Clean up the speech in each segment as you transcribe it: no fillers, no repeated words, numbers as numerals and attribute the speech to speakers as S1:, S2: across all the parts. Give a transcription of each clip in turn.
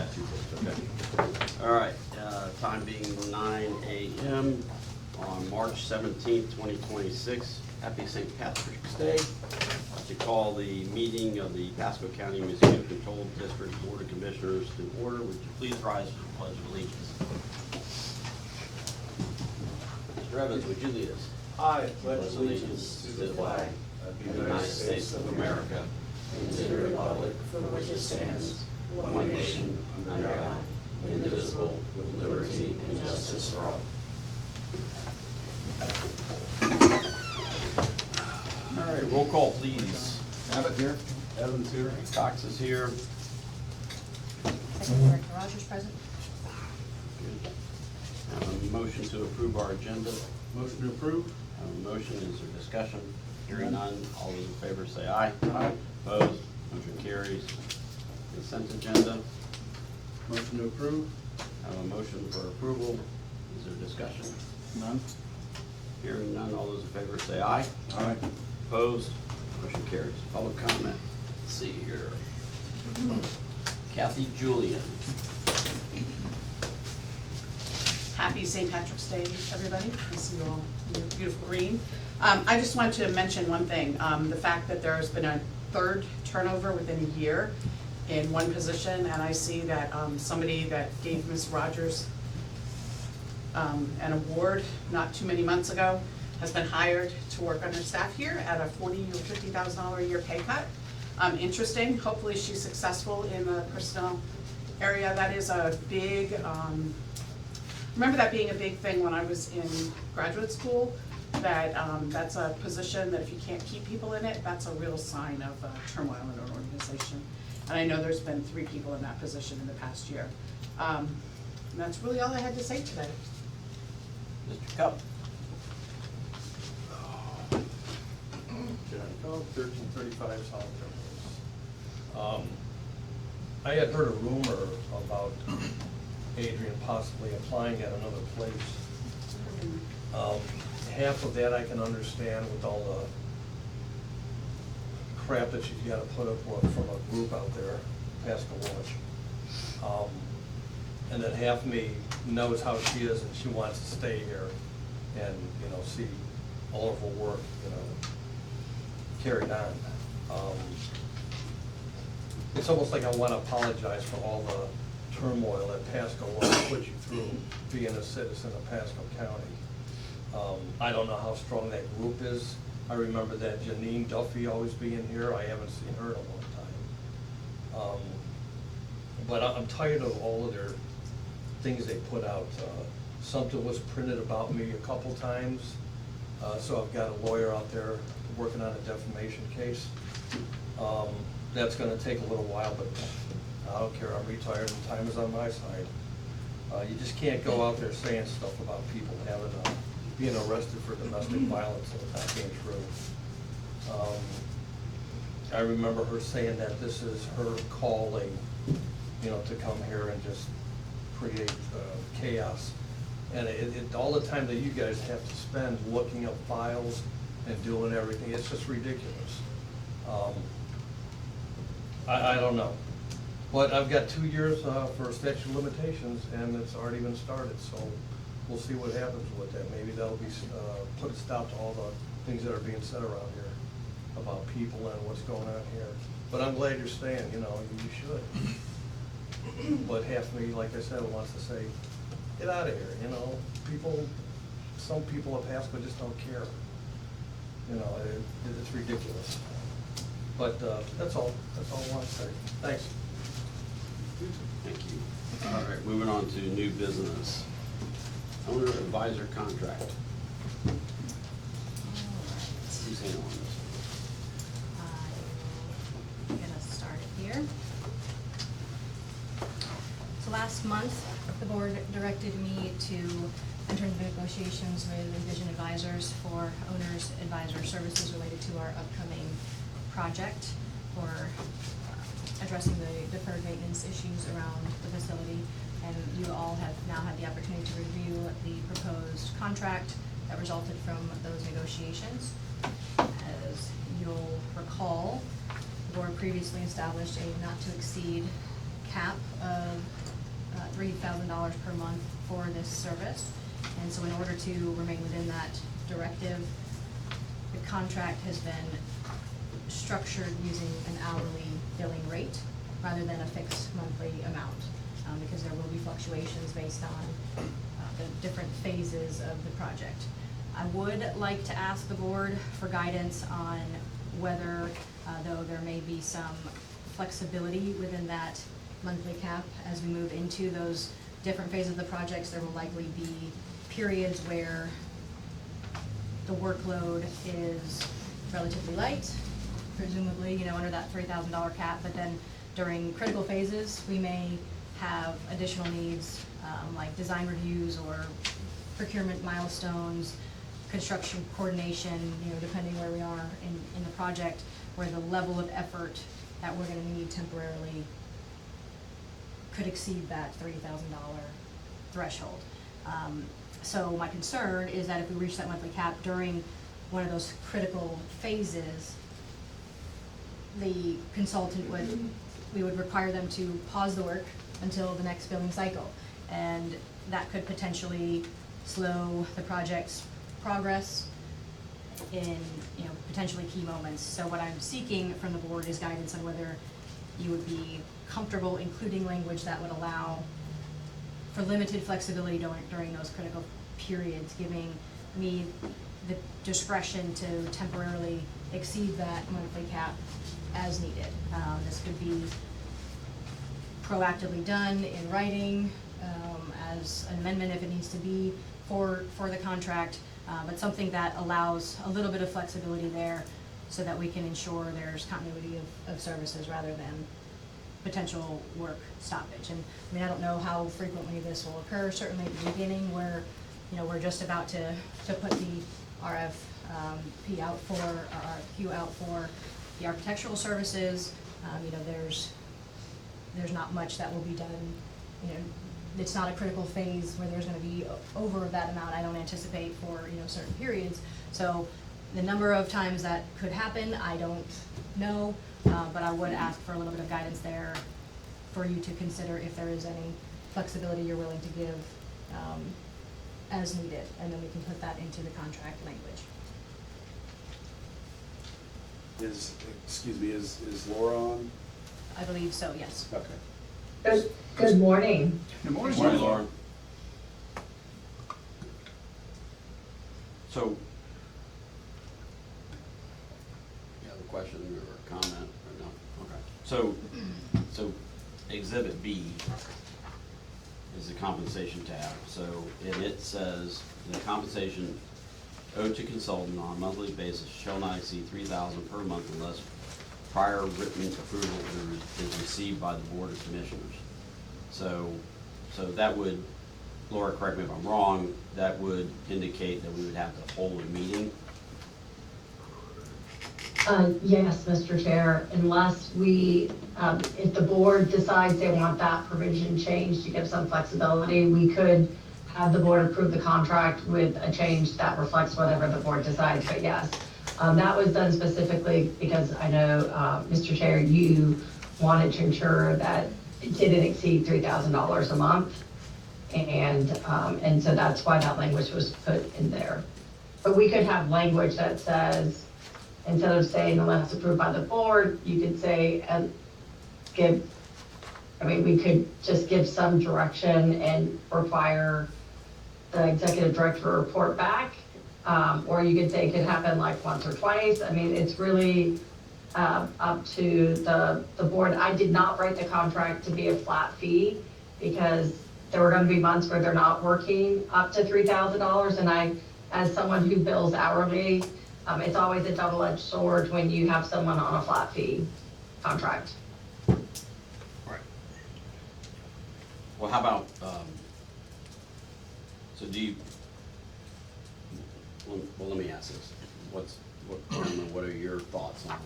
S1: That's you first, okay.
S2: All right, time being 9 a.m. on March 17th, 2026. Happy St. Patrick's Day. I'd like to call the meeting of the Pasco County Mosquito Control District Board of Commissioners to order. Would you please rise for the Pledge of Allegiance? Mr. Evans, would you lead us?
S3: I pledge allegiance to the flag of the United States of America and to the republic for which it stands, one nation, under God, indivisible, with liberty and justice for all.
S2: All right, roll call, please.
S1: Abbott here.
S2: Evans here. Cox is here.
S4: Second Director Rogers present.
S2: Good. Have a motion to approve our agenda.
S1: Motion to approve.
S2: Have a motion, is there discussion? Hearing none, all those in favor say aye.
S1: Aye.
S2: Opposed? Motion carries. Consent agenda.
S1: Motion to approve.
S2: Have a motion for approval. Is there discussion?
S1: None.
S2: Hearing none, all those in favor say aye.
S1: Aye.
S2: Opposed? Motion carries. Public comment. Let's see here. Kathy Julian.
S4: Happy St. Patrick's Day, everybody. I see you all in your beautiful green. I just wanted to mention one thing, the fact that there's been a third turnover within a year in one position, and I see that somebody that gave Ms. Rogers an award not too many months ago has been hired to work on her staff here at a $40,000 or $50,000 a year pay cut. Interesting. Hopefully she's successful in the personnel area. That is a big, remember that being a big thing when I was in graduate school, that that's a position that if you can't keep people in it, that's a real sign of turmoil in an organization. And I know there's been 3 people in that position in the past year. And that's really all I had to say today.
S2: Mr. Cup.
S3: John Coe, 1335 South Terminus. I had heard a rumor about Adrian possibly applying at another place. Half of that I can understand with all the crap that she's got to put up with from a group out there, Pasco Watch. And then half me knows how she is and she wants to stay here and, you know, see all of her work, you know, carried on. It's almost like I want to apologize for all the turmoil that Pasco will put you through being a citizen of Pasco County. I don't know how strong that group is. I remember that Janine Duffy always being here. I haven't seen her in a long time. But I'm tired of all of their things they put out. Something was printed about me a couple times, so I've got a lawyer out there working on a defamation case. That's gonna take a little while, but I don't care, I'm retired and time is on my side. You just can't go out there saying stuff about people having, being arrested for domestic violence and it not being true. I remember her saying that this is her calling, you know, to come here and just create chaos. And all the time that you guys have to spend looking up files and doing everything, it's just ridiculous. I don't know. But I've got 2 years for statute of limitations and it's already been started, so we'll see what happens with that. Maybe that'll be, put a stop to all the things that are being said around here about people and what's going on here. But I'm glad you're staying, you know, you should. But half me, like I said, wants to say, get out of here, you know. People, some people at Pasco just don't care. You know, it's ridiculous. But that's all I want to say. Thanks.
S2: Thank you. All right, moving on to new business. Owner advisor contract. Who's handling this?
S5: I'm gonna start it here. So last month, the board directed me to enter into negotiations with Envision Advisors for owners advisor services related to our upcoming project for addressing the deferred maintenance issues around the facility. And you all have now had the opportunity to review the proposed contract that resulted from those negotiations. As you'll recall, the board previously established a not to exceed cap of $3,000 per month for this service. And so in order to remain within that directive, the contract has been structured using an hourly billing rate rather than a fixed monthly amount, because there will be fluctuations based on the different phases of the project. I would like to ask the board for guidance on whether, though there may be some flexibility within that monthly cap as we move into those different phases of the projects, there will likely be periods where the workload is relatively light, presumably, under that $3,000 cap, but then during critical phases, we may have additional needs, like design reviews or procurement milestones, construction coordination, depending where we are in the project, where the level of effort that we're gonna need temporarily could exceed that $30,000 threshold. So my concern is that if we reach that monthly cap during one of those critical phases, the consultant we would require them to pause the work until the next billing cycle. And that could potentially slow the project's progress in, potentially key moments. So what I'm seeking from the board is guidance on whether you would be comfortable including language that would allow for limited flexibility during those critical periods, giving me the discretion to temporarily exceed that monthly cap as needed. This could be proactively done in writing, as an amendment if it needs to be for the contract, but something that allows a little bit of flexibility there so that we can ensure there's continuity of services rather than potential work stoppage. And I don't know how frequently this will occur, certainly at the beginning where, we're just about to put the RFP out for, or RFQ out for the architectural services. There's not much that will be done, it's not a critical phase where there's gonna be over that amount, I don't anticipate for, certain periods. So the number of times that could happen, I don't know, but I would ask for a little bit of guidance there for you to consider if there is any flexibility you're willing to give as needed, and then we can put that into the contract language.
S6: Is Laura on?
S5: I believe so, yes.
S6: Okay.
S7: Good morning.
S6: Good morning.
S2: Morning, Lauren. So, you have a question or comment or no? Okay. So Exhibit B is the compensation tab. So, and it says the compensation owed to consultant on a monthly basis shall not exceed $3,000 per month unless prior written approval is received by the Board of Commissioners. So that would, Laura, correct me if I'm wrong, that would indicate that we would have to hold a meeting.
S7: Yes, Mr. Chair, unless if the board decides they want that provision changed to give some flexibility, we could have the board approve the contract with a change that reflects whatever the board decides, but yes. That was done specifically because I know, Mr. Chair, you wanted to ensure that it didn't exceed $3,000 a month. And so that's why that language was put in there. But we could have language that says, instead of saying unless approved by the board, you could say, we could just give some direction and require the executive director to report back. Or you could say it could happen like once or twice. It's really up to the board. I did not write the contract to be a flat fee because there were going to be months where they're not working up to $3,000. And as someone who bills hourly, it's always a double-edged sword when you have someone on a flat fee contract.
S2: Right. Well, how about, so do you, well, let me ask this. What are your thoughts on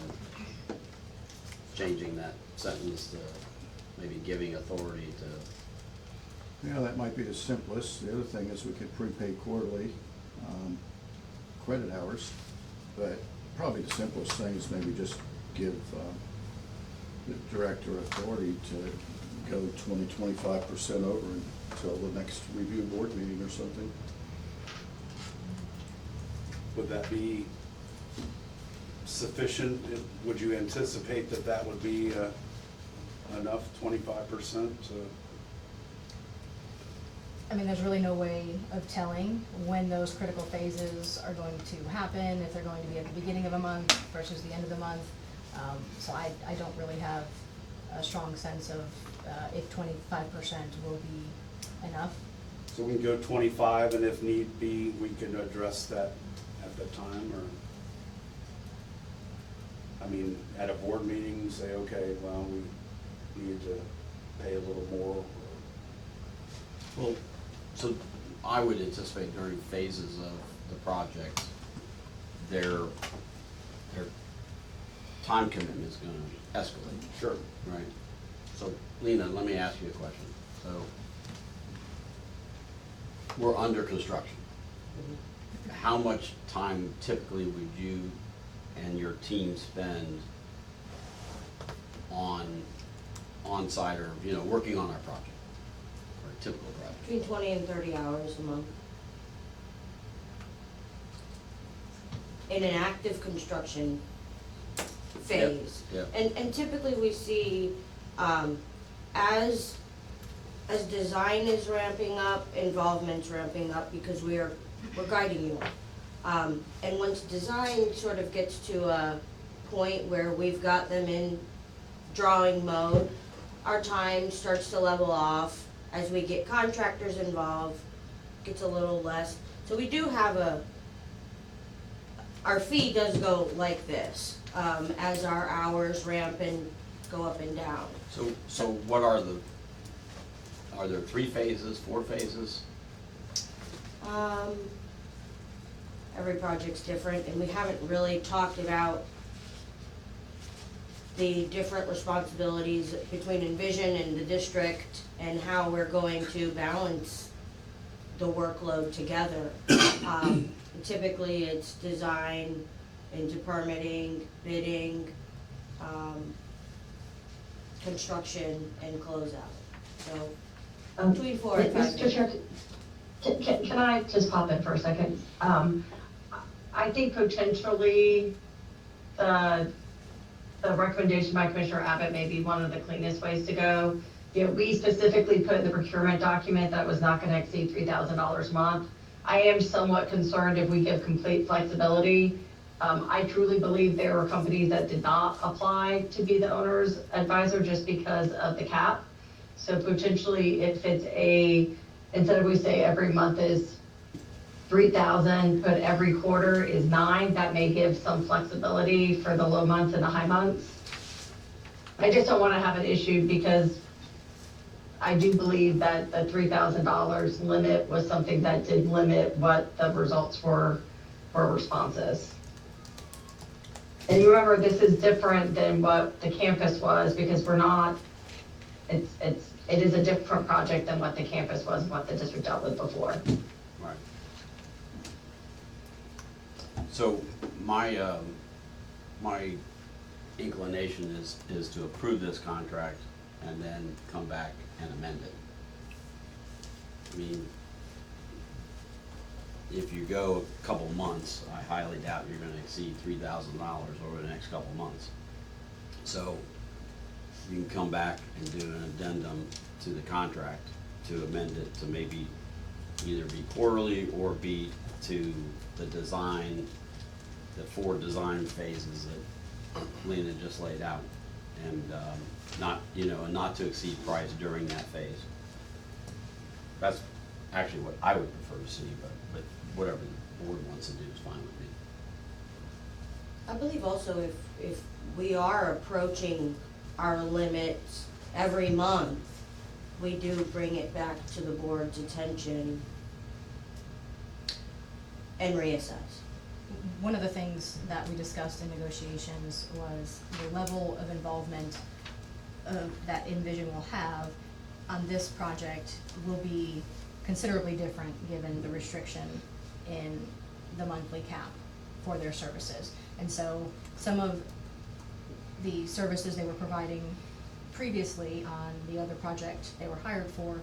S2: changing that sentence to maybe giving authority to?
S1: Yeah, that might be the simplest. The other thing is we could prepay quarterly credit hours, but probably the simplest thing is maybe just give the director authority to go 20-25% over until the next review board meeting or something.
S6: Would that be sufficient? Would you anticipate that that would be enough, 25%?
S5: I mean, there's really no way of telling when those critical phases are going to happen, if they're going to be at the beginning of a month versus the end of the month. So I don't really have a strong sense of if 25% will be enough.
S6: So we can go 25, and if need be, we can address that at that time, or, I mean, at a board meeting, say, okay, well, we need to pay a little more.
S2: Well, so I would anticipate during phases of the project, their time commitment is gonna escalate.
S6: Sure.
S2: Right. So, Lena, let me ask you a question. So, we're under construction. How much time typically would you and your team spend on-site or, working on our project, or a typical project?
S8: Between 20 and 30 hours a month. In an active construction phase.
S2: Yep.
S8: And typically we see, as design is ramping up, involvement's ramping up, because we're guiding you. And once design sort of gets to a point where we've got them in drawing mode, our time starts to level off. As we get contractors involved, gets a little less. So we do have our fee does go like this, as our hours ramp and go up and down.
S2: So what are there 3 phases, 4 phases?
S8: Every project's different, and we haven't really talked about the different responsibilities between Envision and the district and how we're going to balance the workload together. Typically, it's design into permitting, bidding, construction, and closeout. So between 4 and 5
S7: Mr.
S8: days.
S7: Chair, can I just pop in for a second? I think potentially the recommendation by Commissioner Abbott may be one of the cleanest ways to go. We specifically put in the procurement document that was not gonna exceed $3,000 a month. I am somewhat concerned if we give complete flexibility. I truly believe there were companies that did not apply to be the owner's advisor just because of the cap. So potentially if it's instead of we say every month is 3,000, but every quarter is 9, that may give some flexibility for the low months and the high months. I just don't wanna have an issue because I do believe that the $3,000 limit was something that did limit what the results were for responses. And you remember, this is different than what the campus was because it is a different project than what the campus was and what the district dealt with before.
S2: Right. So my inclination is to approve this contract and then come back and amend it. I mean, if you go a couple months, I highly doubt you're gonna exceed $3,000 over the next couple months. So you can come back and do an addendum to the contract to amend it to maybe either be quarterly or be to the design, the 4 design phases that Lena just laid out. And a not to exceed price during that phase. That's actually what I would prefer to see, but whatever the board wants to do is fine with me.
S8: I believe also if we are approaching our limits every month, we do bring it back to the board's attention and reassess.
S5: One of the things that we discussed in negotiations was the level of involvement that Envision will have on this project will be considerably different given the restriction in the monthly cap for their services. And so some of the services they were providing previously on the other project they were hired for,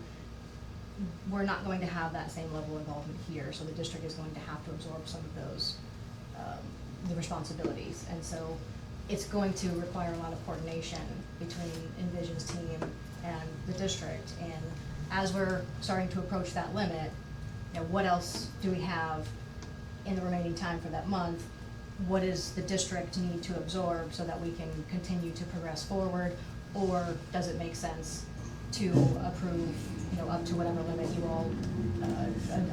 S5: we're not going to have that same level of involvement here, so the district is going to have to absorb some of those, the responsibilities. And so it's going to require a lot of coordination between Envision's team and the district. And as we're starting to approach that limit, you know, what else do we have in the remaining time for that month? What does the district need to absorb so that we can continue to progress forward? Or does it make sense to approve, you know, up to whatever limit you all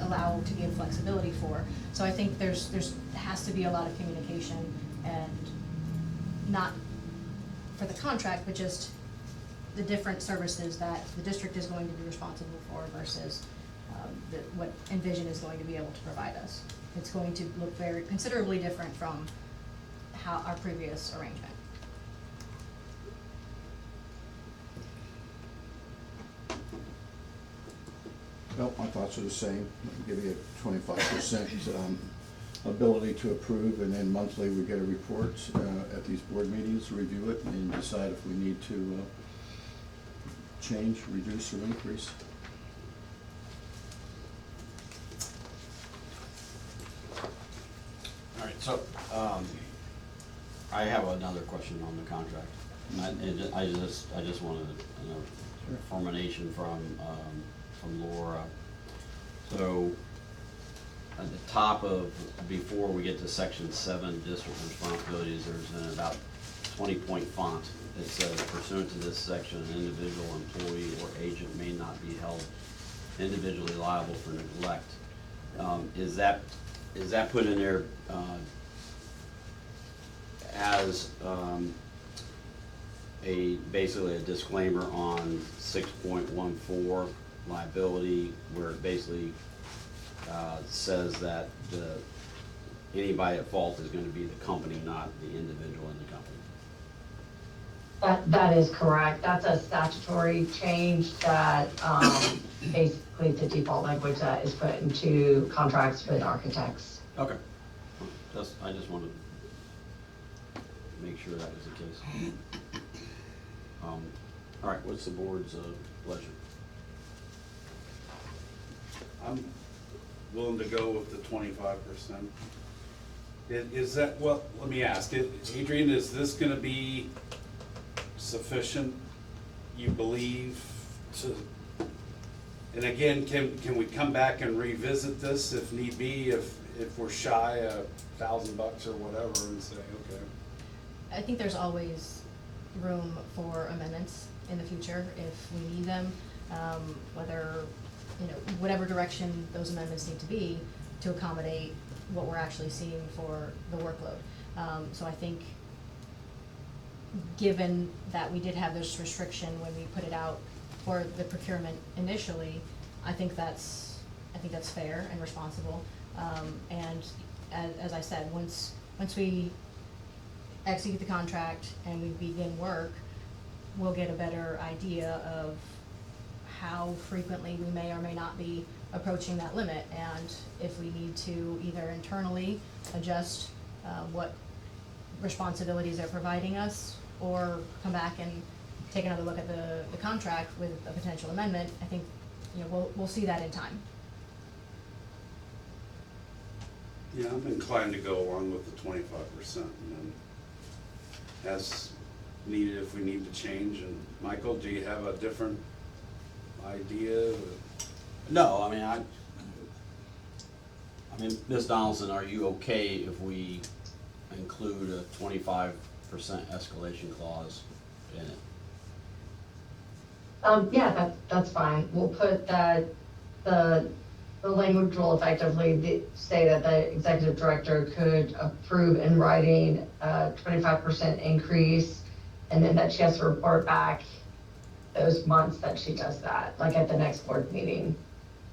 S5: allow to give flexibility for? So I think there's has to be a lot of communication, and not for the contract, but just the different services that the district is going to be responsible for versus what Envision is going to be able to provide us. It's going to look very considerably different from how our previous arrangement.
S1: Well, my thoughts are the same. Give you a 25% ability to approve, and then monthly we get a report at these board meetings, review it, and decide if we need to change, reduce, or increase.
S2: All right, so, I have another question on the contract. I just wanted, you know, information from Laura. So, at the top of, before we get to section 7, district responsibilities, there's an about 20-point font that says, pursuant to this section, an individual employee or agent may not be held individually liable for neglect. Is that put in there as basically a disclaimer on 6.14 liability, where it basically says that anybody at fault is going to be the company, not the individual in the company?
S7: That is correct. That's a statutory change that, basically it's a default language that is put into contracts with architects.
S2: Okay. I just wanted to make sure that was the case. All right, what's the board's pleasure?
S6: I'm willing to go with the 25%. Is that, well, let me ask, Adrian, is this gonna be sufficient, you believe, to, and again, can we come back and revisit this if need be, if we're shy $1,000 or whatever, and say, okay?
S5: I think there's always room for amendments in the future if we need them, whether, you know, whatever direction those amendments need to be to accommodate what we're actually seeing for the workload. So I think, given that we did have this restriction when we put it out for the procurement initially, I think that's fair and responsible. And as I said, once we execute the contract and we begin work, we'll get a better idea of how frequently we may or may not be approaching that limit, and if we need to either internally adjust what responsibilities they're providing us, or come back and take another look at the contract with a potential amendment. I think, you know, we'll see that in time.
S6: Yeah, I'm inclined to go along with the 25%, and then as needed if we need to change. And Michael, do you have a different idea?
S2: No, I mean, Ms. Donaldson, are you okay if we include a 25% escalation clause in it?
S7: Yeah, that's fine. We'll put that the language will effectively say that the executive director could approve in writing a 25% increase, and then that she has to report back those months that she does that, like at the next board meeting,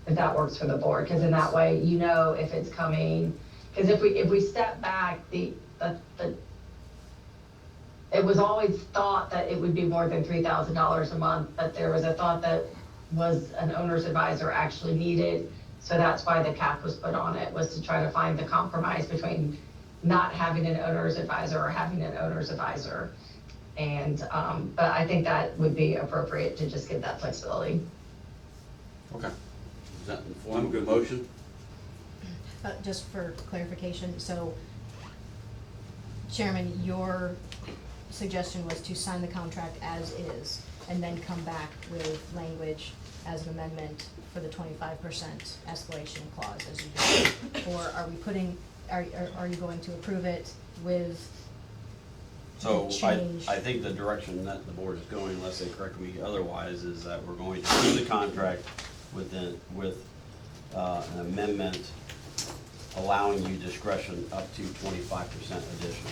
S7: if that works for the board, because in that way, you know if it's coming. Because if we step back, it was always thought that it would be more than $3,000 a month, but there was a thought that was an owner's advisor actually needed. So that's why the cap was put on it, was to try to find the compromise between not having an owner's advisor or having an owner's advisor. And, but I think that would be appropriate to just give that flexibility.
S2: Okay. Does that inform a good motion?
S5: Just for clarification, so Chairman, your suggestion was to sign the contract as is and then come back with language as an amendment for the 25% escalation clause as you did? Or are we putting, are you going to approve it with
S2: So
S5: the change?
S2: I think the direction that the board is going, unless they correct me otherwise, is that we're going to do the contract with an amendment allowing you discretion up to 25% additional.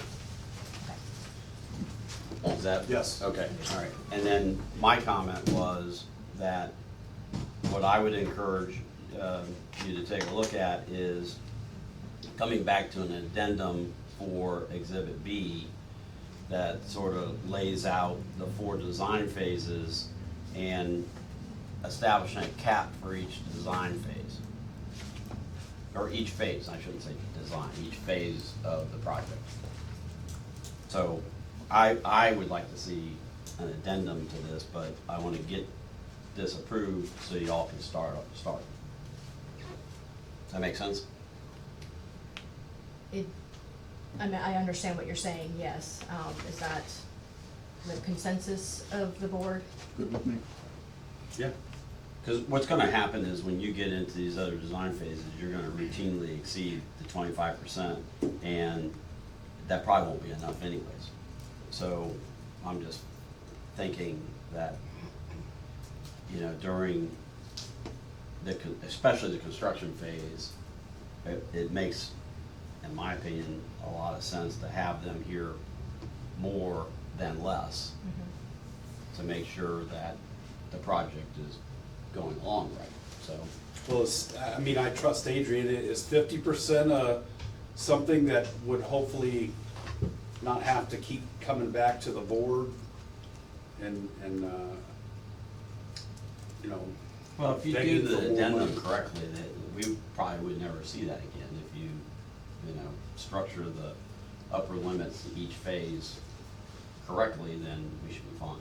S2: Is that?
S6: Yes.
S2: Okay, all right. And then my comment was that what I would encourage you to take a look at is coming back to an addendum for Exhibit B that sort of lays out the 4 design phases and establishing a cap for each design phase. Or each phase, I shouldn't say design, each phase of the project. So I would like to see an addendum to this, but I want to get this approved so y'all can start. Does that make sense?
S5: I mean, I understand what you're saying, yes. Is that the consensus of the board?
S1: Good with me?
S2: Yeah. Because what's gonna happen is when you get into these other design phases, you're gonna routinely exceed the 25%, and that probably won't be enough anyways. So I'm just thinking that, you know, during especially the construction phase, it makes, in my opinion, a lot of sense to have them here more than less to make sure that the project is going along right, so.
S6: Well, I mean, I trust Adrian. Is 50% something that would hopefully not have to keep coming back to the board and you know,
S2: Well, if you do
S6: begging for
S2: the
S6: more
S2: addendum
S6: money?
S2: correctly, that we probably would never see that again if you know, structure the upper limits to each phase correctly, then we should be fine.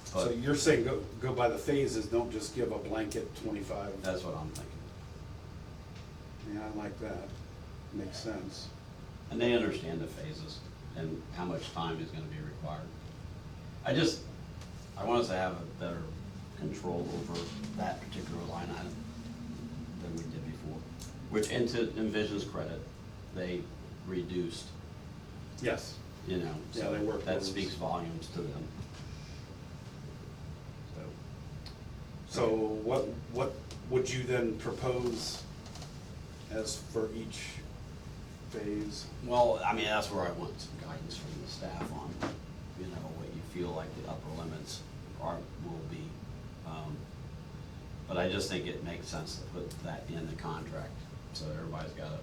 S6: So
S2: But
S6: you're saying go by the phases, don't just give a blanket 25?
S2: that's what I'm thinking.
S6: Yeah, I like that. Makes sense.
S2: And they understand the phases and how much time is gonna be required. I want us to have a better control over that particular line item than we did before. Which, and to Envision's credit, they reduced,
S6: Yes.
S2: you know,
S6: Yeah,
S2: so
S6: they worked
S2: that
S6: on this.
S2: speaks volumes to them. So,
S6: So what would you then propose as for each phase?
S2: well, I mean, that's where I want some guidance from the staff on, you know, what you feel like the upper limits will be. But I just think it makes sense to put that in the contract, so everybody's got a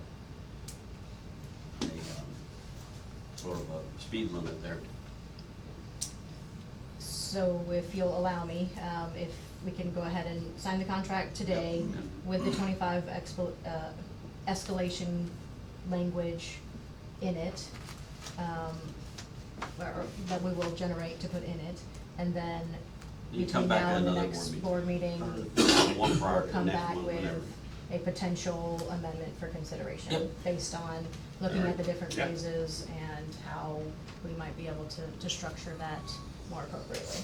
S2: sort of a speed limit there.
S5: So if you'll allow me, if we can go ahead and sign the contract today with the 25 escalation language in it, or that we will generate to put in it, and then
S2: You come
S5: between
S2: back
S5: now
S2: at
S5: and the
S2: another
S5: next
S2: board
S5: board meeting,
S2: One prior
S5: we'll
S2: to the
S5: come
S2: next
S5: back
S2: one,
S5: with
S2: whatever.
S5: a potential amendment for consideration
S2: Yep.
S5: based on looking at the different
S6: Yep.
S5: phases and how we might be able to structure that more appropriately.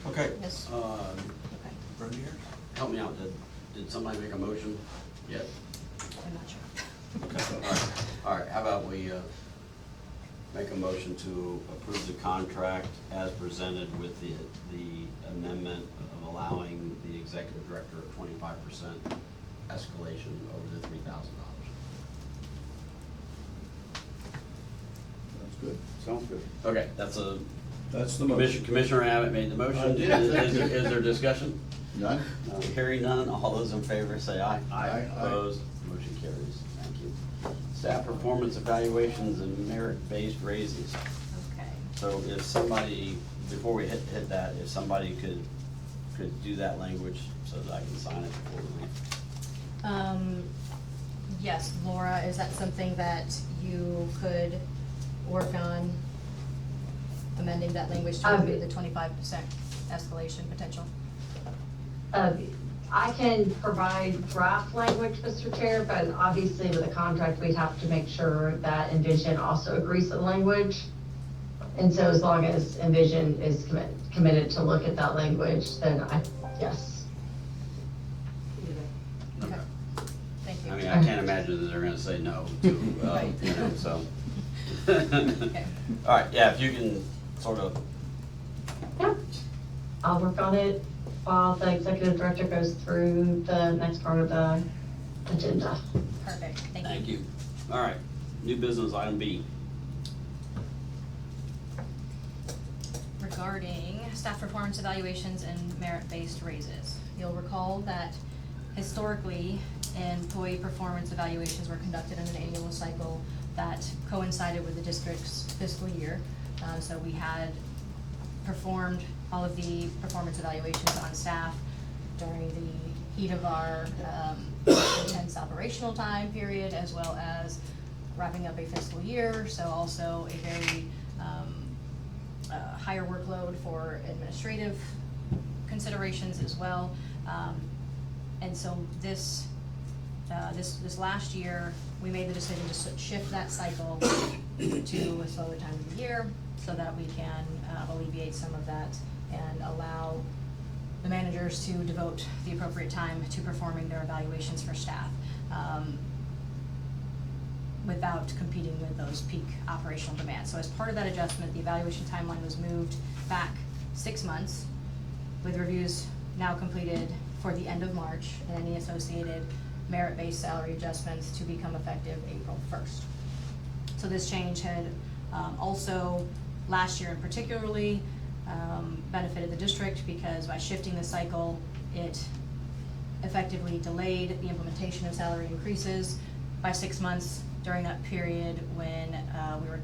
S2: Okay.
S5: Yes. Okay,
S2: Help me out, did somebody make a motion yet?
S5: I'm not sure.
S2: Okay, all right, how about we make a motion to approve the contract as presented with the amendment of allowing the executive director a 25% escalation over the $3,000.
S1: That's good.
S6: Sounds good.
S2: Okay, that's a,
S1: That's the motion.
S2: Commissioner Abbott made the motion.
S1: I did.
S2: Is there discussion?
S1: None?
S2: Hearing none, all those in favor say aye.
S1: Aye.
S2: Opposed, motion carries, thank you. Staff performance evaluations and merit-based raises.
S5: Okay.
S2: So if somebody, before we hit that, if somebody could do that language so that I can sign it before we leave.
S5: Yes, Laura, is that something that you could work on amending that language to include the 25% escalation potential?
S7: I can provide draft language, Mr. Chair, but obviously with a contract, we'd have to make sure that Envision also agrees to the language. And so as long as Envision is committed to look at that language, then yes.
S5: Okay, thank you.
S2: I mean, I can't imagine that they're gonna say no to,
S5: Right.
S2: you know, so.
S5: Okay.
S2: All right, yeah, if you can sort of,
S7: Yeah, I'll work on it while the executive director goes through the next part of the agenda.
S5: Perfect, thank you.
S2: thank you. All right, new business, item B.
S5: Regarding staff performance evaluations and merit-based raises. You'll recall that historically, employee performance evaluations were conducted in an annual cycle that coincided with the district's fiscal year. So we had performed all of the performance evaluations on staff during the heat of our intense operational time period, as well as wrapping up a fiscal year, so also a very higher workload for administrative considerations as well. And so this last year, we made the decision to shift that cycle to a slower time of the year so that we can alleviate some of that and allow the managers to devote the appropriate time to performing their evaluations for staff, without competing with those peak operational demands. So as part of that adjustment, the evaluation timeline was moved back 6 months, with reviews now completed for the end of March, and any associated merit-based salary adjustments to become effective April 1st. So this change had also, last year in particularly, benefited the district because by shifting the cycle, it effectively delayed the implementation of salary increases by 6 months during that period when we were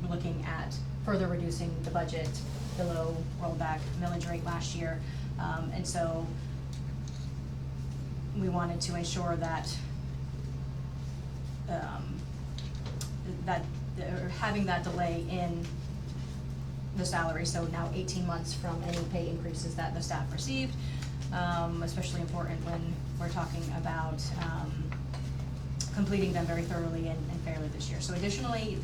S5: looking at further reducing the budget below rollback millage rate last year. And so we wanted to ensure that having that delay in the salary, so now 18 months from any pay increases that the staff received, especially important when we're talking about completing them very thoroughly and fairly this year. So additionally,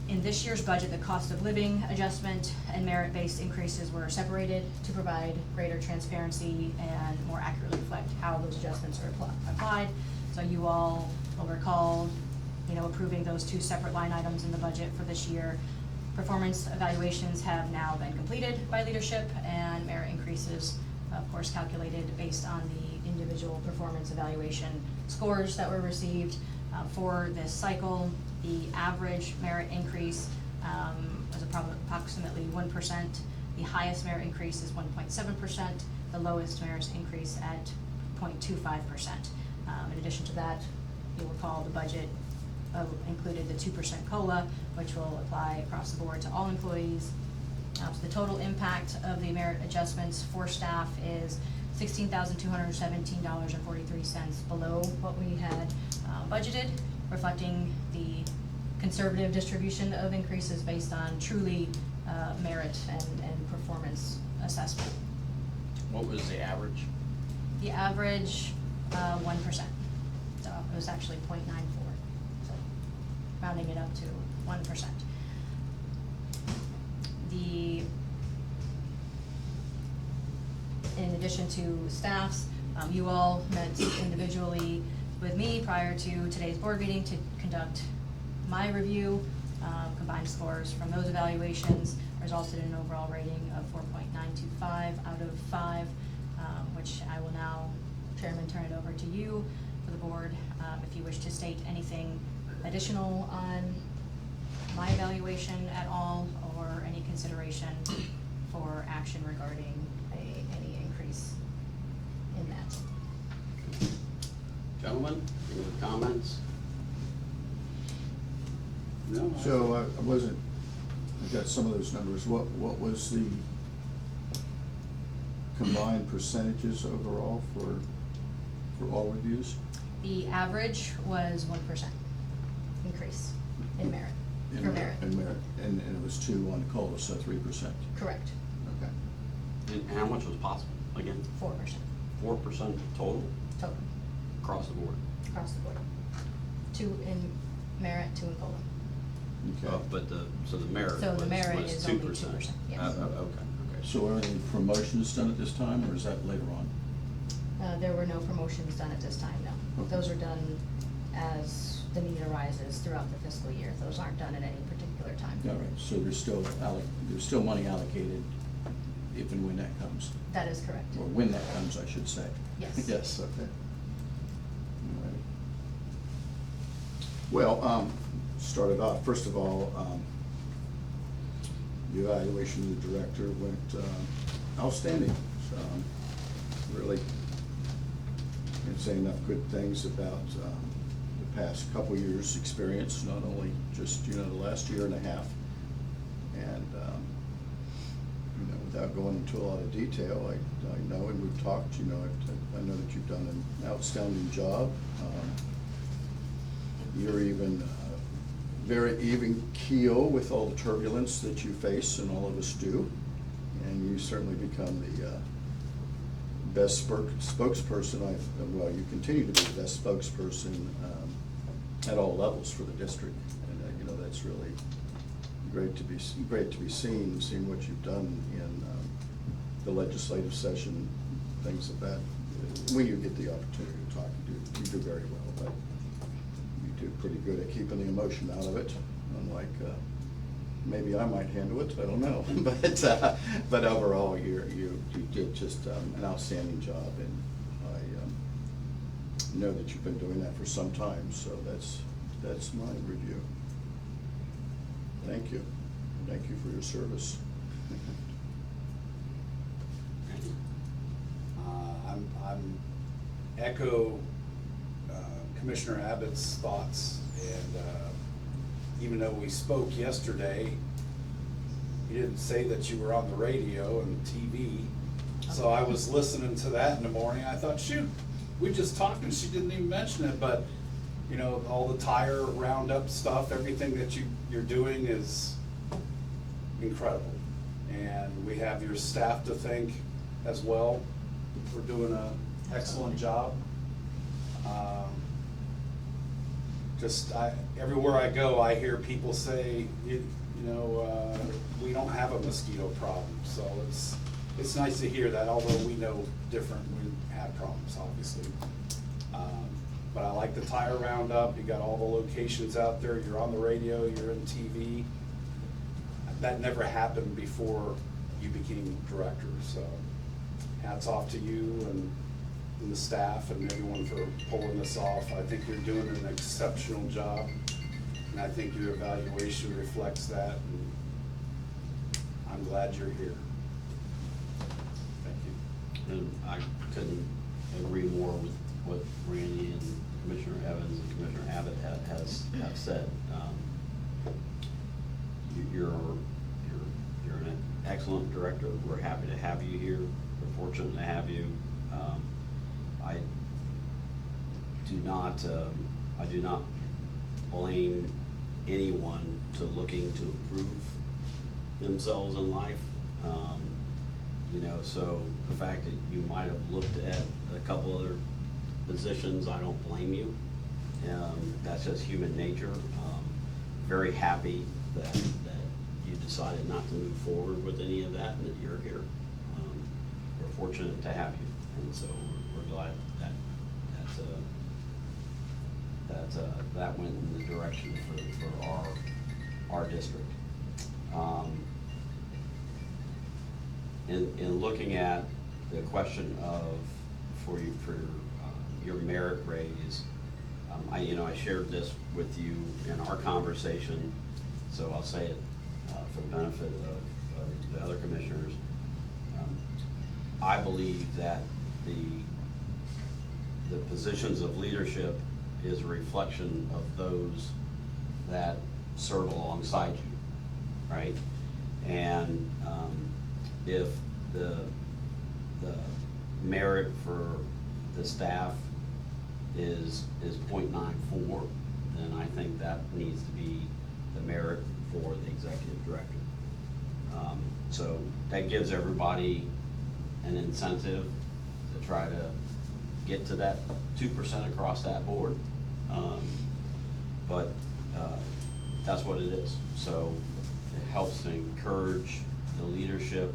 S5: in this year's budget, the cost of living adjustment and merit-based increases were separated to provide greater transparency and more accurately reflect how those adjustments are applied. So you all will recall, approving those two separate line items in the budget for this year. Performance evaluations have now been completed by leadership, and merit increases, of course, calculated based on the individual performance evaluation scores that were received. For this cycle, the average merit increase was approximately 1%. The highest merit increase is 1.7%. The lowest merit increase at 0.25%. In addition to that, you'll recall the budget included the 2% COLA, which will apply across the board to all employees. So the total impact of the merit adjustments for staff is $16,217.43 below what we had budgeted, reflecting the conservative distribution of increases based on truly merit and performance assessment.
S2: What was the average?
S5: The average, 1%. So it was actually 0.94. So rounding it up to 1%. In addition to staffs, you all met individually with me prior to today's board meeting to conduct my review. Combined scores from those evaluations resulted in an overall rating of 4.925 out of 5, which I will now, Chairman, turn it over to you for the board if you wish to state anything additional on my evaluation at all, or any consideration for action regarding any increase in that.
S2: Gentlemen, any comments?
S6: No.
S1: So I got some of those numbers. What was the combined percentages overall for all reviews?
S5: The average was 1% increase in merit, for merit.
S1: In merit. And it was 2 on COLA, so 3%.
S5: Correct,
S1: Okay.
S2: And how much was possible, again?
S5: 4%
S2: 4% total
S5: total,
S2: across the board?
S5: across the board. 2 in merit, 2 in COLA.
S1: Okay.
S2: But so the merit
S5: So the merit
S2: was
S5: is
S2: 2%?
S5: only 2%, yes.
S2: Okay.
S1: So are any promotions done at this time, or is that later on?
S5: There were no promotions done at this time, no.
S1: Okay.
S5: Those are done as the need arises throughout the fiscal year. Those aren't done at any particular time.
S1: All right, so there's still money allocated if and when that comes,
S5: That is correct.
S1: or when that comes, I should say.
S5: Yes.
S1: Yes, okay. All right. Well, started off, first of all, the evaluation of the director went outstanding. Really can't say enough good things about the past couple years' experience, not only just, the last year and a half. And, without going into a lot of detail, I know, and we've talked, I know that you've done an outstanding job. You're even very even keel with all the turbulence that you face, and all of us do. And you certainly become the best spokesperson. Well, you continue to be the best spokesperson at all levels for the district, and that's really great to be seen, seeing what you've done in the legislative session, things of that. When you get the opportunity to talk, you do very well, but you do pretty good at keeping the emotion out of it, unlike maybe I might handle it, I don't know. But overall, you did just an outstanding job, and I know that you've been doing that for some time, so that's my review. Thank you. Thank you for your service.
S6: I'm echo Commissioner Abbott's thoughts, and even though we spoke yesterday, you didn't say that you were on the radio and TV, so I was listening to that in the morning. I thought, shoot, we just talked and she didn't even mention it, but all the tire roundup stuff, everything that you're doing is incredible. And we have your staff to thank as well for doing an excellent job. Everywhere I go, I hear people say, we don't have a mosquito problem. So it's nice to hear that, although we know different, we have problems, obviously. But I like the tire roundup. You got all the locations out there. You're on the radio, you're in TV. That never happened before you became director. So hats off to you and the staff and everyone for pulling this off. I think you're doing an exceptional job, and I think your evaluation reflects that. And I'm glad you're here. Thank you.
S2: And I couldn't agree more with what Randy and Commissioner Evans and Commissioner Abbott have said. You're an excellent director. We're happy to have you here. We're fortunate to have you. I do not blame anyone to looking to improve themselves in life. So the fact that you might have looked at a couple other positions, I don't blame you. That's just human nature. Very happy that you decided not to move forward with any of that and that you're here. We're fortunate to have you, and so we're glad that went in the direction for our district. In looking at the question of for your merit raise, I shared this with you in our conversation, so I'll say it for the benefit of the other commissioners. I believe that the positions of leadership is a reflection of those that serve alongside you, right? And if the merit for the staff is 0.94, then I think that needs to be the merit for the executive director. So that gives everybody an incentive to try to get to that 2% across that board. But that's what it is. So it helps to encourage the leadership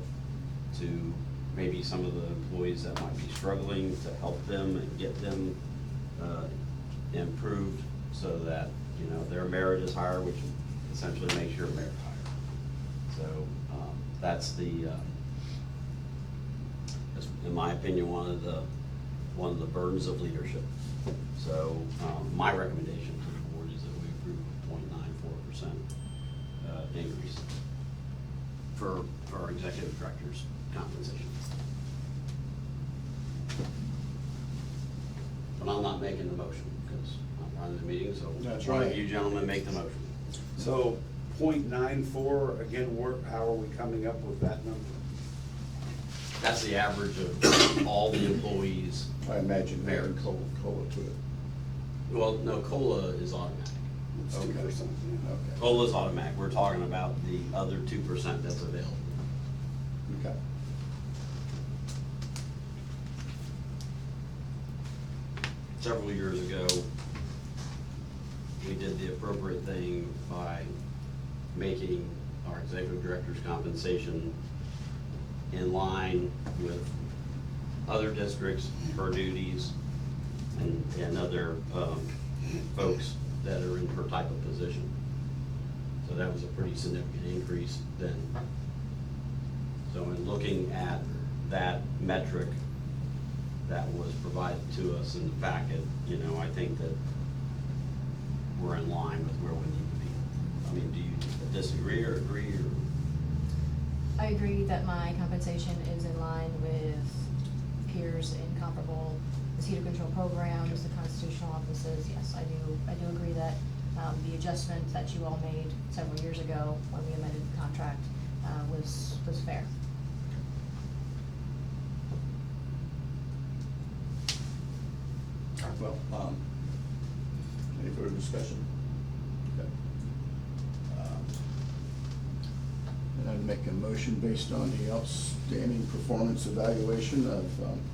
S2: to maybe some of the employees that might be struggling, to help them and get them improved so that, you know, their merit is higher, which essentially makes your merit higher. So that's in my opinion, one of the burdens of leadership. So my recommendation to the board is that we approve a 0.94% increase for our executive director's compensation. But I'm not making the motion because I'm running the meeting, so
S1: That's
S2: one of
S1: right.
S2: you gentlemen make the motion.
S6: So 0.94, again, how are we coming up with that number?
S2: That's the average of all the employees.
S1: I imagine
S2: Mayor.
S1: adding COLA to it.
S2: Well, no, COLA is automatic.
S6: It's
S1: Okay.
S6: 2%. Yeah.
S1: Okay.
S2: COLA is automatic. We're talking about the other 2% that's available.
S1: Okay.
S2: Several years ago, we did the appropriate thing by making our executive director's compensation in line with other districts, her duties, and other folks that are in her type of position. So that was a pretty significant increase then. So in looking at that metric that was provided to us in the packet, you know, I think that we're in line with where we need to be. I mean, do you disagree or agree, or?
S5: I agree that my compensation is in line with peers in comparable mosquito control programs, the constitutional offices. Yes, I do agree that the adjustment that you all made several years ago when we amended the contract was fair.
S1: Well, any further discussion? Okay. And I'd make a motion based on the outstanding performance evaluation of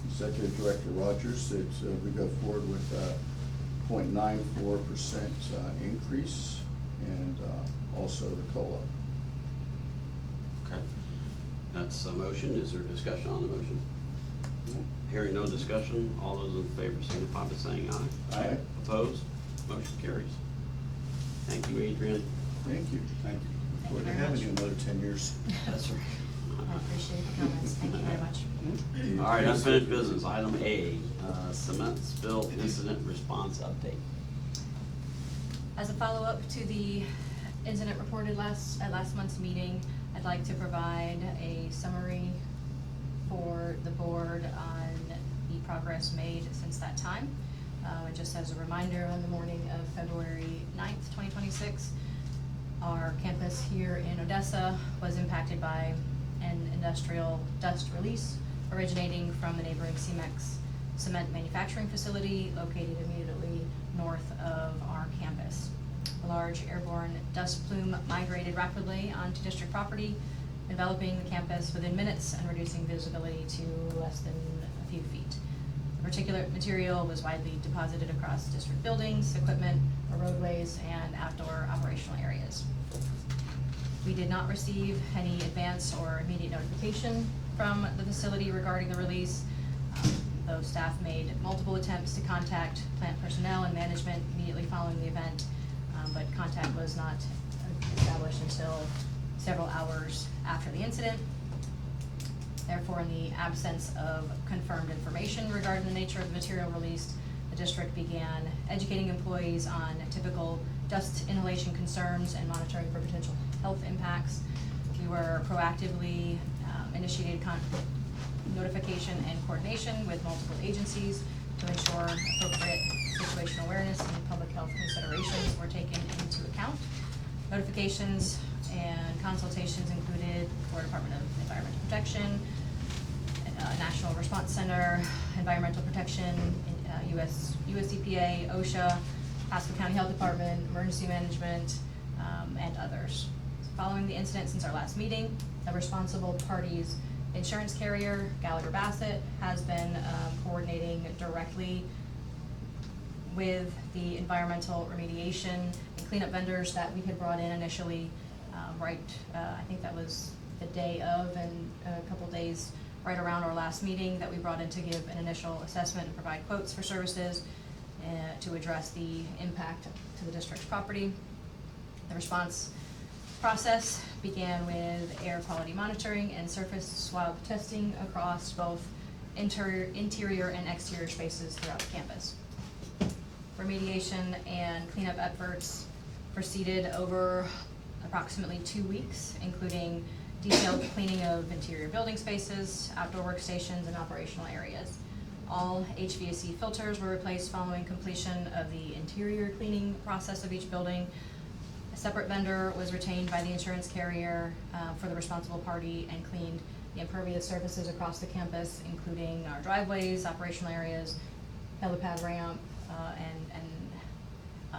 S1: Executive Director Rogers that we go forward with a 0.94% increase and also the COLA.
S2: Okay. That's a motion. Is there discussion on the motion? Hearing no discussion, all those in favor signify by saying aye.
S1: Aye.
S2: Opposed? Motion carries. Thank you, Adrian.
S1: Thank you.
S6: Thank you.
S5: Thank you
S1: Look forward to
S5: very
S1: having
S5: much.
S1: you another 10 years.
S2: That's right.
S5: I appreciate the comments. Thank you very much.
S2: All right, unfinished business, item A, cement spill incident response update.
S5: As a follow-up to the incident reported at last month's meeting, I'd like to provide a summary for the board on the progress made since that time. Just as a reminder, on the morning of February 9th, 2026, our campus here in Odessa was impacted by an industrial dust release originating from the neighboring CMEX cement manufacturing facility located immediately north of our campus. A large airborne dust plume migrated rapidly onto district property, enveloping the campus within minutes and reducing visibility to less than a few feet. The particulate material was widely deposited across district buildings, equipment, roadways, and outdoor operational areas. We did not receive any advance or immediate notification from the facility regarding the release, though staff made multiple attempts to contact plant personnel and management immediately following the event, but contact was not established until several hours after the incident. Therefore, in the absence of confirmed information regarding the nature of the material released, the district began educating employees on typical dust inhalation concerns and monitoring for potential health impacts. We were proactively initiated notification and coordination with multiple agencies to ensure appropriate situational awareness and public health considerations were taken into account. Notifications and consultations included Florida Department of Environmental Protection, National Response Center, Environmental Protection, US EPA, OSHA, Pasco County Health Department, Emergency Management, and others. following the incident since our last meeting. The responsible party's insurance carrier, Gallagher Bassett, has been coordinating directly with the environmental remediation and cleanup vendors that we had brought in initially, I think that was the day of and a couple days right around our last meeting that we brought in to give an initial assessment and provide quotes for services to address the impact to the district's property. The response process began with air quality monitoring and surface swab testing across both interior and exterior spaces throughout the campus. Remediation and cleanup efforts proceeded over approximately 2 weeks, including detailed cleaning of interior building spaces, outdoor workstations, and operational areas. All HVAC filters were replaced following completion of the interior cleaning process of each building. A separate vendor was retained by the insurance carrier for the responsible party and cleaned the impervious surfaces across the campus, including our driveways, operational areas, helipad ramp,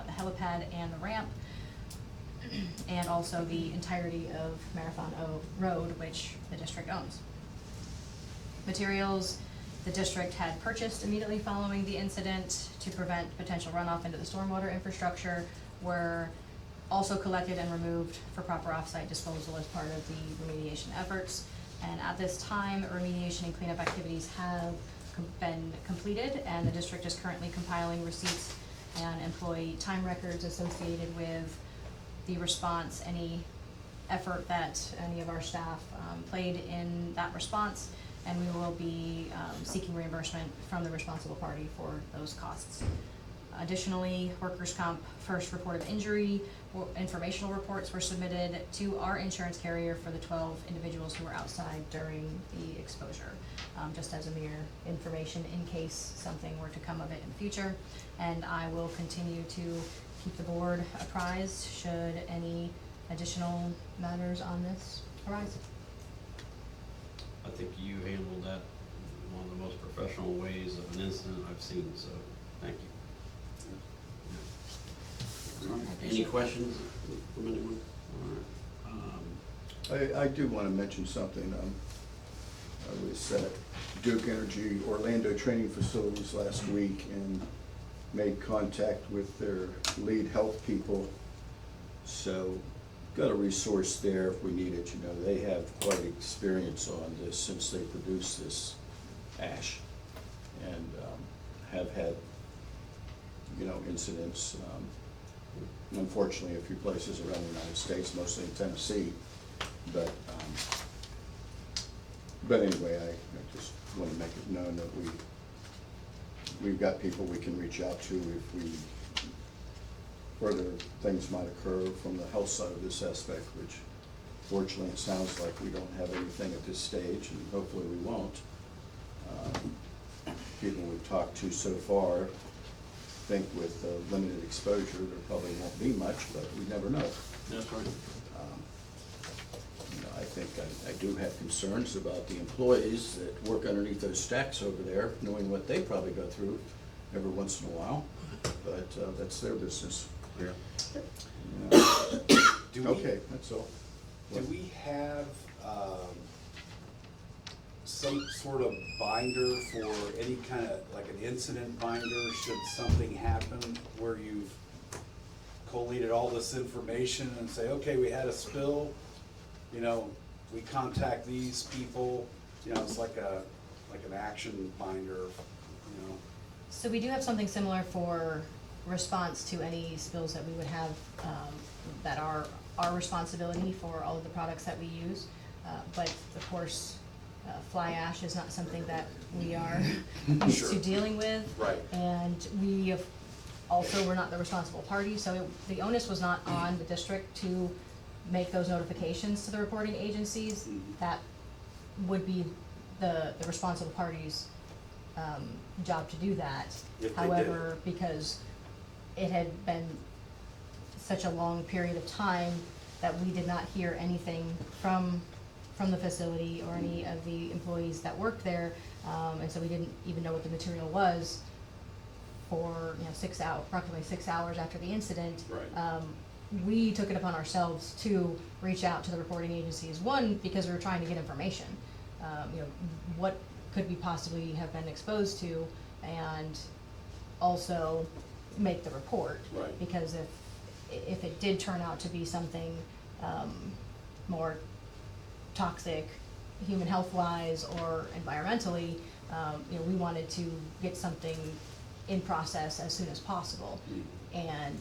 S5: the helipad and the ramp, and also the entirety of Marathon Road, which the district owns. Materials the district had purchased immediately following the incident to prevent potential runoff into the stormwater infrastructure were also collected and removed for proper offsite disposal as part of the remediation efforts. And at this time, remediation and cleanup activities have been completed, and the district is currently compiling receipts and employee time records associated with the response, any effort that any of our staff played in that response, and we will be seeking reimbursement from the responsible party for those costs. Additionally, workers' comp first report of injury informational reports were submitted to our insurance carrier for the 12 individuals who were outside during the exposure, just as a mere information in case something were to come of it in the future. And I will continue to keep the board apprised should any additional matters on this arise.
S2: I think you handled that in one of the most professional ways of an incident I've seen, so thank you. Any questions from anyone? All right.
S1: I do want to mention something. I was at Duke Energy Orlando Training Facilities last week and made contact with their lead health people. So got a resource there if we need it. You know, they have quite experience on this since they produced this ash and have had, you know, incidents. Unfortunately, a few places around the United States, mostly in Tennessee. But anyway, I just want to make it known that we've got people we can reach out to if further things might occur from the health side of this aspect, which fortunately it sounds like we don't have anything at this stage, and hopefully we won't. People we've talked to so far think with limited exposure there probably won't be much, but we never know.
S2: That's right.
S1: You know, I think I do have concerns about the employees that work underneath those stacks over there, knowing what they probably go through every once in a while, but that's their business.
S6: Yeah.
S1: You know. Okay, that's all.
S6: Do we have some sort of binder for any kind of, like an incident binder, should something happen where you've collated all this information and say, okay, we had a spill, you know, we contact these people, you know, it's like an action binder, you know?
S5: So we do have something similar for response to any spills that we would have that are our responsibility for all of the products that we use. But of course, fly ash is not something that we are used
S6: Sure.
S5: to dealing with.
S6: Right.
S5: And we also were not the responsible party, so the onus was not on the district to make those notifications to the reporting agencies.
S6: Mhm.
S5: That would be the responsible party's job to do that.
S6: If they did.
S5: However, because it had been such a long period of time that we did not hear anything from the facility or any of the employees that worked there, and so we didn't even know what the material was for, you know, approximately 6 hours after the incident.
S6: Right.
S5: we took it upon ourselves to reach out to the reporting agencies, one, because we were trying to get information. You know, what could we possibly have been exposed to, and also make the report.
S6: Right.
S5: Because if it did turn out to be something more toxic, human health-wise or environmentally, you know, we wanted to get something in process as soon as possible. And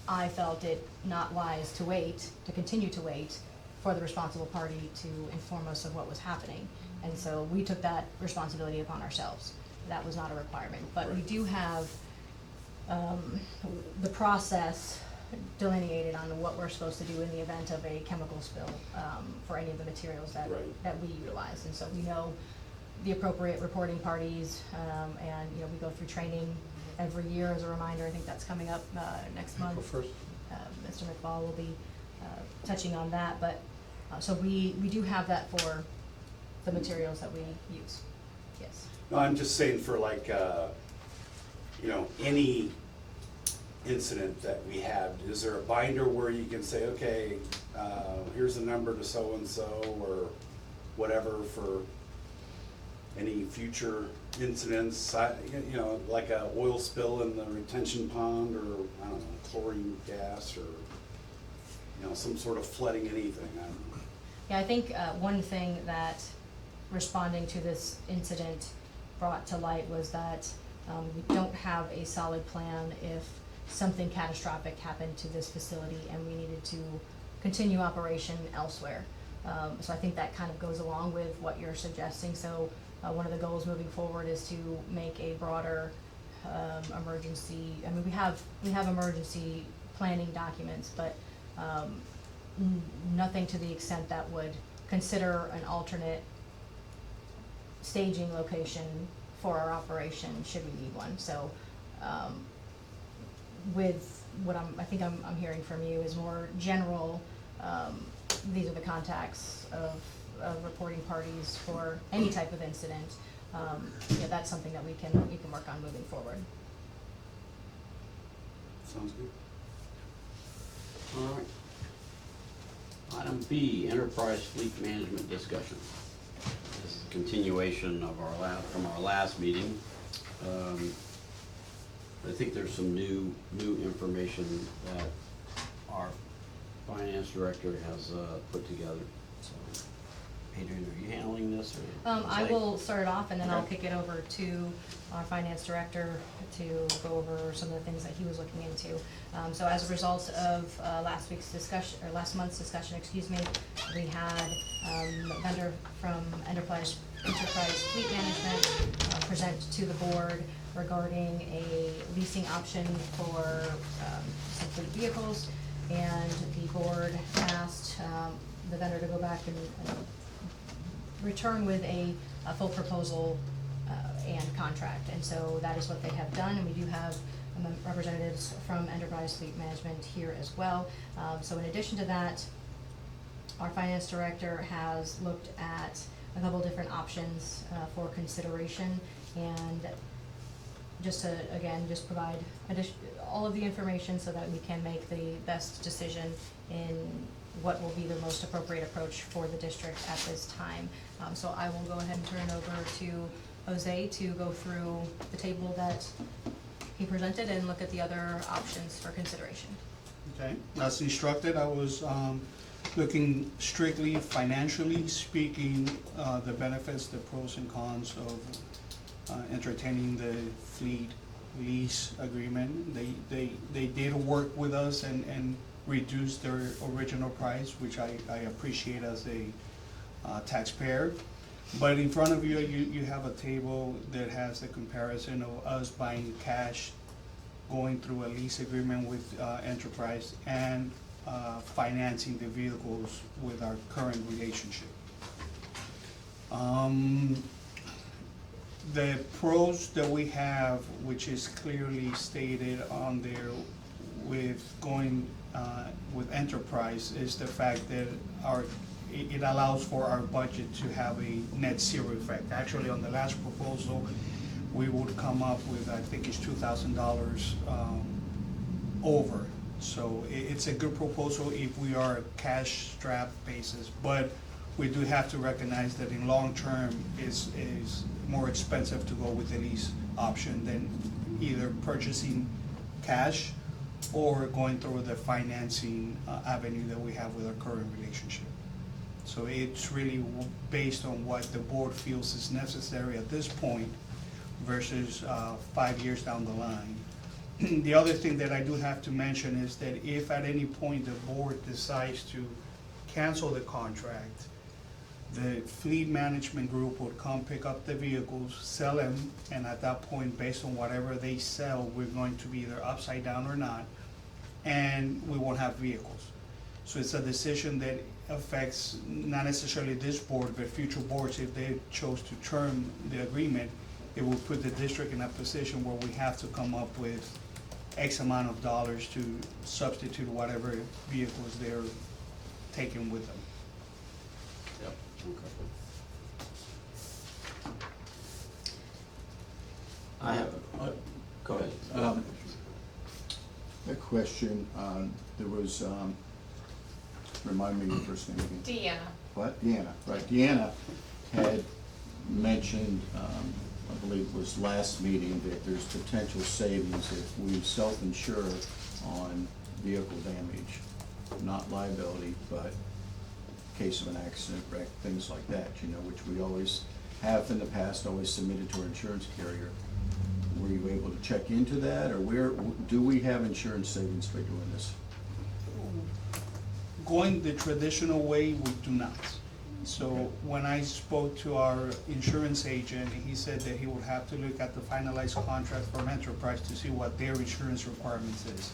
S5: I felt it not wise to wait, to continue to wait for the responsible party to inform us of what was happening. And so we took that responsibility upon ourselves. That was not a requirement, but we do have the process delineated on what we're supposed to do in the event of a chemical spill for any of the materials that,
S6: Right.
S5: that we utilize. And so we know the appropriate reporting parties, and, you know, we go through training every year as a reminder. I think that's coming up next month.
S1: April 1st.
S5: Mr. McFall will be touching on that, but, so we do have that for the materials that we use, yes.
S6: No, I'm just saying for like, you know, any incident that we have, is there a binder where you can say, okay, here's the number to so-and-so or whatever for any future incidents, you know, like a oil spill in the retention pond, or, I don't know, chlorine gas, or, you know, some sort of flooding, anything, I don't know.
S5: Yeah, I think one thing that responding to this incident brought to light was that we don't have a solid plan if something catastrophic happened to this facility and we needed to continue operation elsewhere. So I think that kind of goes along with what you're suggesting. So one of the goals moving forward is to make a broader emergency, I mean, we have emergency planning documents, but nothing to the extent that would consider an alternate staging location for our operation should we need one. So with what I think I'm hearing from you is more general, these are the contacts of reporting parties for any type of incident. Yeah, that's something that we can work on moving forward.
S6: Sounds good.
S2: All right. Item B, enterprise fleet management discussion. This is a continuation of from our last meeting. I think there's some new information that our finance director has put together. So, Adrian, are you handling this, or?
S5: I will start it off and then I'll
S2: Okay.
S5: kick it over to our finance director to go over some of the things that he was looking into. So as a result of last month's discussion, excuse me, we had a vendor from Enterprise Fleet Management present to the board regarding a leasing option for some fleet vehicles. And the board asked the vendor to go back and return with a full proposal and contract. And so that is what they have done, and we do have representatives from Enterprise Fleet Management here as well. So in addition to that, our finance director has looked at a couple different options for consideration, and just to, again, just provide all of the information so that we can make the best decision in what will be the most appropriate approach for the district at this time. So I will go ahead and turn it over to Jose to go through the table that he presented and look at the other options for consideration.
S9: Okay, as instructed, I was looking strictly financially speaking, the benefits, the pros and cons of entertaining the fleet lease agreement. They did work with us and reduce their original price, which I appreciate as a taxpayer. But in front of you, you have a table that has the comparison of us buying cash, going through a lease agreement with Enterprise, and financing the vehicles with our current relationship. The pros that we have, which is clearly stated on there with going with Enterprise, is the fact that it allows for our budget to have a net zero effect. Actually, on the last proposal, we would come up with, I think it's $2,000 over So it's a good proposal if we are a cash strap basis, but we do have to recognize that in long term is more expensive to go with the lease option than either purchasing cash or going through the financing avenue that we have with our current relationship. So it's really based on what the board feels is necessary at this point versus 5 years down the line. The other thing that I do have to mention is that if at any point the board decides to cancel the contract, the fleet management group would come pick up the vehicles, sell them, and at that point, based on whatever they sell, we're going to be either upside down or not, and we won't have vehicles. So it's a decision that affects not necessarily this board, but future boards. If they chose to term the agreement, it will put the district in a position where we have to come up with X amount of dollars to substitute whatever vehicles they're taking with them.
S2: Yep, okay. I have go ahead.
S1: A question, there was, remind me your first name again.
S10: Deanna.
S1: What? Deanna, right. Deanna had mentioned, I believe it was last meeting, that there's potential savings if we self-insure on vehicle damage, not liability, but case of an accident, wreck, things like that, you know, which we always have in the past, always submitted to our insurance carrier. Were you able to check into that, or do we have insurance savings by doing this?
S9: Going the traditional way, we do not. So when I spoke to our insurance agent, he said that he would have to look at the finalized contract from Enterprise to see what their insurance requirements is.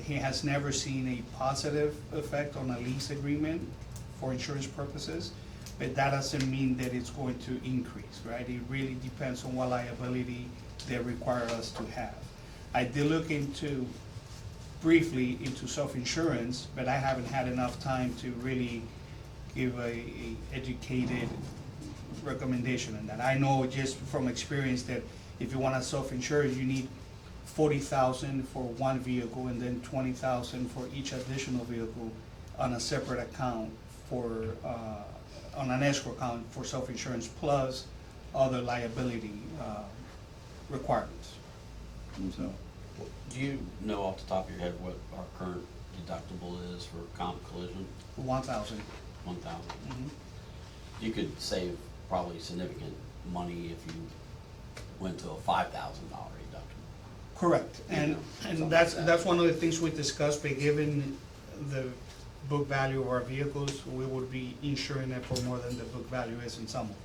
S9: He has never seen a positive effect on a lease agreement for insurance purposes, but that doesn't mean that it's going to increase, right? It really depends on what liability they require us to have. I did look briefly into self-insurance, but I haven't had enough time to really give a educated recommendation on that. I know just from experience that if you want to self-insure, you need $40,000 for one vehicle and then $20,000 for each additional vehicle on a separate account for on an escrow account for self-insurance plus other liability requirements.
S1: So,
S2: Do you know off the top of your head what our current deductible is for comp collision?
S9: 1,000.
S2: 1,000.
S9: Mhm.
S2: You could save probably significant money if you went to a $5,000 deductible.
S9: Correct, and
S2: something
S9: that's,
S2: like that.
S9: that's one of the things we discussed, but given the book value of our vehicles, we would be insuring it for more than the book value is in some of them.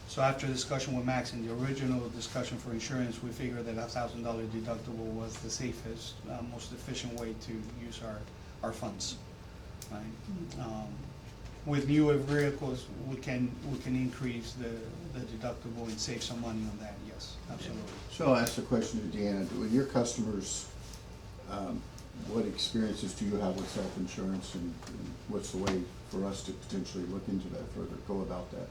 S9: So after discussion with Max and the original discussion for insurance, we figured that $1,000 deductible was the safest, most efficient way to use our funds, right? With newer vehicles, we can increase the deductible and save some money on that, yes, absolutely.
S1: So I'll ask the question to Deanna, with your customers, what experiences do you have with self-insurance, and what's the way for us to potentially look into that further, go about that?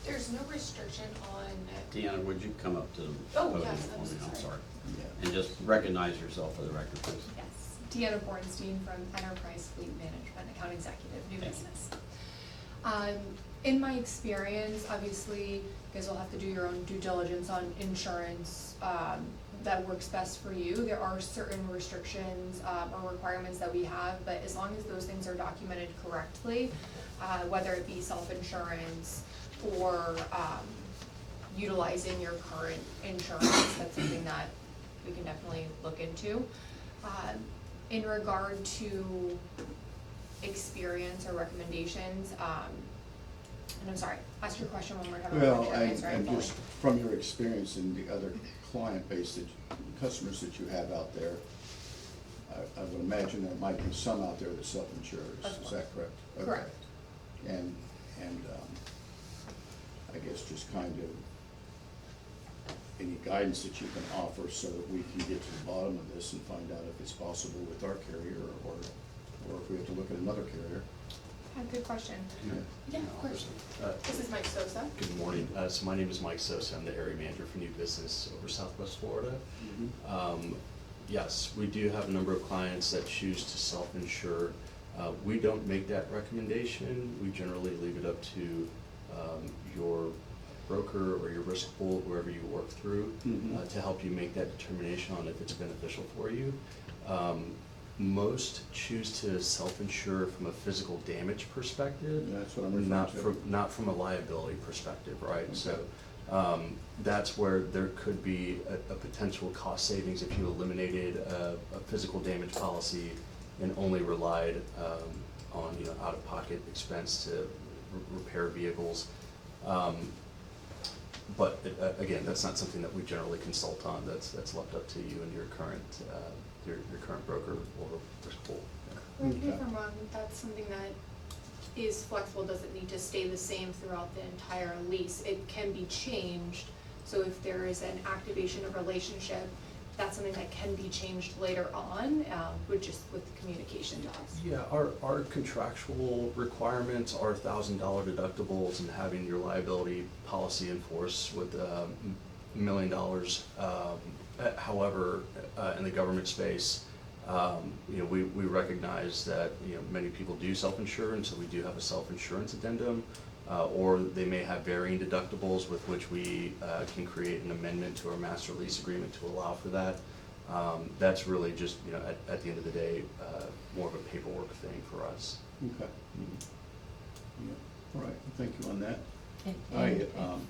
S10: There's no restriction on,
S2: Deanna, would you come up to the
S10: Oh,
S2: podium
S10: yes,
S2: for
S10: I'm
S2: me?
S10: so
S2: I'm
S10: sorry.
S2: sorry.
S1: Yeah.
S2: And just recognize yourself for the record, please.
S10: yes, Deanna Bornstein from Enterprise Fleet Management, account executive, new
S2: Thank you.
S10: business. In my experience, obviously, you guys will have to do your own due diligence on insurance, that works best for you. There are certain restrictions, or requirements that we have, but as long as those things are documented correctly, whether it be self-insurance or, utilizing your current insurance, that's something that we can definitely look into. In regard to experience or recommendations, and I'm sorry, ask your question one more time. I wanna
S1: Well,
S10: make sure I answer it
S1: and
S10: fully.
S1: just from your experience and the other client base, that customers that you have out there, I would imagine there might be some out there that self-insures,
S10: Of
S1: is that correct? Okay.
S10: Correct.
S1: And, I guess just kind of any guidance that you can offer so that we can get to the bottom of this and find out if it's possible with our carrier, or if we have to look at another carrier.
S10: Good question. Yeah, of course. This is Mike Sosa.
S11: Good morning. So my name is Mike Sosa. I'm the area manager for new business over Southwest Florida. Yes, we do have a number of clients that choose to self-insure. We don't make that recommendation. We generally leave it up to your broker or your risk pool, whoever you work through, to help you make that determination on if it's beneficial for you. Most choose to self-insure from a physical damage perspective.
S1: That's what I'm referring
S11: not
S1: to.
S11: not from a liability perspective, right? So that's where there could be a potential cost savings if you eliminated a physical damage policy and only relied on out-of-pocket expense to repair vehicles. But again, that's not something that we generally consult on. That's left up to you and your current your current broker or risk pool.
S10: Correct me if
S1: Okay.
S10: I'm wrong, that's something that is flexible, doesn't need to stay the same throughout the entire lease. It can be changed, so if there is an activation of relationship, that's something that can be changed later on, with communication to us.
S11: Yeah, our contractual requirements are $1,000 deductibles and having your liability policy in force with $1 million. However, in the government space, we recognize that many people do self-insure, and so we do have a self-insurance addendum, or they may have varying deductibles with which we can create an amendment to our master lease agreement to allow for that. That's really just at the end of the day more of a paperwork thing for us.
S1: Okay. Yeah, all right, thank you on that.
S5: And-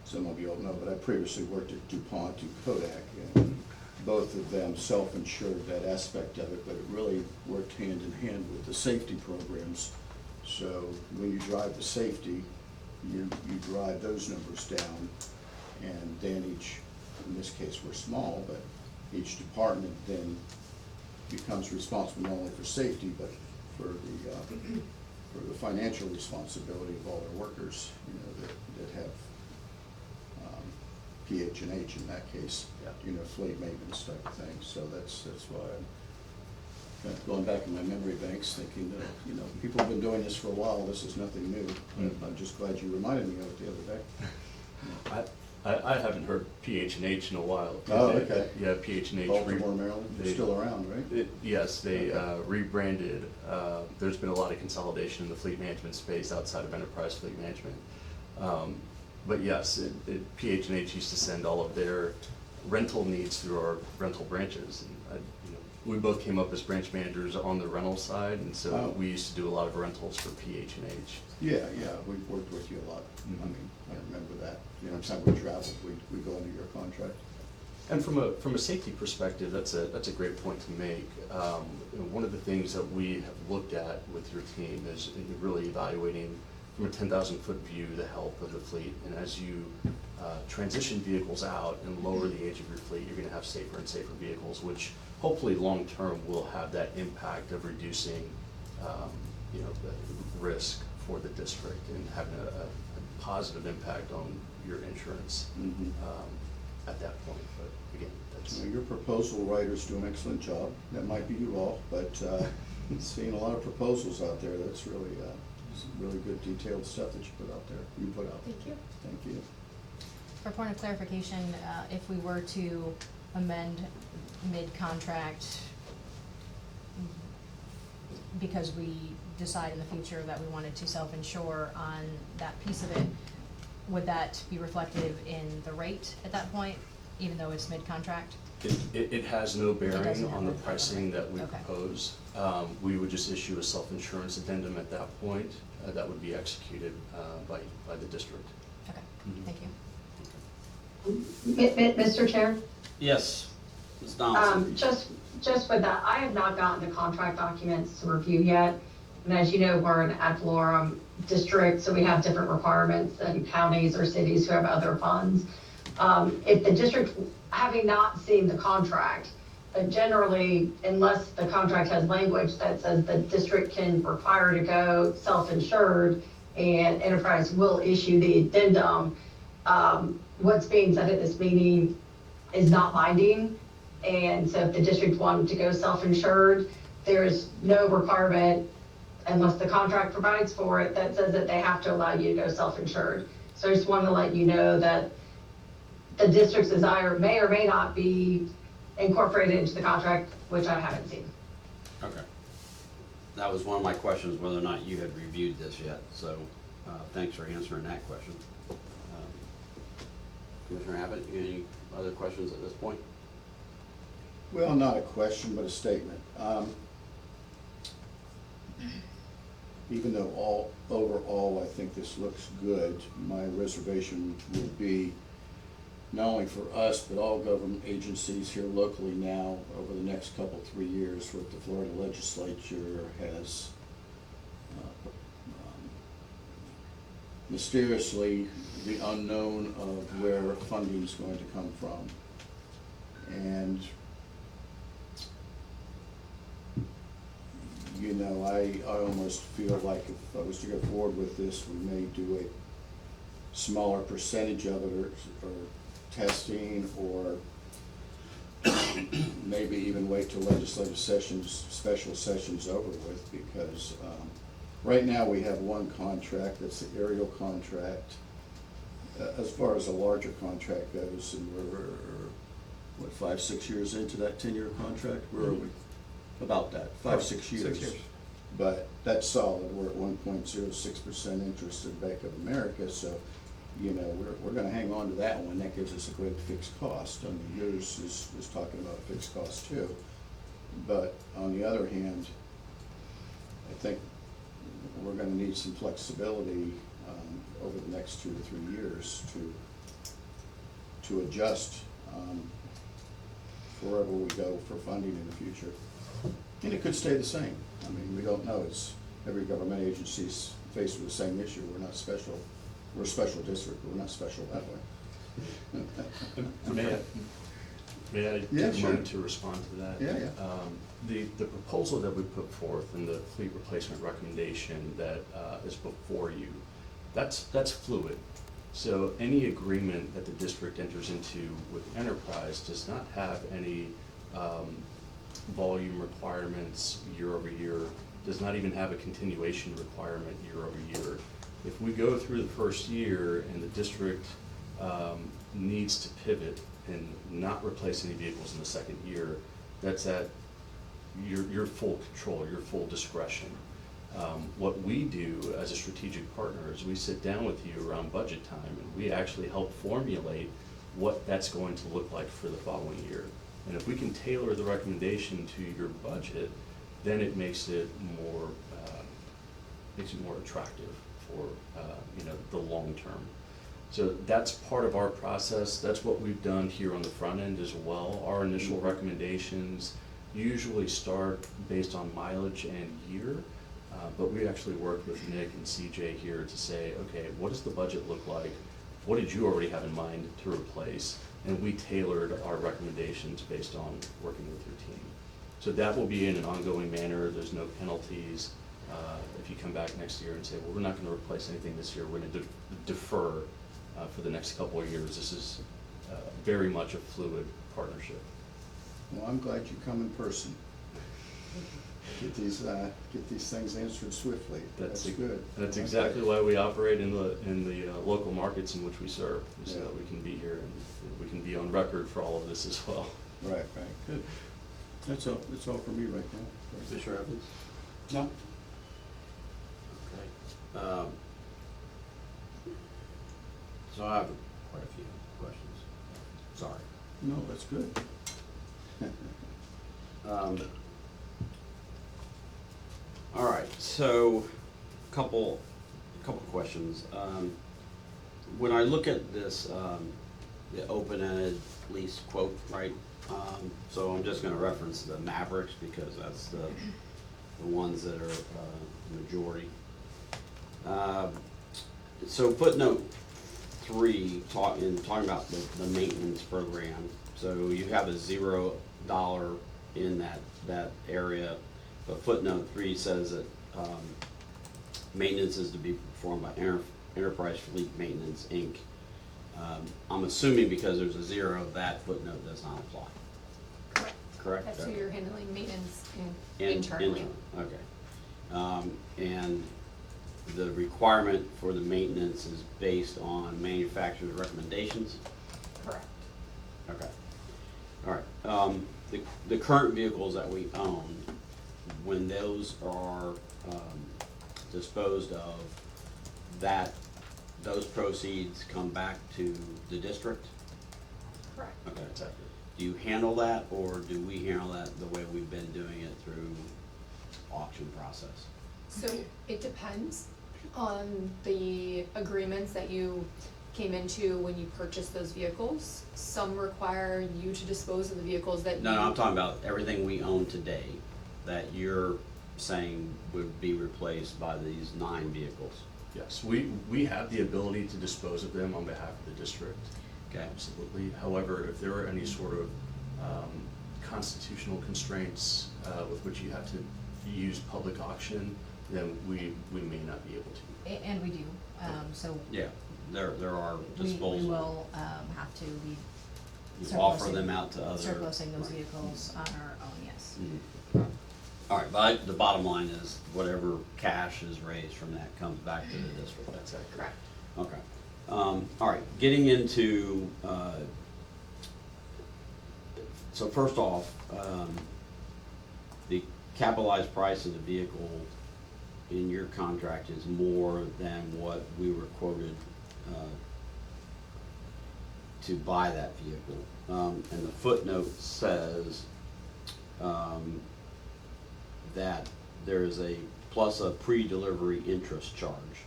S1: Some of you all know, but I previously worked at DuPont and Kodak, and both of them self-insured that aspect of it, but it really worked hand in hand with the safety programs. So when you drive the safety, you drive those numbers down, and then in this case, we're small, but each department then becomes responsible not only for safety, but for the financial responsibility of all their workers, that have PH&H in that case, fleet maintenance type of thing. So that's why I'm kind of going back in my memory banks, thinking that people have been doing this for a while. This is nothing new. I'm just glad you reminded me of it the other day.
S11: I haven't heard PH&H in a while.
S1: Oh, okay.
S11: Yeah, PH&H.
S1: Baltimore, Maryland, they're still around, right?
S11: Yes, they rebranded. There's been a lot of consolidation in the fleet management space outside of enterprise fleet management. But yes, PH&H used to send all of their rental needs through our rental branches. And we both came up as branch managers on the rental side, and so we used to do a lot of rentals for PH&H.
S1: Yeah, we've worked with you a lot. I mean, I remember that. Anytime we traveled, we go under your contract.
S11: And from a safety perspective, that's a great point to make. One of the things that we have looked at with your team is really evaluating from a 10,000-foot view the health of the fleet. And as you transition vehicles out and lower the age of your fleet, you're going to have safer and safer vehicles, which hopefully long-term will have that impact of reducing the risk for the district and having a positive impact on your insurance at that point. But again, that's...
S1: Your proposal writers do an excellent job. That might be you all, but seeing a lot of proposals out there, that's really good detailed stuff that you put out there.
S10: Thank you.
S1: Thank you.
S5: For point of clarification, if we were to amend mid-contract because we decide in the future that we wanted to self-insure on that piece of it, would that be reflective in the rate at that point, even though it's mid-contract?
S11: It has no bearing
S5: doesn't have
S11: on the
S5: a-
S11: pricing that we
S5: Okay.
S11: propose. We would just issue a self-insurance addendum at that point that would be executed by the district.
S5: Okay,
S11: Mhm.
S5: thank you.
S7: Mr. Chair?
S2: Yes, Ms. Donaldson.
S7: Just with that, I have not gotten the contract documents to review yet. And as you know, we're an ad valorem district, so we have different requirements than counties or cities who have other funds. If the district, having not seen the contract, but generally, unless the contract has language that says the district can require to go self-insured and enterprise will issue the addendum, what's being said at this meeting is not binding. And so if the district wanted to go self-insured, there's no requirement unless the contract provides for it that says that they have to allow you to go self-insured. So I just want to let you know that the district's desire may or may not be incorporated into the contract, which I haven't seen.
S2: Okay. That was one of my questions, whether or not you had reviewed this yet, so thanks for answering that question. Commissioner Abbott, any other questions at this point?
S1: Well, not a question, but a statement. Even though overall, I think this looks good, my reservation would be not only for us, but all government agencies here locally now, over the next 3 years, what the Florida legislature has mysteriously, the unknown of where funding is going to come from. And you know, I almost feel like if I was to go forward with this, we may do a smaller percentage of it or testing, or maybe even wait till legislative sessions, special sessions over with, because right now we have one contract, that's the aerial contract. As far as a larger contract goes, and we're, what, 5-6 years into that 10-year contract? Where are we? About that, 5-6 years.
S3: 6 years.
S1: But that's solid, we're at 1.06% interest in Bank of America, so, you know, we're gonna hang on to that one. That gives us a great fixed cost. I mean, yours is talking about a fixed cost too. But on the other hand, I think we're gonna need some flexibility over the next 2 to 3 years to adjust wherever we go for funding in the future. And it could stay the same. I mean, we don't know. It's every government agency's faced with the same issue. We're not special. We're a special district, but we're not special that way.
S11: May I
S1: Yeah,
S11: take a
S1: sure.
S11: moment to respond to that?
S1: Yeah.
S11: The proposal that we put forth and the fleet replacement recommendation that is before you, that's fluid. So any agreement that the district enters into with Enterprise does not have any volume requirements year over year, does not even have a continuation requirement year over year. If we go through the first year and the district needs to pivot and not replace any vehicles in the second year, that's at your full control, your full discretion. What we do as a strategic partner is we sit down with you around budget time and we actually help formulate what that's going to look like for the following year. And if we can tailor the recommendation to your budget, then it makes it more attractive for the long term. So that's part of our process. That's what we've done here on the front end as well. Our initial recommendations usually start based on mileage and year, but we actually worked with Nick and CJ here to say, okay, what does the budget look like? What did you already have in mind to replace? And we tailored our recommendations based on working with your team. So that will be in an ongoing manner. There's no penalties. If you come back next year and say, well, we're not going to replace anything this year, we're going to defer for the next couple of years. This is very much a fluid partnership.
S1: Well, I'm glad you come in person. Get these things answered swiftly. That's good.
S11: That's exactly why we operate in the local markets in which we serve, so that we can be here and we can be on record for all of this as well.
S1: Right, good. That's all for me right now.
S2: Commissioner Evans?
S9: No?
S2: Okay. So I have quite a few questions. Sorry.
S1: No, that's good.
S2: All right, so couple questions. When I look at this, the open-ended lease quote, right? So I'm just gonna reference the Mavericks because that's the ones that are the majority. So footnote 3, talking about the maintenance program. So you have a $0 in that area, but footnote 3 says that maintenance is to be performed by Enterprise Fleet Maintenance, Inc. I'm assuming because there's a 0, that footnote does not apply.
S10: Correct.
S2: Correct?
S10: That's who
S2: Okay.
S10: you're handling maintenance
S2: In-
S10: internally.
S2: Okay. And the requirement for the maintenance is based on manufacturer's recommendations?
S10: Correct.
S2: Okay. All right, the current vehicles that we own, when those are, disposed of, those proceeds come back to the district?
S10: Correct.
S2: Okay, that's accurate. Do you handle that, or do we handle that the way we've been doing it through auction process?
S10: So it depends on the agreements that you came into when you purchased those vehicles. Some require you to dispose of the vehicles that you.
S2: No, I'm talking about everything we own today that you're saying would be replaced by these 9 vehicles.
S11: Yes, we have the ability to dispose of them on behalf of the district.
S2: Okay.
S11: Absolutely. However, if there are any sort of constitutional constraints with which you have to use public auction, then we may not be able to.
S5: And we do, so.
S2: Yeah, there are disposal.
S5: We will have to be.
S2: You offer them out to other.
S5: Surplusing those
S2: right.
S5: vehicles on our own, yes.
S2: Mhm. All right, but the bottom line is whatever cash is raised from that comes back to the district.
S11: That's accurate.
S10: Correct.
S2: Okay. All right, getting into, so first off, the capitalized price of the vehicle in your contract is more than what we were quoted to buy that vehicle. And the footnote says that there is a plus a pre-delivery interest charge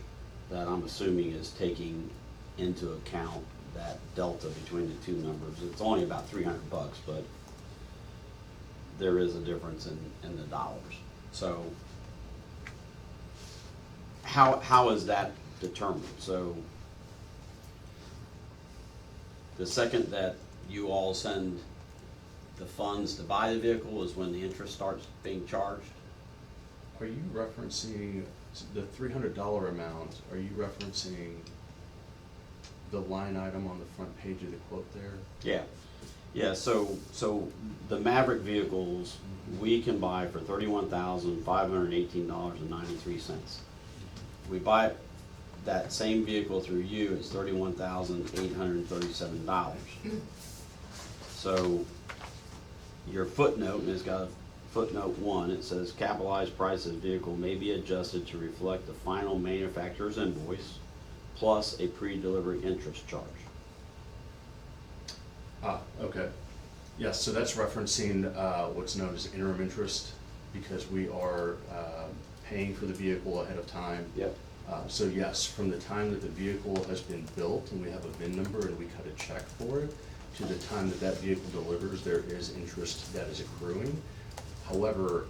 S2: that I'm assuming is taking into account that delta between the two numbers. It's only about $300, but there is a difference in the dollars. So how is that determined? So the second that you all send the funds to buy the vehicle is when the interest starts being charged?
S11: Are you referencing the $300 amount? Are you referencing the line item on the front page of the quote there?
S2: Yeah, yeah, so the Maverick vehicles, we can buy for $31,518.93. We buy that same vehicle through you, it's $31,837. So your footnote, and it's got a footnote 1, it says capitalized price of the vehicle may be adjusted to reflect the final manufacturer's invoice plus a pre-delivery interest charge.
S11: Ah, okay. Yes, so that's referencing what's known as interim interest, because we are paying for the vehicle ahead of time.
S2: Yep.
S11: So yes, from the time that the vehicle has been built and we have a VIN number and we cut a check for it, to the time that that vehicle delivers, there is interest that is accruing. However,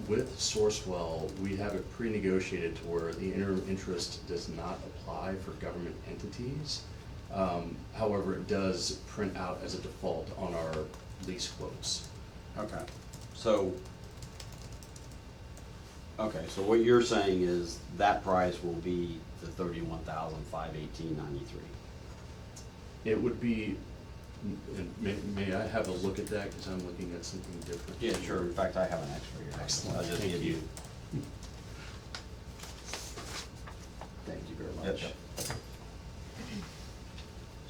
S11: with Sourcewell, we have it pre-negotiated to where the interim interest does not apply for government entities. However, it does print out as a default on our lease quotes.
S2: Okay, so what you're saying is that price will be the $31,518.93.
S11: It would be, and may I have a look at that, because I'm looking at something different?
S2: Yeah, sure, in fact, I have an extra here.
S11: Excellent,
S2: I'll just
S11: thank
S2: give
S11: you.
S2: Thank you very much.
S11: Yep.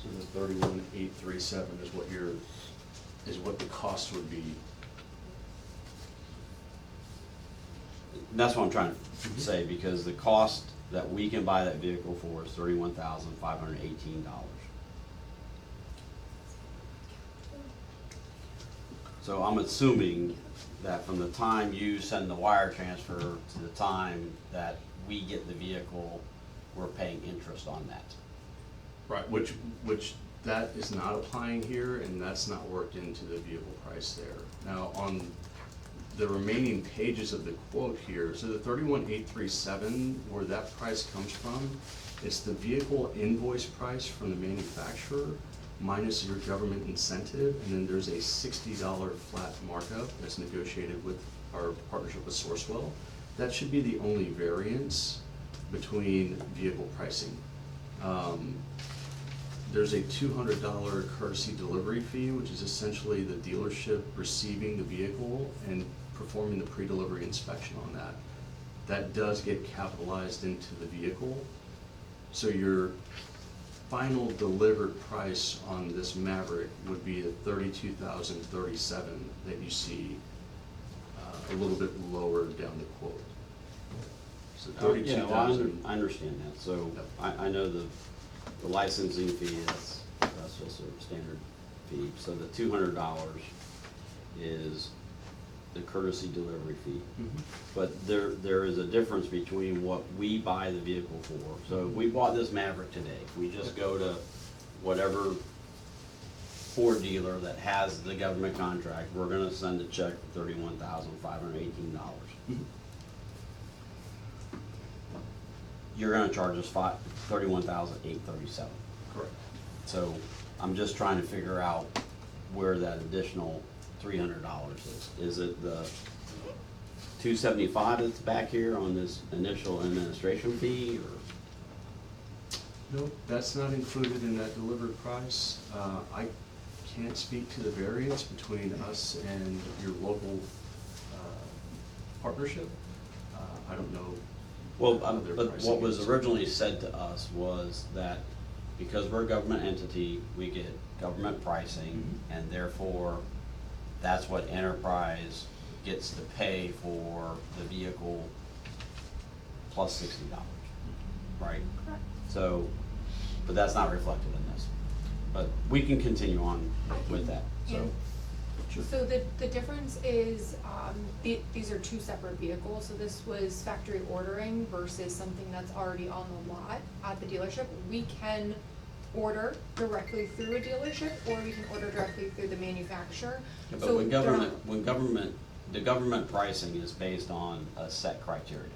S11: So the 31,837 is what the cost would be.
S2: That's what I'm trying to say, because the cost that we can buy that vehicle for is $31,518. So I'm assuming that from the time you send the wire transfer to the time that we get the vehicle, we're paying interest on that.
S11: Right, which that is not applying here, and that's not worked into the vehicle price there. Now, on the remaining pages of the quote here, so the 31,837, where that price comes from, it's the vehicle invoice price from the manufacturer minus your government incentive, and then there's a $60 flat markup that's negotiated with our partnership with Sourcewell. That should be the only variance between vehicle pricing. There's a $200 courtesy delivery fee, which is essentially the dealership receiving the vehicle and performing the pre-delivery inspection on that. That does get capitalized into the vehicle. So final delivered price on this Maverick would be the $32,037 that you see a little bit lower down the quote. So
S2: Yeah, well,
S11: $32,000.
S2: I understand that, so
S11: Yep.
S2: I know the licensing fee, that's just a standard fee. So the $200 is the courtesy delivery fee.
S11: Mhm.
S2: But there is a difference between what we buy the vehicle for. So if we bought this Maverick today, if we just go to whatever Ford dealer that has the government contract, we're gonna send a check for $31,518.
S11: Mhm.
S2: You're gonna charge us $31,837.
S11: Correct.
S2: So I'm just trying to figure out where that additional $300 is. Is it the $275 that's back here on this initial administration fee, or?
S11: No, that's not included in that delivered price. I can't speak to the variance between us and your local partnership. I don't know.
S2: Well,
S11: how their
S2: but
S11: pricing
S2: what was
S11: is.
S2: originally said to us was that because we're a government entity, we get government pricing, and therefore, that's what enterprise gets to pay for the vehicle plus $60, right?
S10: Correct.
S2: So, but that's not reflected in this. But we can continue on with that, so.
S10: And so the difference is, these are two separate vehicles, so this was factory ordering versus something that's already on the lot at the dealership. We can order directly through a dealership, or we can order directly through the manufacturer.
S2: But
S10: So
S2: when
S10: they're
S2: government, the government pricing is based on a set criteria.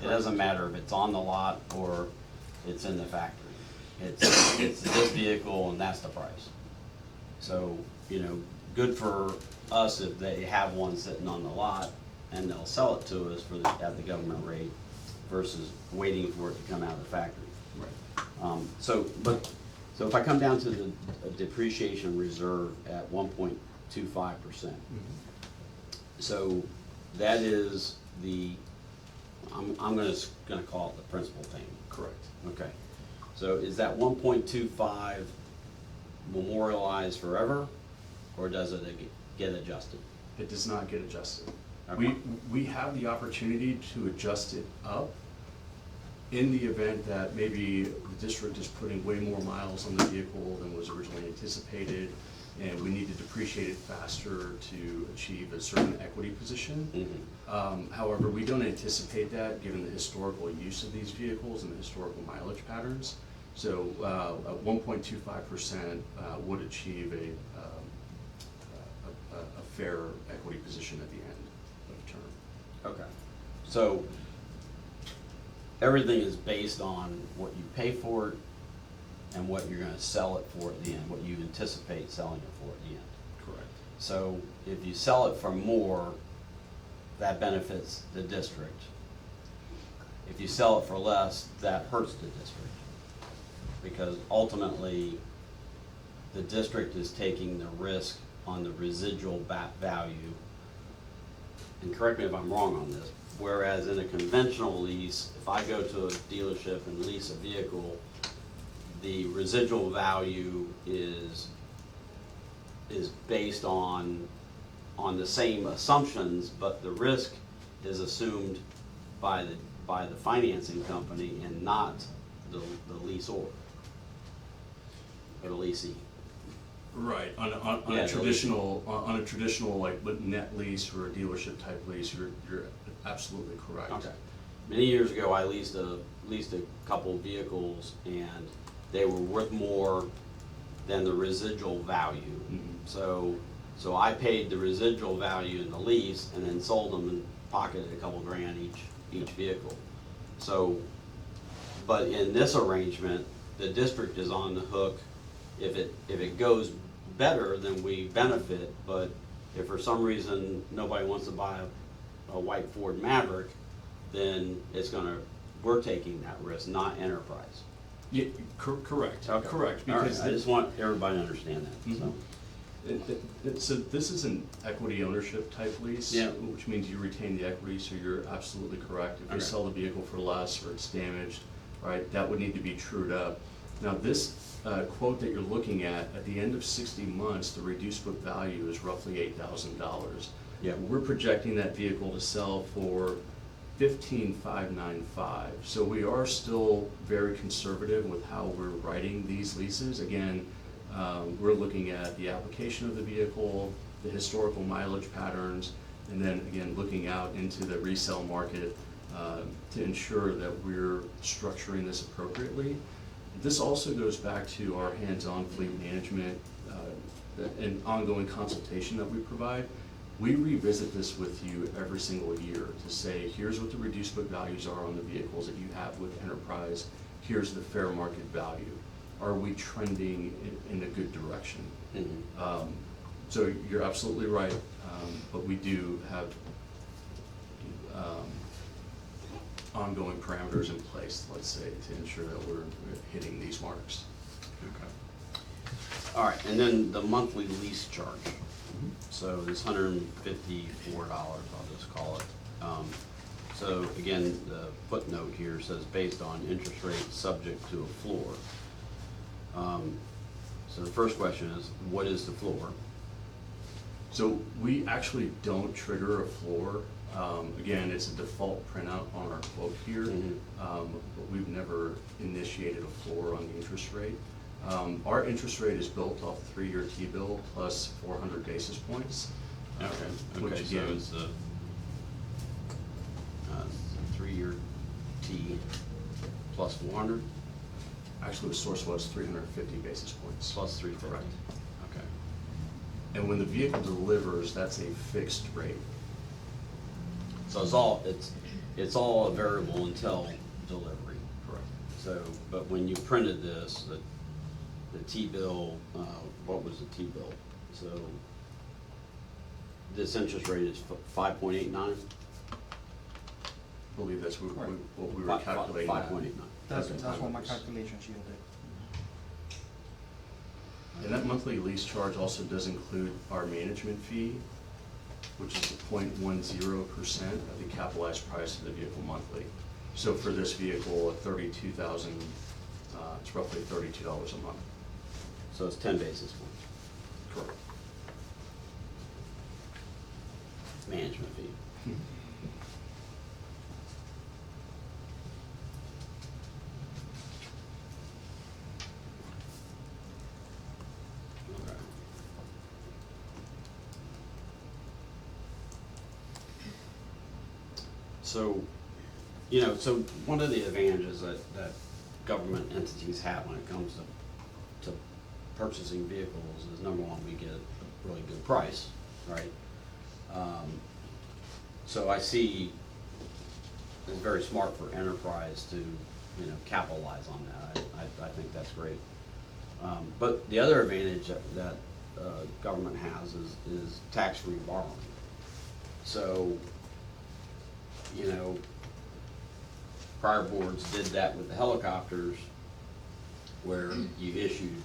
S2: It doesn't matter if it's on the lot or it's in the factory. It's this vehicle and that's the price. So, you know, good for us if they have one sitting on the lot and they'll sell it to us at the government rate versus waiting for it to come out of the factory.
S11: Right.
S2: So if I come down to the depreciation reserve at 1.25%, so that is I'm gonna call it the principal payment.
S11: Correct.
S2: Okay. So is that 1.25 memorialized forever, or does it get adjusted?
S11: It does not get adjusted.
S2: Okay.
S11: We have the opportunity to adjust it up in the event that maybe the district is putting way more miles on the vehicle than was originally anticipated, and we need to depreciate it faster to achieve a certain equity position. However, we don't anticipate that given the historical use of these vehicles and the historical mileage patterns. So 1.25% would achieve a fair equity position at the end of the term.
S2: Okay. So everything is based on what you pay for it and what you're gonna sell it for at the end, what you anticipate selling it for at the end.
S11: Correct.
S2: So if you sell it for more, that benefits the district. If you sell it for less, that hurts the district. Because ultimately, the district is taking the risk on the residual value. And correct me if I'm wrong on this, whereas in a conventional lease, if I go to a dealership and lease a vehicle, the residual value is based on the same assumptions, but the risk is assumed by the financing company and not the leaseor or the leasee.
S11: Right, on
S2: Yeah,
S11: a traditional, on a traditional like net lease or a dealership type lease, you're absolutely correct.
S2: Okay. Many years ago, I leased a couple vehicles, and they were worth more than the residual value. So I paid the residual value in the lease and then sold them and pocketed a couple grand each vehicle. So, but in this arrangement, the district is on the hook. If it goes better, then we benefit, but if for some reason nobody wants to buy a white Ford Maverick, then we're taking that risk, not enterprise.
S11: Yeah, correct,
S2: Okay.
S11: correct,
S2: All right,
S11: because
S2: I just want everybody to understand that, so.
S11: So this is an equity ownership type lease.
S2: Yeah.
S11: Which means you retain the equity, so you're absolutely correct. If you
S2: Okay.
S11: sell the vehicle for less or it's damaged, right, that would need to be trued up. Now, this quote that you're looking at the end of 60 months, the reduced book value is roughly $8,000.
S2: Yeah.
S11: We're projecting that vehicle to sell for $15,595. So we are still very conservative with how we're writing these leases. Again, we're looking at the application of the vehicle, the historical mileage patterns, and then again, looking out into the resale market to ensure that we're structuring this appropriately. This also goes back to our hands-on fleet management and ongoing consultation that we provide. We revisit this with you every single year to say, here's what the reduced book values are on the vehicles that you have with Enterprise. Here's the fair market value. Are we trending in a good direction? So you're absolutely right, but we do have ongoing parameters in place, let's say, to ensure that we're hitting these marks.
S2: Okay. All right, and then the monthly lease charge. So it's $154, I'll just call it. So again, the footnote here says based on interest rate subject to a floor. So the first question is, what is the floor?
S11: So we actually don't trigger a floor. Again, it's a default printout on our quote here, but we've never initiated a floor on the interest rate. Our interest rate is built off a 3-year T-bill plus 400 basis points. Which
S2: Okay, so
S11: again,
S2: it's a 3-year T plus 400
S11: actually the source was 350 basis points.
S2: plus 350.
S11: Correct.
S2: Okay.
S11: And when the vehicle delivers, that's a fixed rate.
S2: So it's all a variable until delivery.
S11: Correct.
S2: So, but when you printed this, the T-bill, what was the T-bill? So this interest rate is 5.89?
S11: I believe that's what we were calculating.
S2: 5.89.
S9: That's
S11: Okay.
S9: what my calculations yielded.
S11: And that monthly lease charge also does include our management fee, which is 0.10% of the capitalized price of the vehicle monthly. So for this vehicle, at $32,000, it's roughly $32 a month.
S2: So it's 10 basis points,
S11: Correct.
S2: management fee. Okay. So, so one of the advantages that government entities have when it comes to purchasing vehicles is, number one, we get a really good price, right? So I see it's very smart for Enterprise to, capitalize on that. I think that's great. But the other advantage that government has is tax-free borrowing. So, prior boards did that with the helicopters, where you issued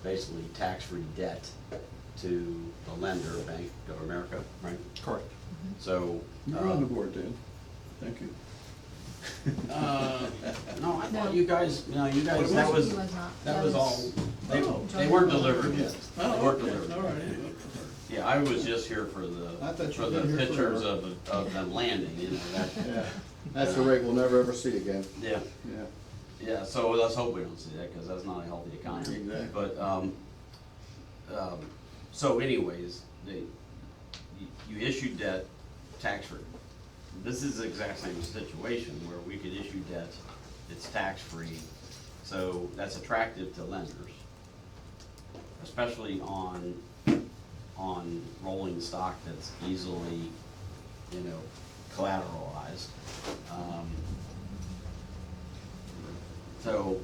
S2: basically tax-free debt to the lender, Bank of America, right?
S9: Correct.
S2: So.
S1: You're on the board, Dan. Thank you.
S2: No, I
S5: No.
S2: thought you guys, that
S5: He
S2: was,
S5: not.
S2: that was all, they
S5: Joint
S2: weren't
S5: board.
S2: delivered yet. They
S1: Oh,
S2: weren't
S1: okay,
S2: delivered.
S1: all right.
S2: Yeah, I was just here for
S1: I thought
S2: the,
S1: you'd been here
S2: pictures
S1: forever.
S2: of them landing, that.
S1: Yeah, that's the rig we'll never ever see again.
S2: Yeah,
S1: Yeah.
S2: yeah, so let's hope we don't see that, because that's not a healthy economy.
S1: Exactly.
S2: But, so anyways, you issue debt tax-free. This is the exact same situation where we could issue debt, it's tax-free, so that's attractive to lenders, especially on rolling stock that's easily, collateralized. So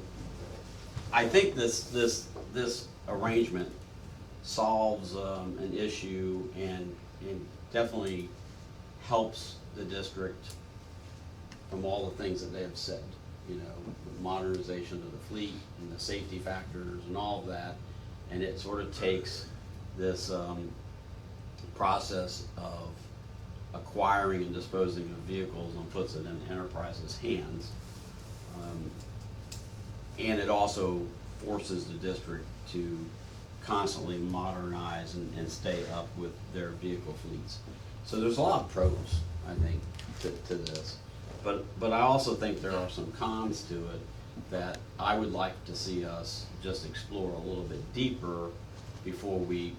S2: I think this arrangement solves an issue and definitely helps the district from all the things that they have said, modernization of the fleet and the safety factors and all of that. And it sort of takes this process of acquiring and disposing of vehicles and puts it in Enterprise's hands. And it also forces the district to constantly modernize and stay up with their vehicle fleets. So there's a lot of pros, I think, to this. But I also think there are some cons to it that I would like to see us just explore a little bit deeper before we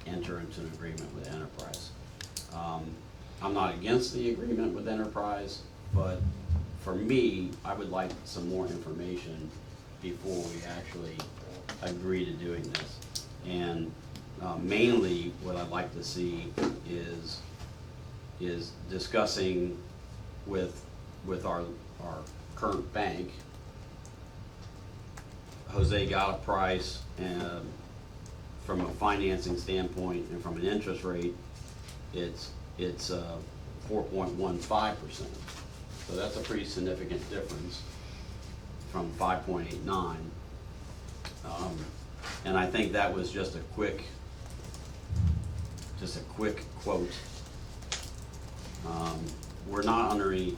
S2: enter into an agreement with Enterprise. I'm not against the agreement with Enterprise, but for me, I would like some more information before we actually agree to doing this. And mainly, what I'd like to see is discussing with our current bank. Jose got a price, and from a financing standpoint and from an interest rate, it's 4.15%. So that's a pretty significant difference from 5.89. And I think that was just a quick quote. We're not under any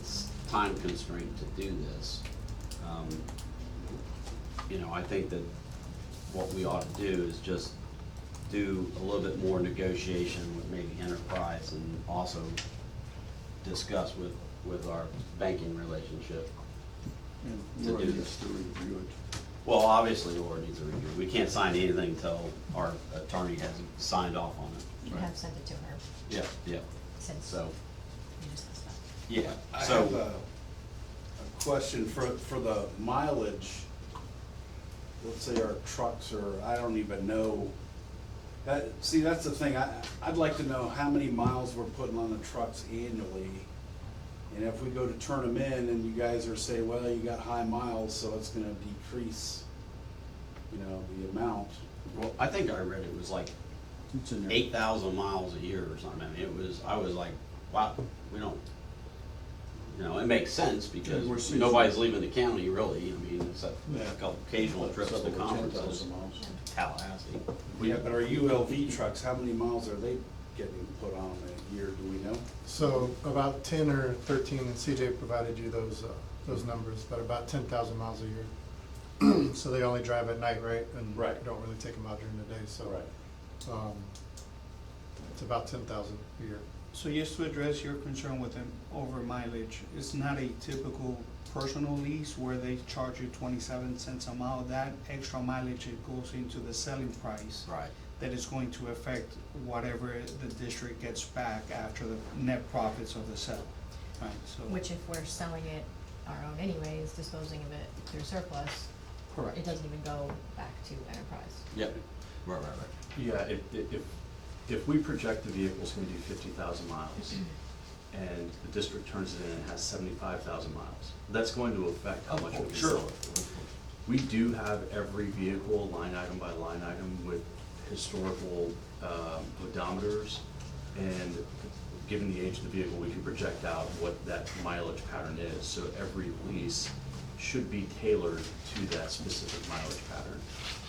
S2: time constraint to do this. I think that what we ought to do is just do a little bit more negotiation with maybe Enterprise and also discuss with our banking relationship.
S1: And
S2: To
S1: Laura
S2: do
S1: needs
S2: this.
S1: to review it.
S2: Well, obviously, Laura needs a review. We can't sign anything until our attorney has signed off on it.
S5: You have sent it to her
S2: Yeah,
S5: since
S2: so,
S5: we discussed that.
S2: yeah,
S6: I have
S2: so,
S6: a question for the mileage. Let's say our trucks are, I don't even know. See, that's the thing. I'd like to know how many miles we're putting on the trucks annually. And if we go to turn them in and you guys are saying, well, you got high miles, so it's gonna decrease, the amount.
S2: well, I think I read it was like
S1: It's in there.
S2: 8,000 miles a year or something. I mean, I was like, wow, we don't, it makes sense because
S1: Yeah, we're seeing-
S2: nobody's leaving the county really. I mean, it's a
S1: Yeah.
S2: couple occasional trips to
S1: Several
S2: conferences,
S1: 10,000 miles.
S2: Tallahassee.
S6: Yeah, but our ULV trucks, how many miles are they getting put on a year, do we know?
S12: So about 10 or 13, and CJ provided you those numbers, but about 10,000 miles a year. So they only drive at night, right? And
S6: Right.
S12: don't really take them out during the day, so.
S6: Right.
S12: It's about 10,000 a year.
S9: So just to address your concern with them over mileage, it's not a typical personal lease where they charge you 27 cents a mile. That extra mileage, it goes into the selling price.
S2: Right.
S9: That is going to affect whatever the district gets back after the net profits of the sale, right? So
S5: Which if we're selling it our own anyways, disposing of it through surplus,
S9: correct.
S5: it doesn't even go back to Enterprise.
S2: Yep, right.
S11: Yeah, if we project the vehicle's gonna do 50,000 miles, and the district turns it in and has 75,000 miles, that's going to affect how much we can sell it. We do have every vehicle line item by line item with historical odometers, and given the age of the vehicle, we can project out what that mileage pattern is. So every lease should be tailored to that specific mileage pattern.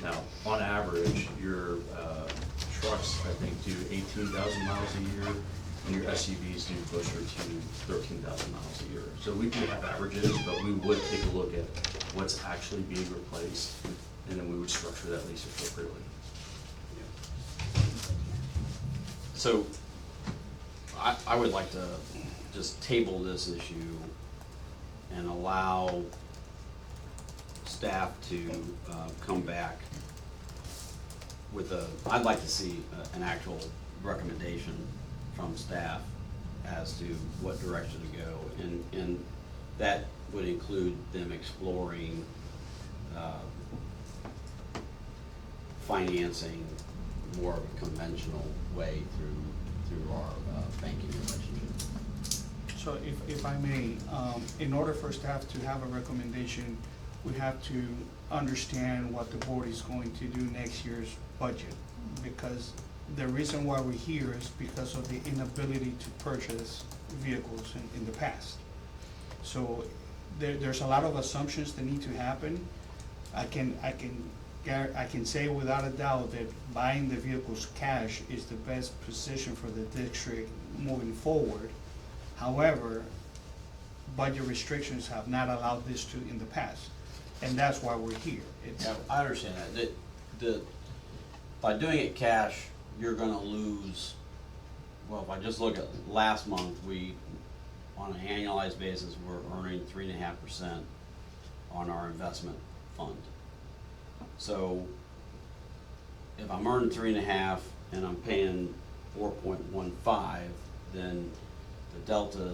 S11: Now, on average, your trucks, I think, do 18,000 miles a year, and your SUVs do closer to 13,000 miles a year. So we do have averages, but we would take a look at what's actually being replaced, and then we would structure that lease appropriately.
S2: So, I would like to just table this issue and allow staff to come back with I'd like to see an actual recommendation from staff as to what direction to go. And that would include them exploring financing more of a conventional way through our banking relationship.
S9: So if I may, in order for staff to have a recommendation, we have to understand what the board is going to do next year's budget. Because the reason why we're here is because of the inability to purchase vehicles in the past. So there's a lot of assumptions that need to happen. I can say without a doubt that buying the vehicles cash is the best position for the district moving forward. However, budget restrictions have not allowed this to in the past. and that's why we're here. It's,
S2: Yeah, I understand that. By doing it cash, you're gonna lose, well, if I just look at last month, on an annualized basis, we're earning 3.5% on our investment fund. So if I'm earning 3.5 and I'm paying 4.15, then the delta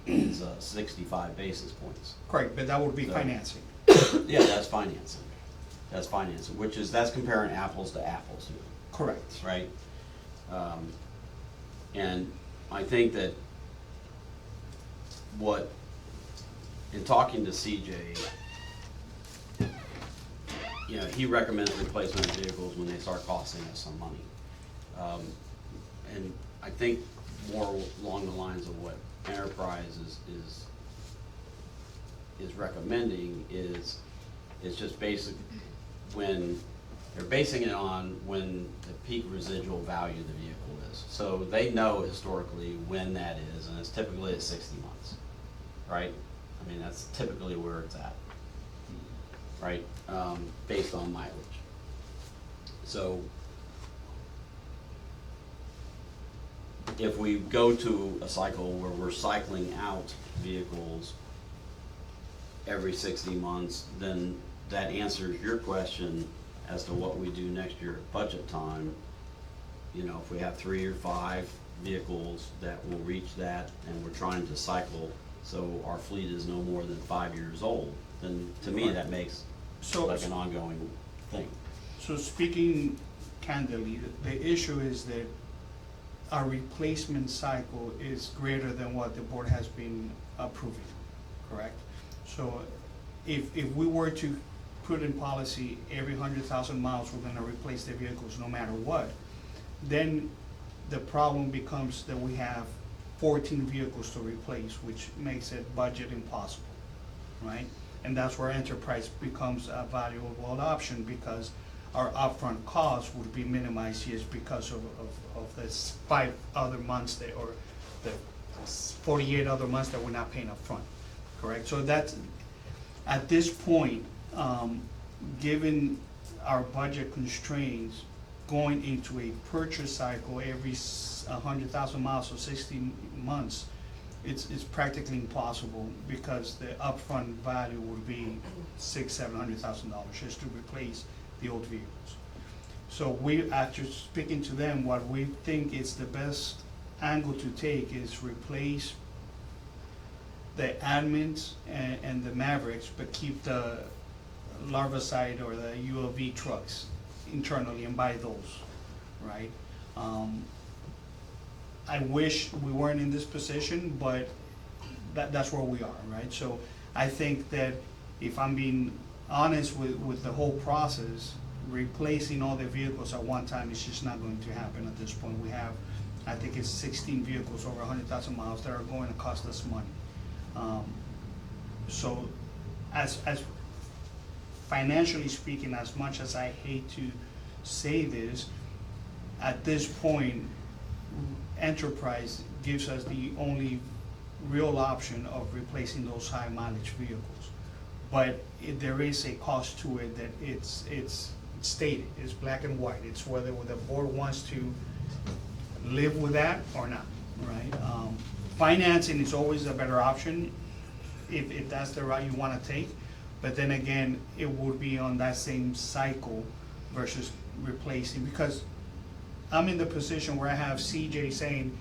S2: is 65 basis points.
S9: correct, but that would be
S2: So-
S9: financing.
S2: Yeah, that's financing. That's financing, that's comparing apples to apples here,
S9: Correct.
S2: right? And I think that in talking to CJ, he recommends replacement vehicles when they start costing us some money. And I think more along the lines of what Enterprise is recommending is just basic, when they're basing it on when the peak residual value of the vehicle is. So they know historically when that is, and it's typically at 60 months, right? I mean, that's typically where it's at, right? Based on mileage. So if we go to a cycle where we're cycling out vehicles every 60 months, then that answers your question as to what we do next year at budget time. If we have 3 or 5 vehicles that will reach that, and we're trying to cycle, so our fleet is no more than 5 years old, then to me, that makes
S9: So-
S2: like an ongoing thing.
S9: So speaking candidly, the issue is that our replacement cycle is greater than what the board has been approving, correct? So if we were to put in policy every 100,000 miles, we're gonna replace the vehicles no matter what, then the problem becomes that we have 14 vehicles to replace, which makes it budget impossible, right? And that's where Enterprise becomes a valuable option, because our upfront costs would be minimized just because of the 5 other months that, or the 48 other months that we're not paying upfront, correct? So that's, at this point, given our budget constraints, going into a purchase cycle every 100,000 miles or 60 months, it's practically impossible, because the upfront value would be $600,000-700,000 just to replace the old vehicles. So we, after speaking to them, what we think is the best angle to take is replace the admins and the Mavericks, but keep the Larvaside or the ULV trucks internally and buy those, right? I wish we weren't in this position, but that's where we are, right? So I think that if I'm being honest with the whole process, replacing all the vehicles at one time is just not going to happen at this point. We have, I think it's 16 vehicles over 100,000 miles that are going to cost us money. So as financially speaking, as much as I hate to say this, at this point, Enterprise gives us the only real option of replacing those high mileage vehicles. But there is a cost to it that it's stated, it's black and white. It's whether the board wants to live with that or not, right? Financing is always a better option if that's the route you wanna take. But then again, it would be on that same cycle versus replacing, because I'm in the position where I have CJ saying,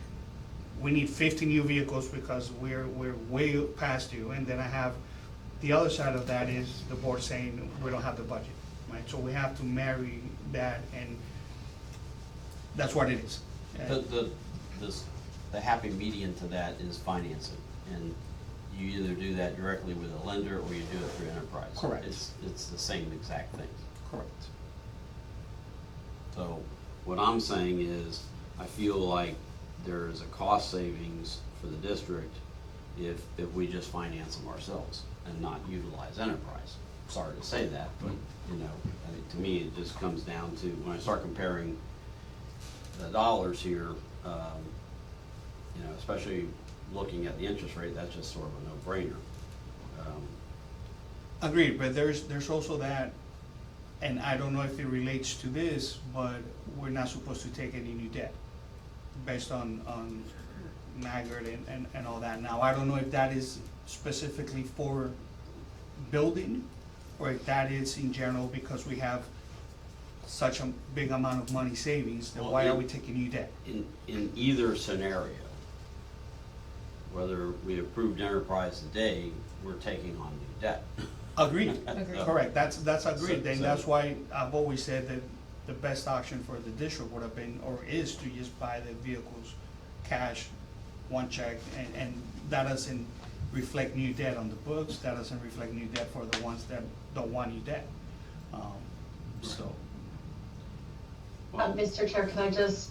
S9: we need 50 new vehicles because we're way past due, and then I have the other side of that is the board saying we don't have the budget, right? So we have to marry that, and that's what it is.
S2: The happy median to that is financing, and you either do that directly with a lender or you do it through Enterprise.
S9: Correct.
S2: It's the same exact thing.
S9: Correct.
S2: So what I'm saying is, I feel like there is a cost savings for the district if we just finance them ourselves and not utilize Enterprise. Sorry to say that, but I think to me, it just comes down to, when I start comparing the dollars here, especially looking at the interest rate, that's just sort of a no-brainer.
S9: Agreed, but there's also that, and I don't know if it relates to this, but we're not supposed to take any new debt based on Maggard and all that. Now, I don't know if that is specifically for building, or if that is in general because we have such a big amount of money savings, then why are we taking new debt?
S2: In either scenario, whether we approved enterprise today, we're taking on new debt.
S9: Agreed,
S5: Agreed.
S9: correct, that's agreed, then
S2: So-
S9: that's why I've always said that the best option for the district would have been, or is, to just buy the vehicles cash, one check, and that doesn't reflect new debt on the books, that doesn't reflect new debt for the ones that don't want new debt. So,
S2: Well,
S7: Mr. Chair, can I just,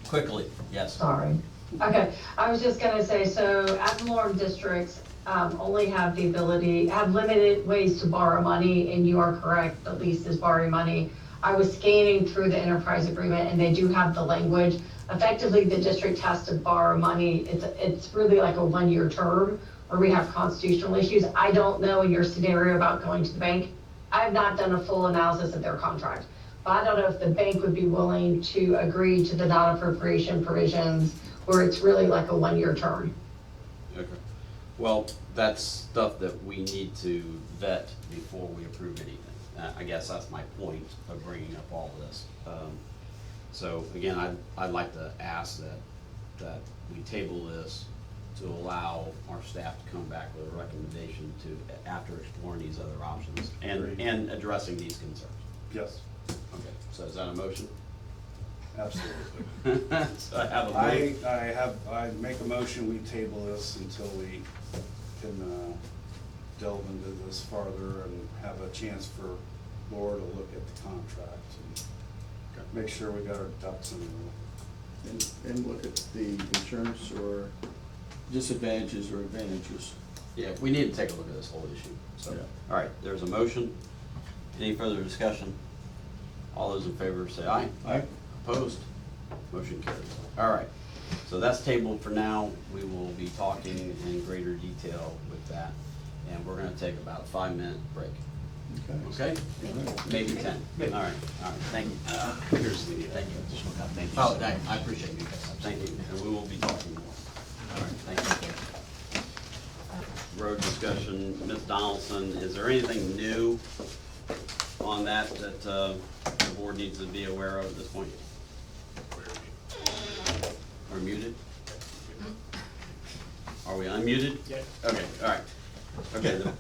S2: quickly, yes.
S7: sorry. Okay, I was just gonna say, so ad valorem districts only have the ability, have limited ways to borrow money, and you are correct, the lease is borrowing money. I was scanning through the enterprise agreement, and they do have the language. Effectively, the district has to borrow money, it's really like a one-year term, where we have constitutional issues. I don't know in your scenario about going to the bank. I have not done a full analysis of their contract, but I don't know if the bank would be willing to agree to the non-appropriation provisions where it's really like a one-year term.
S2: Okay. Well, that's stuff that we need to vet before we approve anything. I guess that's my point of bringing up all this. So again, I'd like to ask that we table this to allow our staff to come back with a recommendation to, after exploring these other options and addressing these concerns.
S6: Yes,
S2: Okay, so is that a motion?
S6: absolutely.
S2: So I have a motion.
S6: I make a motion, we table this until we can delve into this farther and have a chance for Laura to look at the contract and make sure we got our ducks in a row.
S1: And look at the insurance or disadvantages or advantages.
S2: Yeah, we need to take a look at this whole issue, so.
S1: Yeah.
S2: All right, there's a motion. Any further discussion? All those in favor say aye.
S1: Aye.
S2: Opposed? Motion carries. All right, so that's tabled for now. We will be talking in greater detail with that, and we're gonna take about a 5-minute break,
S1: Okay.
S2: okay? Maybe 10. All right, thank you. Here's the, thank you.
S11: Thank you.
S2: Oh, I appreciate you. Thank you, and we will be talking more. All right, thank you. Road discussion, Ms. Donaldson, is there anything new on that the board needs to be aware of at this point? Are muted? Are we unmuted? Yeah. Okay, all right. Okay, the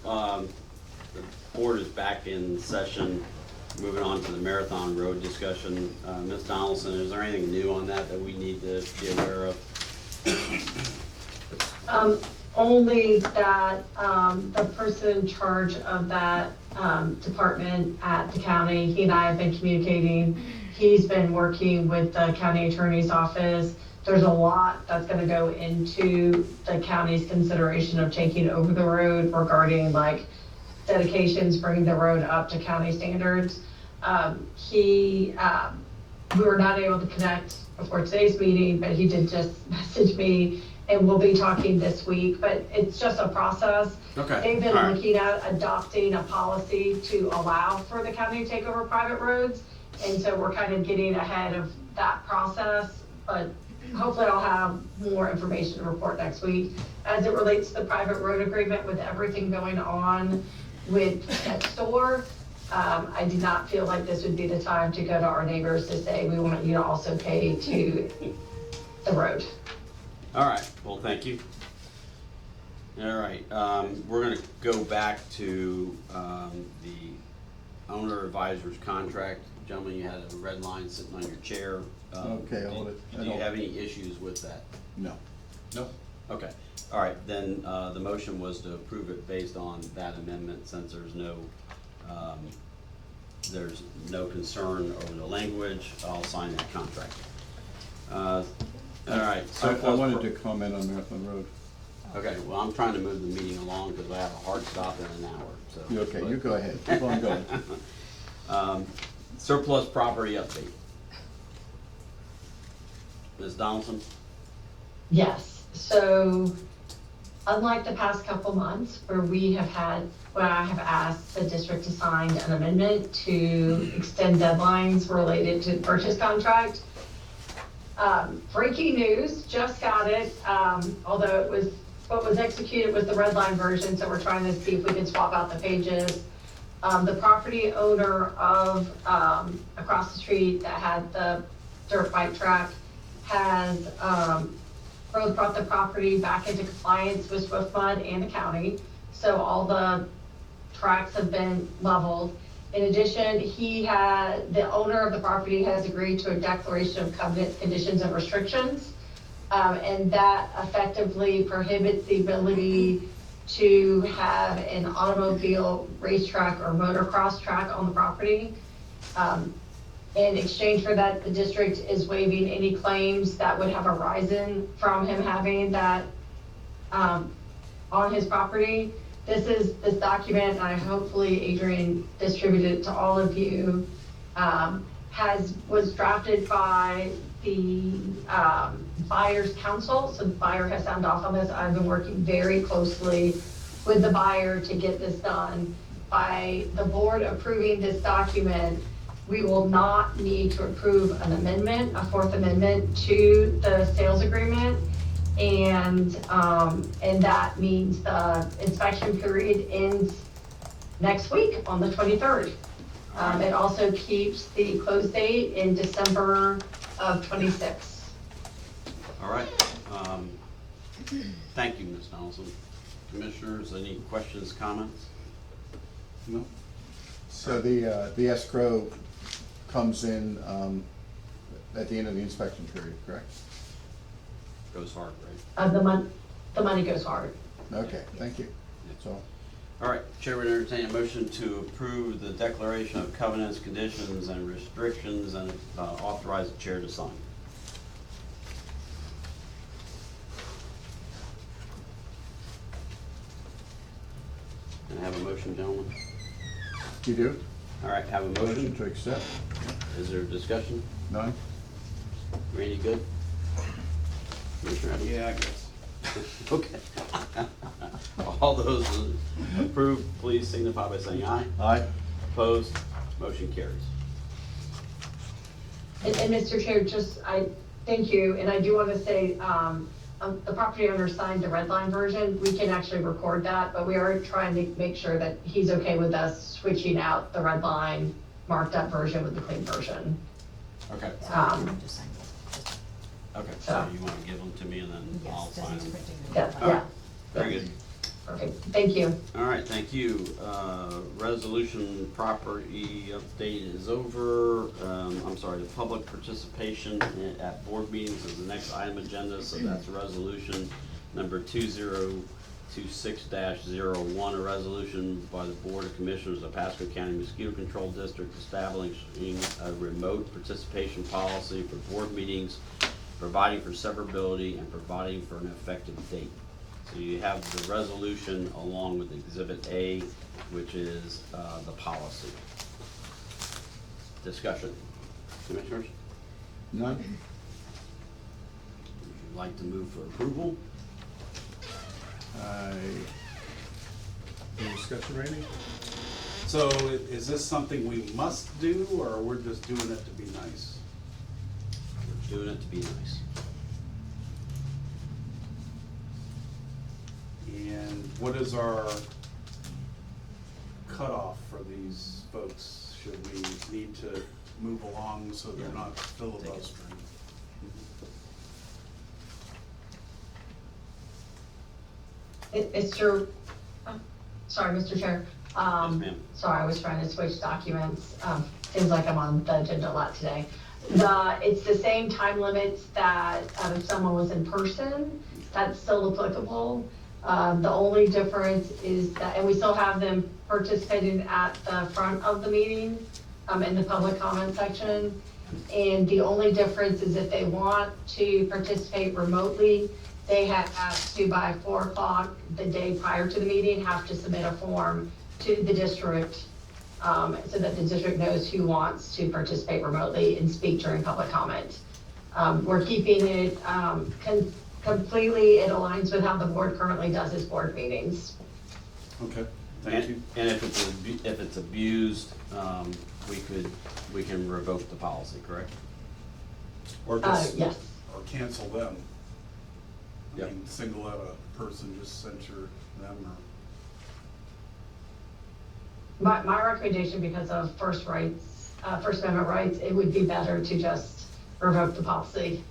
S2: board is back in session. Moving on to the Marathon Road discussion. Ms. Donaldson, is there anything new on that we need to be aware of?
S7: Only that, the person in charge of that, department at the county, he and I have been communicating. He's been working with the county attorney's office. There's a lot that's gonna go into the county's consideration of taking over the road regarding like dedications, bringing the road up to county standards. We were not able to connect before today's meeting, but he did just message me, and we'll be talking this week, but it's just a process.
S2: Okay,
S7: They've been
S2: all right.
S7: looking at adopting a policy to allow for the county to take over private roads, and so we're kind of getting ahead of that process, but hopefully I'll have more information to report next week. As it relates to the private road agreement with everything going on with next door, I do not feel like this would be the time to go to our neighbors to say, we want you to also pay to the road.
S2: All right, well, thank you. All right, we're gonna go back to the owner advisor's contract. Gentlemen, you had a red line sitting on your chair.
S1: Okay, hold it.
S2: Do you have any issues with that?
S1: No.
S2: No. Okay, all right, then the motion was to approve it based on that amendment, since there's no concern over the language. I'll sign that contract. All right.
S1: I wanted to comment on Marathon Road.
S2: Okay, well, I'm trying to move the meeting along because I have a hard stop in an hour, so.
S1: Okay, you go ahead, keep on going.
S2: Surplus property update. Ms. Donaldson?
S7: Yes, so unlike the past couple months where where I have asked the district to sign an amendment to extend deadlines related to the purchase contract. Breaking news, just got it, although what was executed was the red line version, so we're trying to see if we can swap out the pages. The property owner of, across the street that had the dirt bike track has, both brought the property back into compliance with Swift Mud and the county. So all the tracks have been leveled. In addition, the owner of the property has agreed to a declaration of covenants, conditions, and restrictions. And that effectively prohibits the ability to have an automobile racetrack or motocross track on the property. In exchange for that, the district is waiving any claims that would have arisen from him having that on his property. This document, and I hopefully Adrian distributed it to all of you, was drafted by the buyer's counsel. So the buyer has signed off on this. I've been working very closely with the buyer to get this done. By the board approving this document, we will not need to approve an amendment, a fourth amendment to the sales agreement. And that means the inspection period ends next week on the 23rd. It also keeps the close date in December of 26.
S2: All right. Thank you, Ms. Donaldson. Commissioners, any questions, comments?
S1: No. So the escrow comes in at the end of the inspection period, correct?
S2: Goes hard, right?
S7: The money goes hard.
S1: Okay, thank you. That's all.
S2: All right, Chair would entertain a motion to approve the declaration of covenants, conditions, and restrictions, and authorize the chair to sign. Can I have a motion, gentlemen?
S1: You do?
S2: All right, have a
S1: Motion
S2: motion.
S1: to accept?
S2: Is there discussion?
S1: None?
S2: Randy, good? Commissioner Evans?
S6: Yeah, I guess.
S2: Okay. All those approved, please signify by saying aye.
S1: Aye.
S2: Opposed? Motion carries.
S7: And Mr. Chair, I thank you, and I do want to say, the property owner signed the red line version. We can actually record that, but we are trying to make sure that he's okay with us switching out the red line marked up version with the clean version.
S2: Okay. Okay, so
S7: So-
S2: you want to give them to me and then I'll sign them?
S7: Yeah,
S2: Very good.
S7: perfect. Thank you.
S2: All right, thank you. Resolution property update is over. I'm sorry, the public participation at board meetings is the next item agenda, so that's resolution number 2026-01, a resolution by the Board of Commissioners of Pasco County Mosquito Control District establishing a remote participation policy for board meetings, providing for severability and providing for an effective date. So you have the resolution along with Exhibit A, which is the policy. Discussion. Commissioners,
S1: None?
S2: would you like to move for approval?
S1: Any discussion, Randy?
S6: So is this something we must do, or we're just doing it to be nice?
S2: We're doing it to be nice.
S6: And what is our cutoff for these folks? Should we need to move along so they're not filibustering?
S7: Sorry, Mr. Chair.
S2: Yes, ma'am.
S7: Sorry, I was trying to switch documents. Seems like I'm on the agenda a lot today. It's the same time limits that if someone was in person, that's still applicable. The only difference is that, and we still have them participating at the front of the meeting, in the public comment section. And the only difference is if they want to participate remotely, they have to, by 4 o'clock the day prior to the meeting, have to submit a form to the district, so that the district knows who wants to participate remotely and speak during public comment. We're keeping it completely, it aligns with how the board currently does its board meetings.
S6: Okay, thank you.
S2: And if it's abused, we can revoke the policy, correct?
S6: Or just,
S7: Yes.
S6: or cancel them. I
S2: Yep.
S6: mean, single out a person, just censure them or.
S7: My recommendation, because of First Amendment rights, it would be better to just revoke the policy.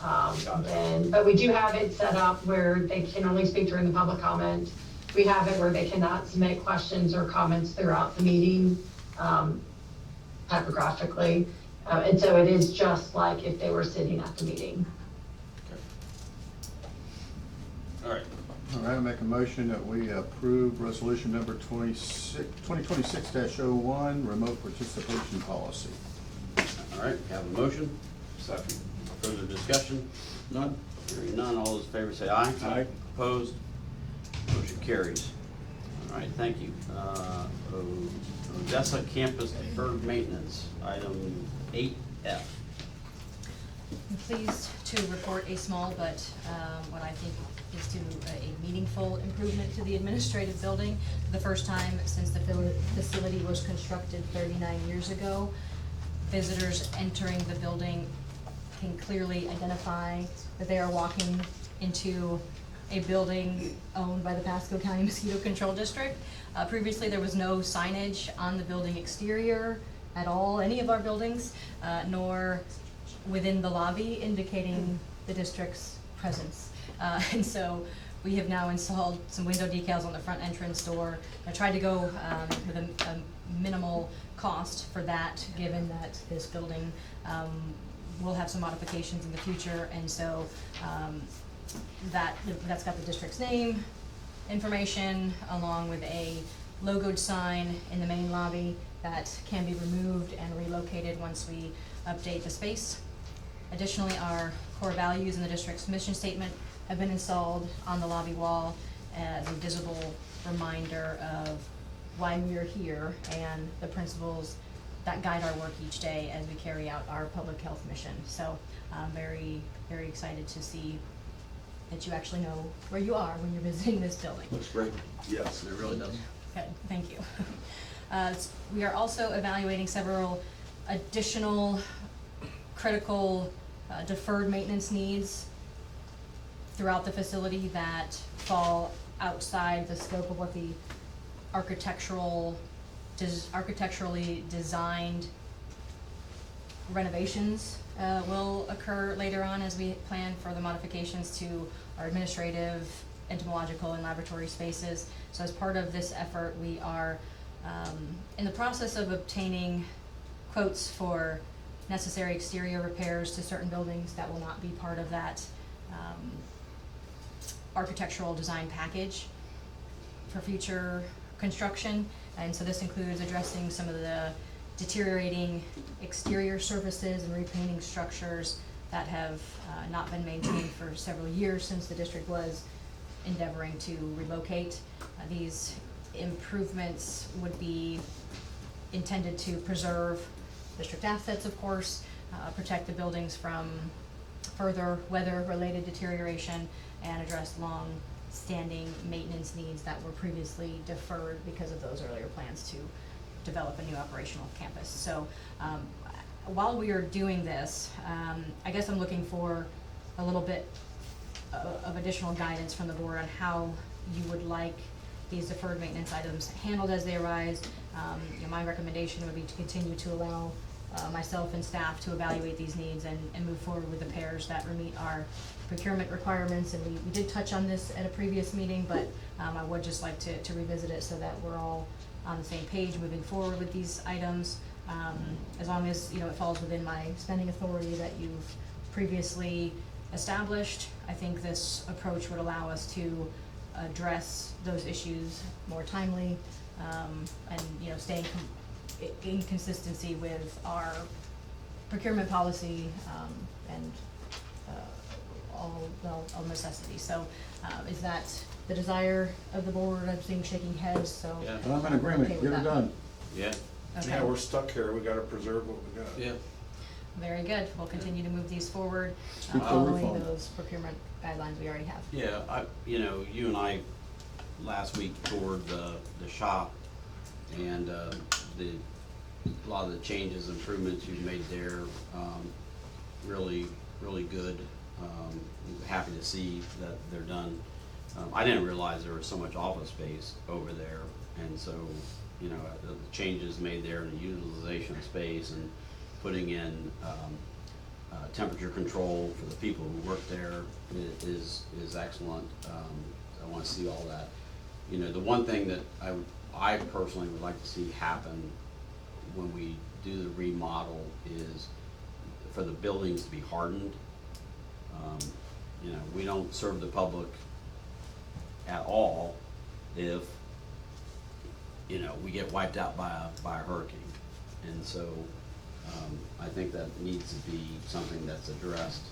S7: But we do have it set up where they can only speak during the public comment. We have it where they cannot submit questions or comments throughout the meeting, typographically. And so it is just like if they were sitting at the meeting.
S2: All right.
S1: All right, I make a motion that we approve resolution number 2026-01, remote participation policy.
S2: All right, have a motion.
S6: Second.
S2: Further discussion?
S1: None?
S2: Hearing none, all those in favor say aye.
S6: Aye.
S2: Opposed? Motion carries. All right, thank you. Odessa Campus Deferred Maintenance, item 8F.
S5: I'm pleased to report a small but what I think is to a meaningful improvement to the administrative building. For the first time since the facility was constructed 39 years ago, visitors entering the building can clearly identify that they are walking into a building owned by the Pasco County Mosquito Control District. Previously, there was no signage on the building exterior at all, any of our buildings, nor within the lobby indicating the district's presence. And so we have now installed some window decals on the front entrance door. I tried to go with a minimal cost for that, given that this building will have some modifications in the future, and so that's got the district's name, information, along with a logoed sign in the main lobby that can be removed and relocated once we update the space. Additionally, our core values in the district's mission statement have been installed on the lobby wall as a visible reminder of why we are here and the principles that guide our work each day as we carry out our public health mission. So I'm very, very excited to see that you actually know where you are when you're visiting this building.
S2: Looks great.
S6: Yes.
S2: It really does.
S5: Good, thank you. We are also evaluating several additional critical deferred maintenance needs throughout the facility that fall outside the scope of what the architecturally designed renovations will occur later on as we plan for the modifications to our administrative, entomological, and laboratory spaces. So as part of this effort, we are in the process of obtaining quotes for necessary exterior repairs to certain buildings that will not be part of that architectural design package for future construction. And so this includes addressing some of the deteriorating exterior surfaces and repainting structures that have not been maintained for several years since the district was endeavoring to relocate. These improvements would be intended to preserve district assets, of course, protect the buildings from further weather-related deterioration, and address long-standing maintenance needs that were previously deferred because of those earlier plans to develop a new operational campus. So while we are doing this, I guess I'm looking for a little bit of additional guidance from the board on how you would like these deferred maintenance items handled as they arise. My recommendation would be to continue to allow myself and staff to evaluate these needs and move forward with the pairs that meet our procurement requirements. And we did touch on this at a previous meeting, but I would just like to revisit it so that we're all on the same page moving forward with these items. As long as it falls within my spending authority that you've previously established, I think this approach would allow us to address those issues more timely, and staying in consistency with our procurement policy and all necessities. So is that the desire of the board? I'm seeing shaking heads, so.
S2: Yeah.
S1: I'm in agreement,
S5: Okay with
S1: get it
S5: that.
S1: done.
S2: Yeah.
S5: Okay.
S6: Yeah, we're stuck here, we gotta preserve what we got.
S2: Yeah.
S5: Very good. We'll continue to move these forward,
S1: Speak over
S5: following
S1: phone.
S5: those procurement guidelines we already have.
S2: Yeah, you and I last week toured the shop, and a lot of the changes, improvements you've made there, really, really good. Happy to see that they're done. I didn't realize there was so much office space over there, and so, the changes made there in the utilization of space and putting in temperature control for the people who work there is excellent. I want to see all that. The one thing that I personally would like to see happen when we do the remodel is for the buildings to be hardened. We don't serve the public at all if, we get wiped out by a hurricane. And so, I think that needs to be something that's addressed,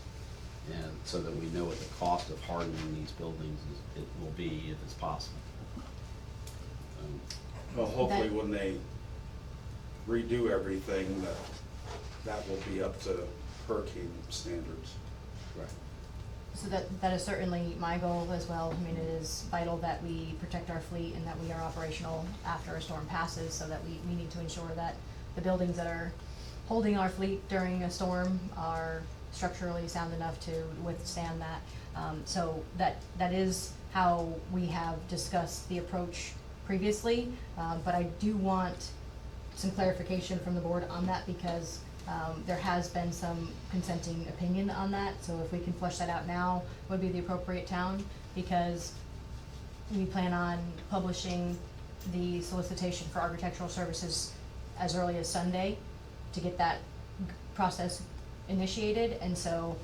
S2: and so that we know what the cost of hardening these buildings it will be if it's possible.
S6: Well, hopefully
S5: That-
S6: when they redo everything, that will be up to hurricane standards.
S2: Right.
S5: So that is certainly my goal as well. I mean, it is vital that we protect our fleet and that we are operational after a storm passes, so that we need to ensure that the buildings that are holding our fleet during a storm are structurally sound enough to withstand that. So that is how we have discussed the approach previously, but I do want some clarification from the board on that, because there has been some consenting opinion on that. So if we can flesh that out now, would be the appropriate town, because we plan on publishing the solicitation for architectural services as early as Sunday to get that process initiated. And so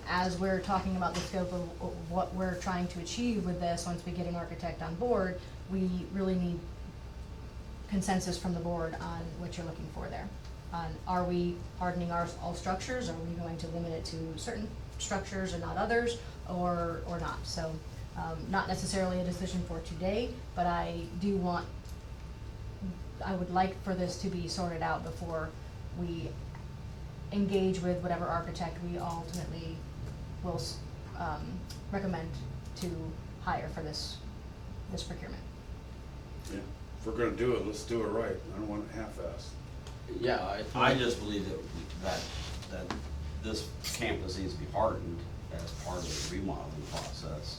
S5: as we're talking about the scope of what we're trying to achieve with this, once we get an architect on board, we really need consensus from the board on what you're looking for there. Are we hardening all structures? Are we going to limit it to certain structures and not others, or not? So not necessarily a decision for today, but I would like for this to be sorted out before we engage with whatever architect we ultimately will recommend to hire for this procurement.
S6: Yeah. If we're gonna do it, let's do it right. I don't want it half-assed.
S2: Yeah, I just believe that this campus needs to be hardened as part of the remodeling process.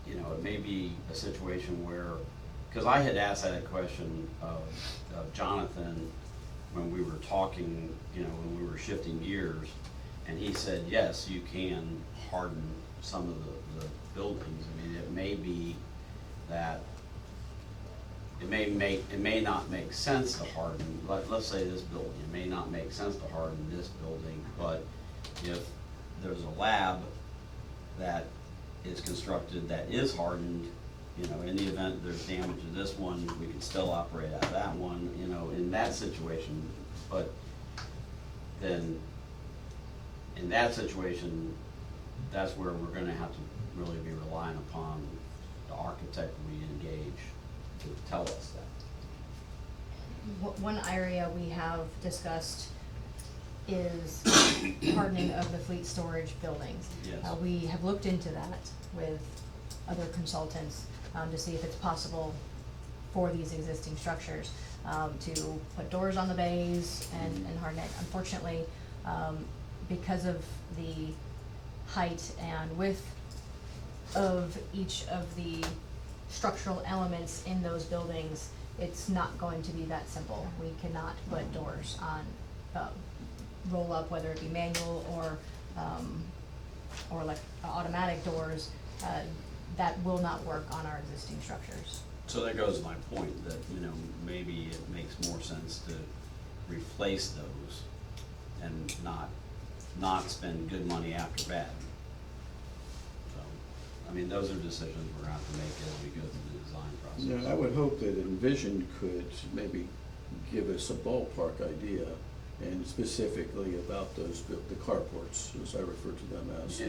S2: It may be a situation where, because I had asked that question of Jonathan when we were talking, when we were shifting gears, and he said, yes, you can harden some of the buildings. I mean, it may be that it may not make sense to harden, let's say this building, it may not make sense to harden this building, but if there's a lab that is constructed that is hardened, in the event there's damage to this one, we can still operate out of that one, in that situation. But then, in that situation, that's where we're gonna have to really be relying upon the architect we engage to tell us that.
S5: One area we have discussed is hardening of the fleet storage buildings.
S2: Yes.
S5: We have looked into that with other consultants to see if it's possible for these existing structures to put doors on the bays and harden it. Unfortunately, because of the height and width of each of the structural elements in those buildings, it's not going to be that simple. We cannot put doors on roll up, whether it be manual or like automatic doors. That will not work on our existing structures.
S2: So that goes to my point that, maybe it makes more sense to replace those and not spend good money after bad. So, those are decisions we're gonna have to make as we go through the design process.
S1: Yeah, I would hope that Envision could maybe give us a ballpark idea, and specifically about the carports, as I refer to them as.
S2: Yeah.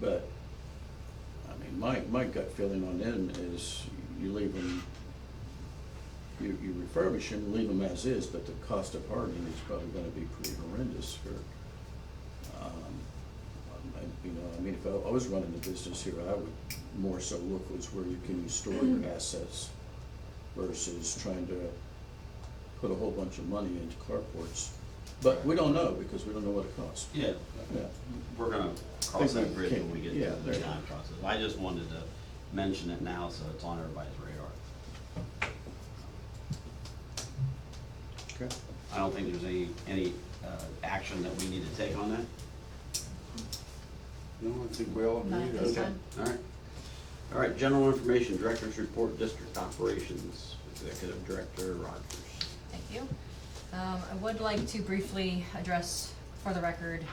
S1: But, my gut feeling on them is you leave them you refurbish them, leave them as is, but the cost of hardening is probably gonna be pretty horrendous for, you know, I mean, if I was running the business here, I would more so look was where you can store your assets versus trying to put a whole bunch of money into carports. But we don't know, because we don't know what it costs.
S2: Yeah,
S1: Yeah.
S2: we're gonna cross that bridge when we get
S1: Yeah,
S2: to the
S1: there you
S2: design
S1: go.
S2: process. I just wanted to mention it now so it's on everybody's radar.
S1: Okay.
S2: I don't think there's any action that we need to take on that.
S6: No, I think we all agree.
S4: Not at this
S6: that-
S4: time.
S2: All right, general information, director's report, district operations, executive director Rogers.
S5: Thank you. I would like to briefly address, for the record,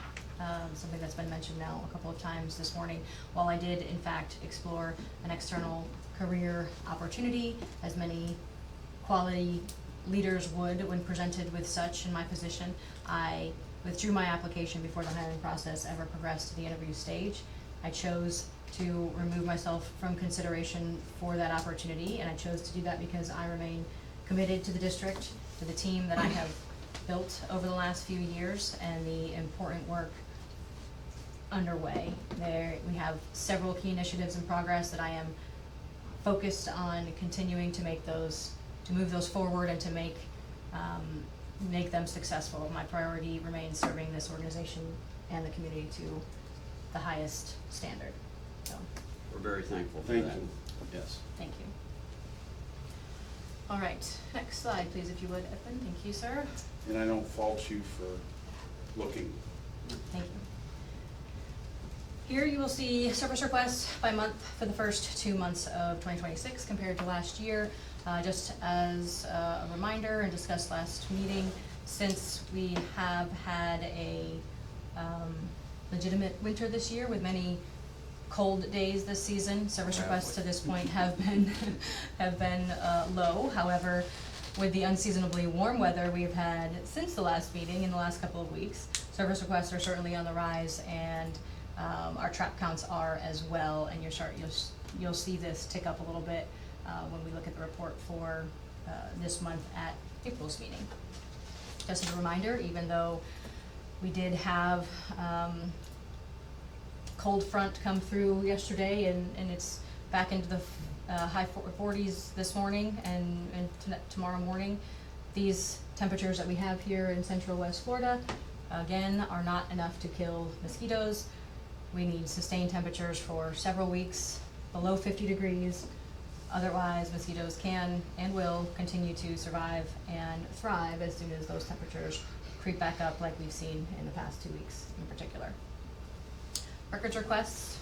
S5: something that's been mentioned now a couple of times this morning. While I did in fact explore an external career opportunity, as many quality leaders would when presented with such in my position, I withdrew my application before the hiring process ever progressed to the interview stage. I chose to remove myself from consideration for that opportunity, and I chose to do that because I remain committed to the district, to the team that I have built over the last few years, and the important work underway. We have several key initiatives in progress that I am focused on continuing to move those forward and to make them successful. My priority remains serving this organization and the community to the highest standard. So,
S2: We're very thankful for
S6: Thank
S2: that.
S6: you.
S2: Yes.
S5: thank you. All right, next slide, please, if you would, Edwin. Thank you, sir.
S6: And I don't fault you for looking.
S5: Thank you. Here you will see service requests by month for the first 2 months of 2026 compared to last year. Just as a reminder and discussed last meeting, since we have had a legitimate winter this year with many cold days this season, service requests to this point have been low. However, with the unseasonably warm weather we've had since the last meeting in the last couple of weeks, service requests are certainly on the rise, and our trap counts are as well. And you'll see this tick up a little bit when we look at the report for this month at April's meeting. Just as a reminder, even though we did have cold front come through yesterday, and it's back into the high 40s this morning and tomorrow morning, these temperatures that we have here in central West Florida, again, are not enough to kill mosquitoes. We need sustained temperatures for several weeks below 50 degrees. Otherwise, mosquitoes can and will continue to survive and thrive as soon as those temperatures creep back up, like we've seen in the past 2 weeks in particular. Records requests,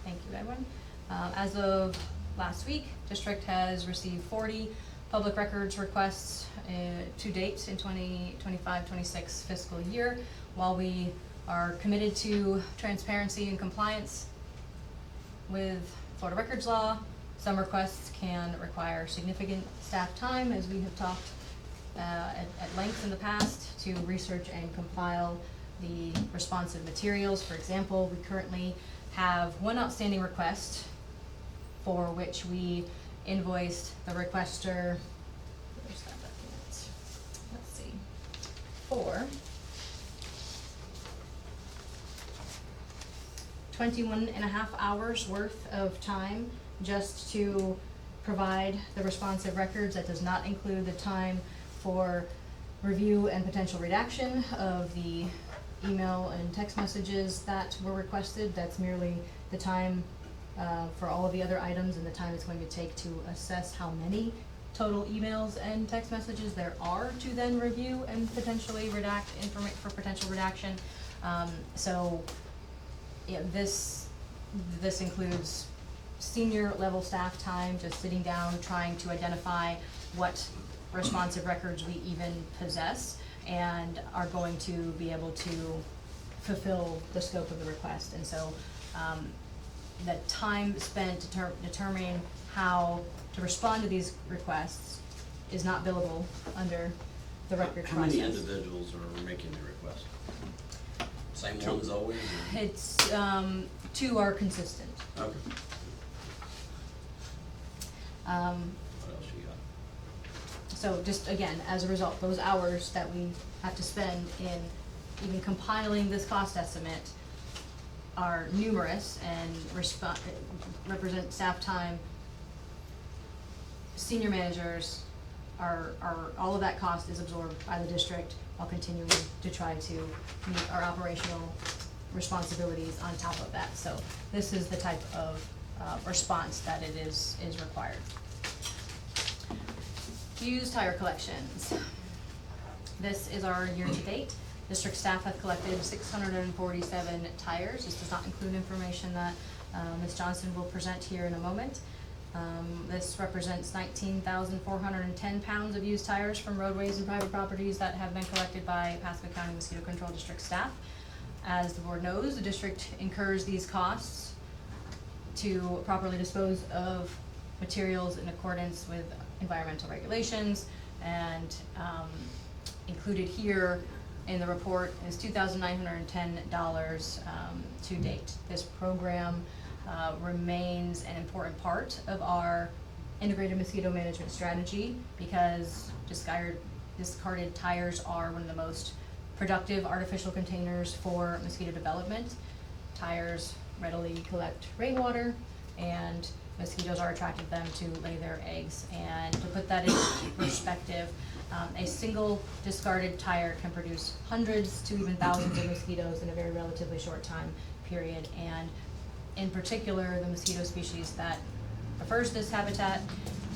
S5: thank you, Edwin. As of last week, district has received 40 public records requests to date in 2025-26 fiscal year. While we are committed to transparency and compliance with Florida records law, some requests can require significant staff time, as we have talked at length in the past, to research and compile the responsive materials. For example, we currently have one outstanding request for which we invoiced the requester, where's that document? Let's see, for 21.5 hours worth of time just to provide the responsive records. That does not include the time for review and potential redaction of the email and text messages that were requested. That's merely the time for all of the other items and the time it's going to take to assess how many total emails and text messages there are to then review and potentially redact for potential redaction. So yeah, this includes senior level staff time, just sitting down, trying to identify what responsive records we even possess and are going to be able to fulfill the scope of the request. And so the time spent determining how to respond to these requests is not billable under the record process.
S2: How many individuals are making the request? Same ones always? Or?
S5: It's 2 are consistent.
S2: Okay. What else you got?
S5: So just again, as a result, those hours that we have to spend in even compiling this cost estimate are numerous and represent staff time. Senior managers are, all of that cost is absorbed by the district while continuing to try to meet our operational responsibilities on top of that. So this is the type of response that it is required. Used tire collections. This is our year-to-date. District staff have collected 647 tires. This does not include information that Ms. Johnson will present here in a moment. This represents 19,410 pounds of used tires from roadways and private properties that have been collected by Pasco County Mosquito Control District staff. As the board knows, the district incurs these costs to properly dispose of materials in accordance with environmental regulations, and included here in the report is $2,910 to date. This program remains an important part of our integrated mosquito management strategy because discarded tires are one of the most productive artificial containers for mosquito development. Tires readily collect rainwater, and mosquitoes are attracted to them to lay their eggs. And to put that into perspective, a single discarded tire can produce hundreds to even thousands of mosquitoes in a very relatively short time period. And in particular, the mosquito species that prefers this habitat,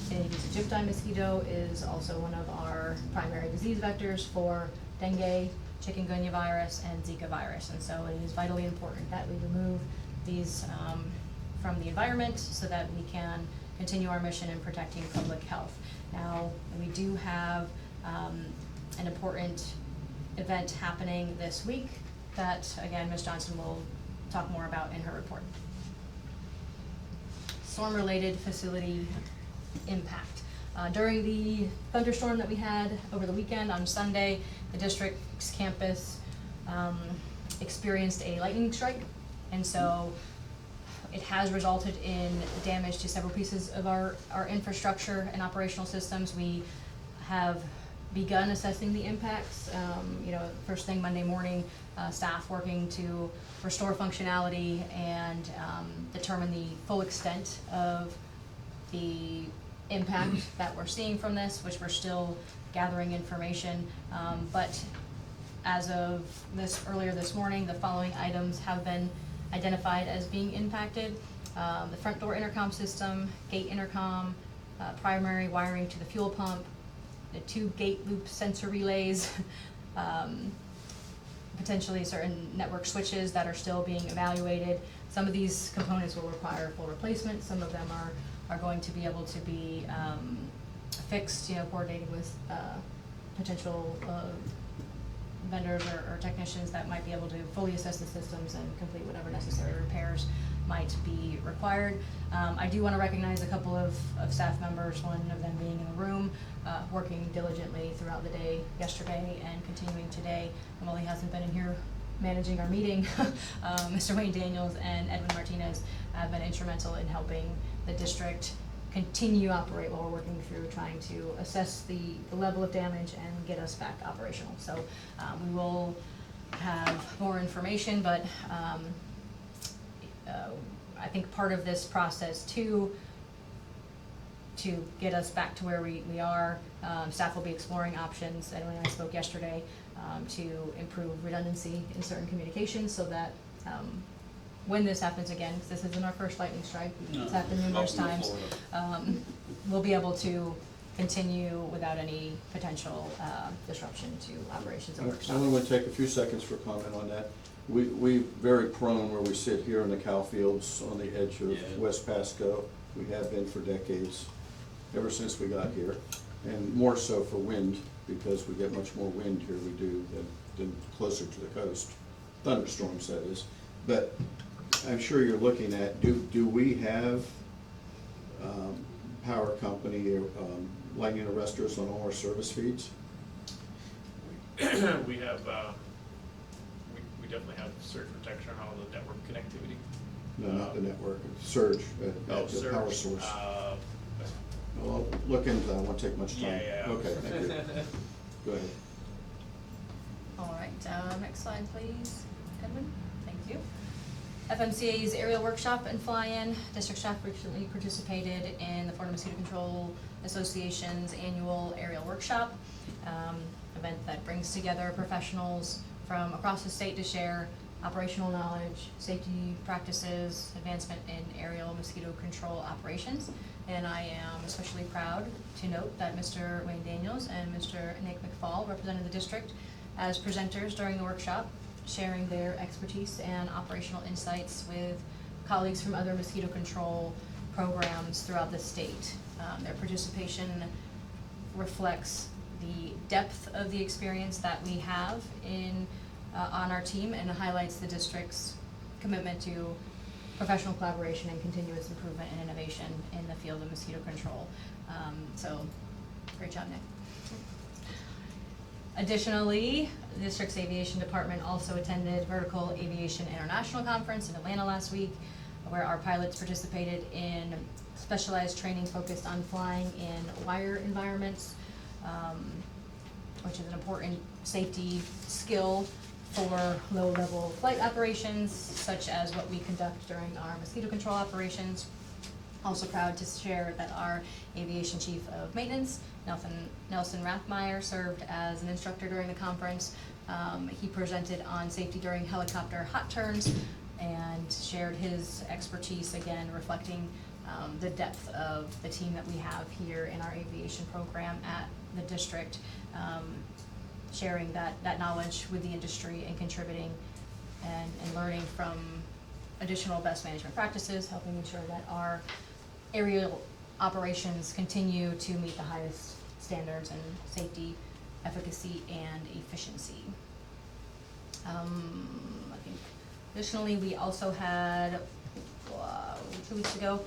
S5: the Egyptine mosquito, is also one of our primary disease vectors for dengue, chikungunya virus, and Zika virus. And so it is vitally important that we remove these from the environment so that we can continue our mission in protecting public health. Now, we do have an important event happening this week that, again, Ms. Johnson will talk more about in her report. Storm-related facility impact. During the thunderstorm that we had over the weekend on Sunday, the district's campus experienced a lightning strike, and so it has resulted in damage to several pieces of our infrastructure and operational systems. We have begun assessing the impacts. First thing Monday morning, staff working to restore functionality and determine the full extent of the impact that we're seeing from this, which we're still gathering information. But as of earlier this morning, the following items have been identified as being impacted. The front door intercom system, gate intercom, primary wiring to the fuel pump, the 2 gate loop sensor relays, potentially certain network switches that are still being evaluated. Some of these components will require full replacement. Some of them are going to be able to be fixed, coordinating with potential vendors or technicians that might be able to fully assess the systems and complete whatever necessary repairs might be required. I do want to recognize a couple of staff members, one of them being in the room, working diligently throughout the day yesterday and continuing today. And while he hasn't been in here managing our meeting, Mr. Wayne Daniels and Edwin Martinez have been instrumental in helping the district continue to operate while we're working through trying to assess the level of damage and get us back operational. So we will have more information, but I think part of this process too, to get us back to where we are, staff will be exploring options, and when I spoke yesterday, to improve redundancy in certain communications so that when this happens again, because this isn't our first lightning strike, it's happened numerous times, we'll be able to continue without any potential disruption to operations and work
S1: I only want to take a few seconds for comment on that. We very prone where we sit here in the cow fields on the edge of West Pasco. We have been for decades, ever since we got here, and more so for wind, because we get much more wind here we do than closer to the coast. Thunderstorms, that is. But I'm sure you're looking at, do we have power company or lightning arresters on all our service feeds?
S13: We have, we definitely have surge protection on all the network connectivity.
S1: No, not the network, surge, at the
S13: Surge,
S1: power source. Well, look into that, I won't take much time.
S13: Yeah, yeah.
S1: Okay, thank you. Go ahead.
S5: All right, next slide, please. Edwin, thank you. FMCA's aerial workshop and fly-in. District staff recently participated in the Florida Mosquito Control Association's annual aerial workshop, event that brings together professionals from across the state to share operational knowledge, safety practices, advancement in aerial mosquito control operations. And I am especially proud to note that Mr. Wayne Daniels and Mr. Nick McFall represented the district as presenters during the workshop, sharing their expertise and operational insights with colleagues from other mosquito control programs throughout the state. Their participation reflects the depth of the experience that we have on our team, and highlights the district's commitment to professional collaboration and continuous improvement and innovation in the field of mosquito control. So, great job, Nick. Additionally, the district's aviation department also attended Vertical Aviation International Conference in Atlanta last week, where our pilots participated in specialized training focused on flying in wire environments, which is an important safety skill for low-level flight operations, such as what we conduct during our mosquito control operations. Also proud to share that our aviation chief of maintenance, Nelson Rathmeyer, served as an instructor during the conference. He presented on safety during helicopter hot turns and shared his expertise, again reflecting the depth of the team that we have here in our aviation program at the district, sharing that knowledge with the industry and contributing and learning from additional best management practices, helping ensure that our aerial operations continue to meet the highest standards in safety, efficacy, and efficiency. I think additionally, we also had 2 weeks ago,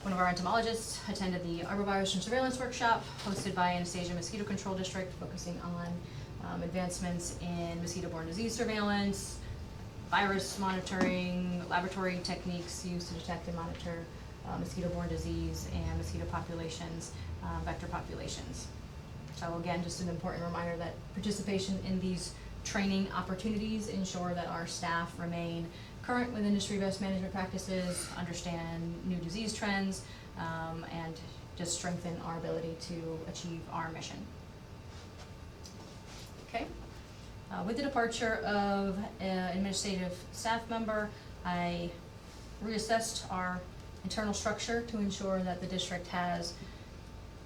S5: one of our entomologists attended the arborvirus and surveillance workshop hosted by Anastasia Mosquito Control District, focusing on advancements in mosquito-borne disease surveillance, virus monitoring, laboratory techniques used to detect and monitor mosquito-borne disease and mosquito populations, vector populations. So again, just an important reminder that participation in these training opportunities ensure that our staff remain current with industry best management practices, understand new disease trends, and just strengthen our ability to achieve our mission. Okay. With the departure of an administrative staff member, I reassessed our internal structure to ensure that the district has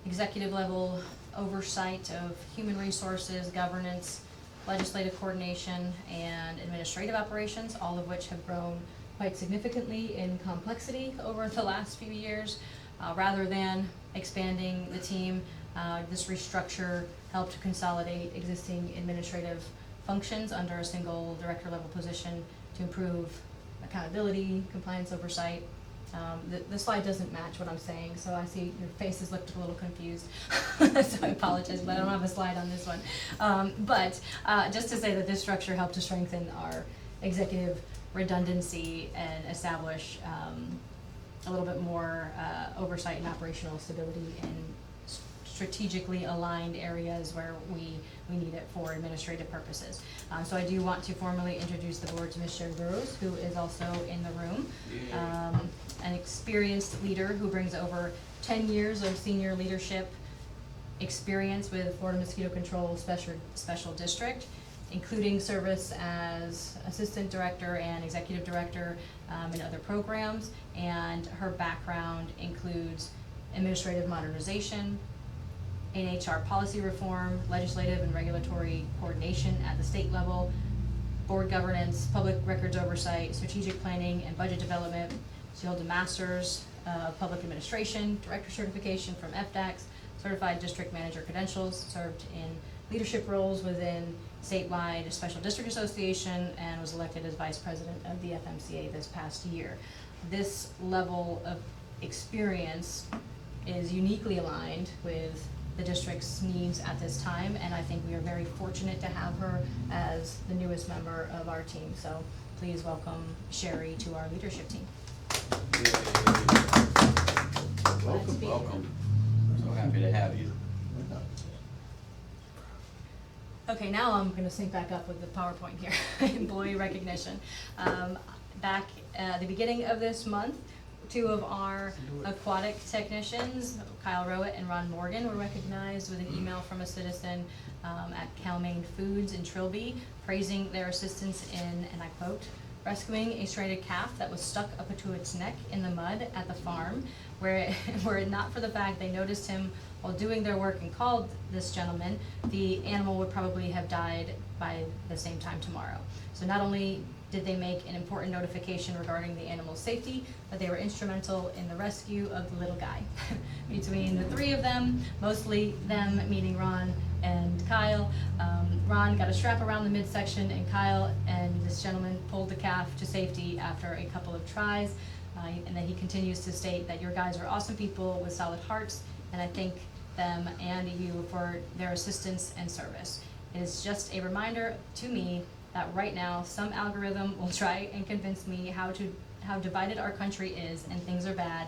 S5: executive level oversight of human resources, governance, legislative coordination, and administrative operations, all of which have grown quite significantly in complexity over the last few years. Rather than expanding the team, this restructure helped consolidate existing administrative functions under a single director level position to improve accountability, compliance oversight. The slide doesn't match what I'm saying, so I see your faces looked a little confused, so I apologize, but I don't have a slide on this one. But just to say that this structure helped to strengthen our executive redundancy and establish a little bit more oversight and operational stability in strategically aligned areas where we need it for administrative purposes. So I do want to formally introduce the board to Ms. Sherry Burrows, who is also in the room. An experienced leader who brings over 10 years of senior leadership experience with Florida Mosquito Control Special District, including service as assistant director and executive director in other programs. And her background includes administrative modernization, NHR policy reform, legislative and regulatory coordination at the state level, board governance, public records oversight, strategic planning, and budget development. She holds a master's of public administration, director certification from FDACS, certified district manager credentials, served in leadership roles within statewide special district association, and was elected as vice president of the FMCA this past year. This level of experience is uniquely aligned with the district's needs at this time, and I think we are very fortunate to have her as the newest member of our team. So please welcome Sherry to our leadership team.
S1: Welcome.
S5: Welcome.
S2: So happy to have you.
S5: Okay, now I'm gonna sync back up with the PowerPoint here, employee recognition. Back at the beginning of this month, 2 of our aquatic technicians, Kyle Rowett and Ron Morgan, were recognized with an email from a citizen at Calmaine Foods in Trilby, praising their assistance in, and I quote, rescuing a stranded calf that was stuck up to its neck in the mud at the farm, were it not for the fact they noticed him while doing their work and called this gentleman, the animal would probably have died by the same time tomorrow. So not only did they make an important notification regarding the animal's safety, but they were instrumental in the rescue of the little guy. Between the 3 of them, mostly them, meaning Ron and Kyle, Ron got a strap around the midsection, and Kyle and this gentleman pulled the calf to safety after a couple of tries. And then he continues to state that your guys are awesome people with solid hearts, and I thank them and you for their assistance and service. It is just a reminder to me that right now some algorithm will try and convince me how divided our country is and things are bad.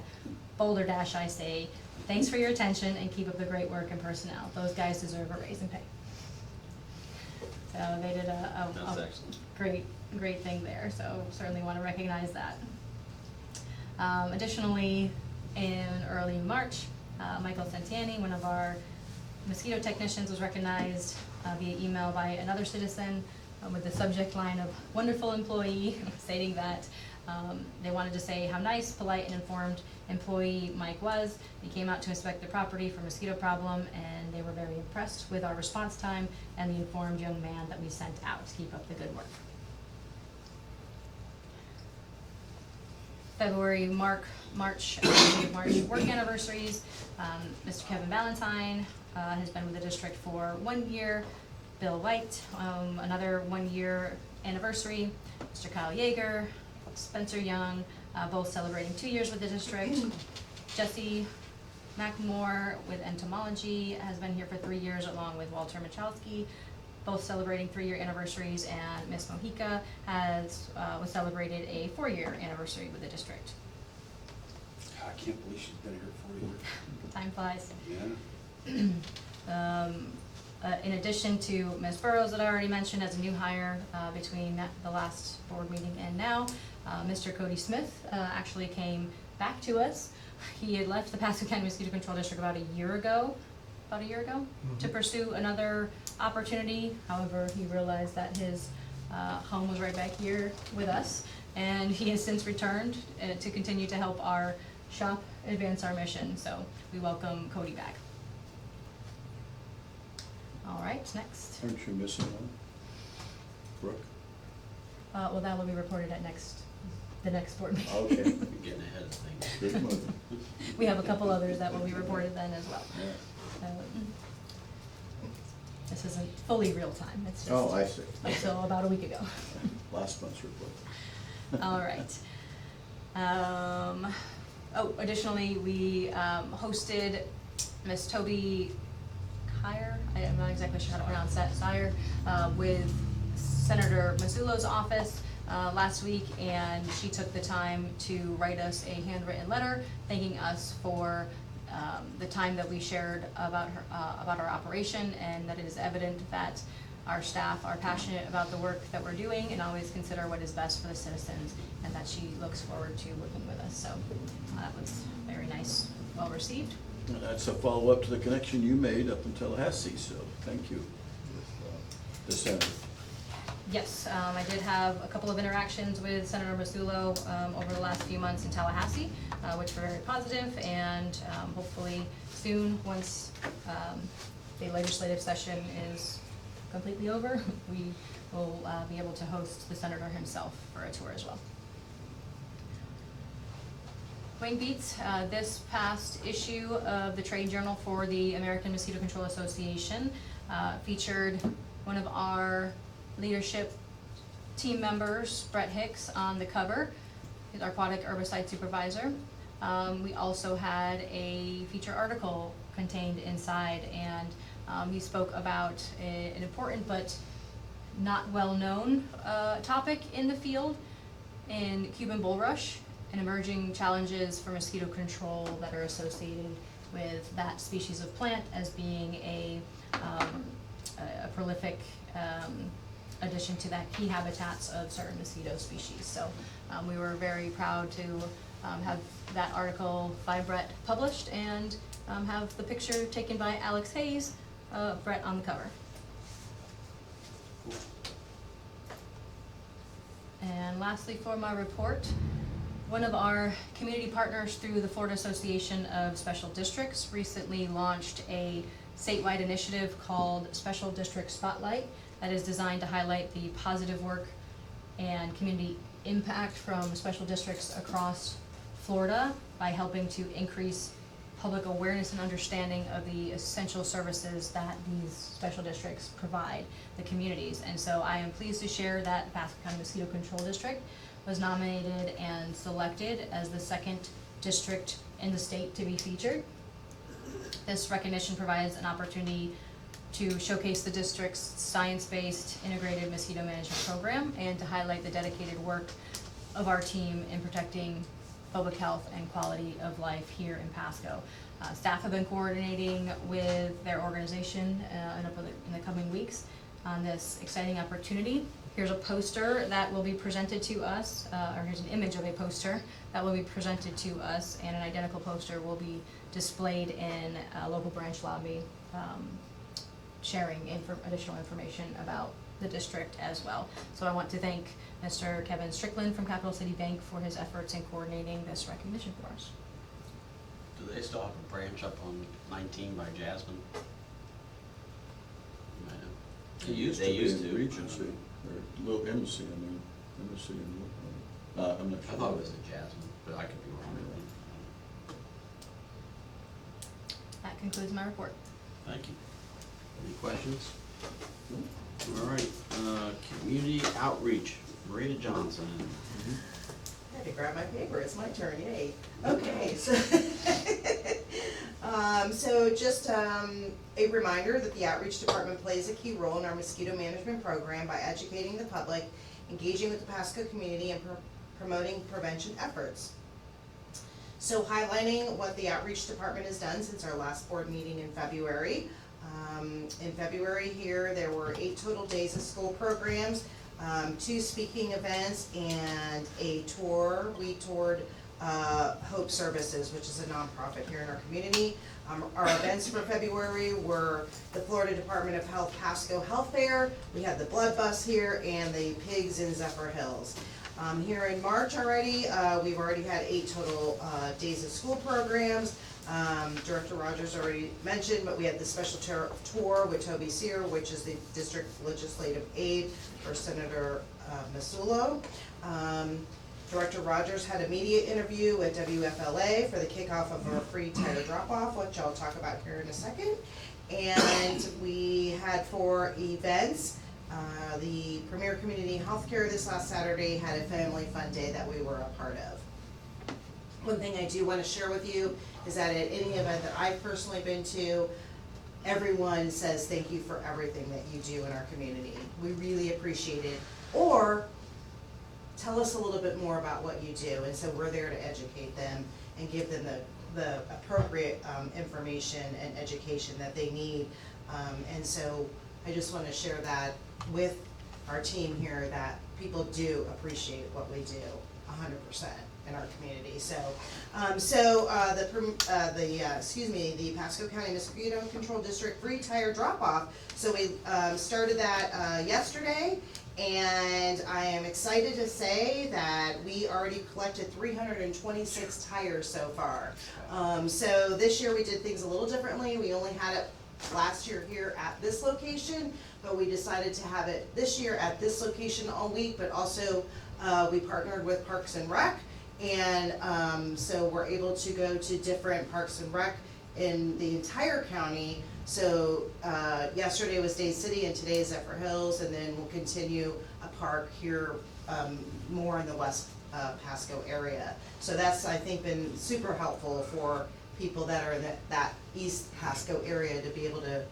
S5: Boulder Dash, I say. Thanks for your attention and keep up the great work and personnel. Those guys deserve a raise in pay. So they did
S2: That's
S5: a
S2: excellent.
S5: great thing there. So certainly want to recognize that. Additionally, in early March, Michael Santiani, one of our mosquito technicians, was recognized via email by another citizen with the subject line of wonderful employee, stating that they wanted to say how nice, polite, and informed employee Mike was. He came out to inspect the property for mosquito problem, and they were very impressed with our response time and the informed young man that we sent out to keep up the good work. February, March work anniversaries. Mr. Kevin Valentine has been with the district for 1 year. Bill White, another 1 year anniversary. Mr. Kyle Yeager, Spencer Young, both celebrating 2 years with the district. Jesse McMore with entomology has been here for 3 years, along with Walter Michalski, both celebrating 3-year anniversaries, and Miss Mojica was celebrated a 4-year anniversary with the district.
S6: I can't believe she's been here 4 years.
S5: Time flies.
S6: Yeah.
S5: In addition to Ms. Burrows that I already mentioned as a new hire between the last board meeting and now, Mr. Cody Smith actually came back to us. He had left the Pasco County Mosquito Control District about a year ago, to pursue another opportunity. However, he realized that his home was right back here with us, and he has since returned to continue to help our shop advance our mission. So we welcome Cody back. All right, next.
S1: Aren't you missing one? Brooke?
S5: Well, that will be reported at the next board meeting.
S1: Okay.
S2: You're getting ahead of things.
S1: Good move.
S5: We have a couple others that will be reported then as well.
S1: Yeah.
S5: This isn't fully real time, it's just.
S1: Oh, I see.
S5: Up till about a week ago.
S1: Last month's report.
S5: All right. Additionally, we hosted Miss Toby Kyer, I'm not exactly sure how to pronounce that, Sire, with Senator Mazzulo's office last week, and she took the time to write us a handwritten letter thanking us for the time that we shared about our operation, and that it is evident that our staff are passionate about the work that we're doing and always consider what is best for the citizens, and that she looks forward to working with us. So that was very nice, well received.
S1: And that's a follow-up to the connection you made up in Tallahassee, so thank you. With the senator.
S5: Yes, I did have a couple of interactions with Senator Mazzulo over the last few months in Tallahassee, which were very positive, and hopefully soon, once the legislative session is completely over, we will be able to host the senator himself for a tour as well. Wayne Beats, this past issue of the trade journal for the American Mosquito Control Association featured one of our leadership team members, Brett Hicks, on the cover. He's our aquatic herbicide supervisor. We also had a feature article contained inside, and he spoke about an important but not well-known topic in the field in Cuban bulrush and emerging challenges for mosquito control that are associated with that species of plant as being a prolific addition to that key habitats of certain mosquito species. So we were very proud to have that article by Brett published and have the picture taken by Alex Hayes, Brett on the cover. And lastly, for my report, one of our community partners through the Florida Association of Special Districts recently launched a statewide initiative called Special District Spotlight that is designed to highlight the positive work and community impact from special districts across Florida by helping to increase public awareness and understanding of the essential services that these special districts provide the communities. And so I am pleased to share that Pasco County Mosquito Control District was nominated and selected as the second district in the state to be featured. This recognition provides an opportunity to showcase the district's science-based integrated mosquito management program and to highlight the dedicated work of our team in protecting public health and quality of life here in Pasco. Staff have been coordinating with their organization in the coming weeks on this exciting opportunity. Here's a poster that will be presented to us, or here's an image of a poster that will be presented to us, and an identical poster will be displayed in a local branch lobby, sharing additional information about the district as well. So I want to thank Mr. Kevin Strickland from Capital City Bank for his efforts in coordinating this recognition for us.
S2: Do they still have a branch up on 19 by Jasmine?
S1: It used to be in Regency, or Little Embassy, Embassy and, I'm not
S2: I
S1: sure.
S2: thought it was in Jasmine, but I could be wrong.
S5: That concludes my report.
S2: Thank you. Any questions? All right, community outreach, Marita Johnson.
S14: I had to grab my paper, it's my turn, yay. Okay, so, so just a reminder that the outreach department plays a key role in our mosquito management program by educating the public, engaging with the Pasco community, and promoting prevention efforts. So highlighting what the outreach department has done since our last board meeting in February. In February here, there were 8 total days of school programs, 2 speaking events, and a tour. We toured Hope Services, which is a nonprofit here in our community. Our events for February were the Florida Department of Health Pasco Health Fair. We had the Blood Bus here and the Pigs in Zephyr Hills. Here in March already, we've already had 8 total days of school programs. Director Rogers already mentioned, but we had the special tour with Toby Sear, which is the district legislative aide for Senator Masulo. Director Rogers had a media interview with WFLA for the kickoff of our free tire drop-off, which I'll talk about here in a second. And we had 4 events. The Premier Community Healthcare this last Saturday had a family fun day that we were a part of. One thing I do want to share with you is that at any event that I've personally been to, everyone says thank you for everything that you do in our community. We really appreciate it. Or tell us a little bit more about what you do. And so we're there to educate them and give them the appropriate information and education that they need. And so I just want to share that with our team here, that people do appreciate what we do 100% in our community. So, the Pasco County Mosquito Control District free tire drop-off. So we started that yesterday, and I am excited to say that we already collected 326 tires so far. So this year we did things a little differently. We only had it last year here at this location, but we decided to have it this year at this location all week, but also we partnered with Parks and Rec, and so we're able to go to different Parks and Rec in the entire county. So yesterday was Day City and today is Zephyr Hills, and then we'll continue a park here more in the West Pasco area. So that's, I think, been super helpful for people that are in that East Pasco area to be able to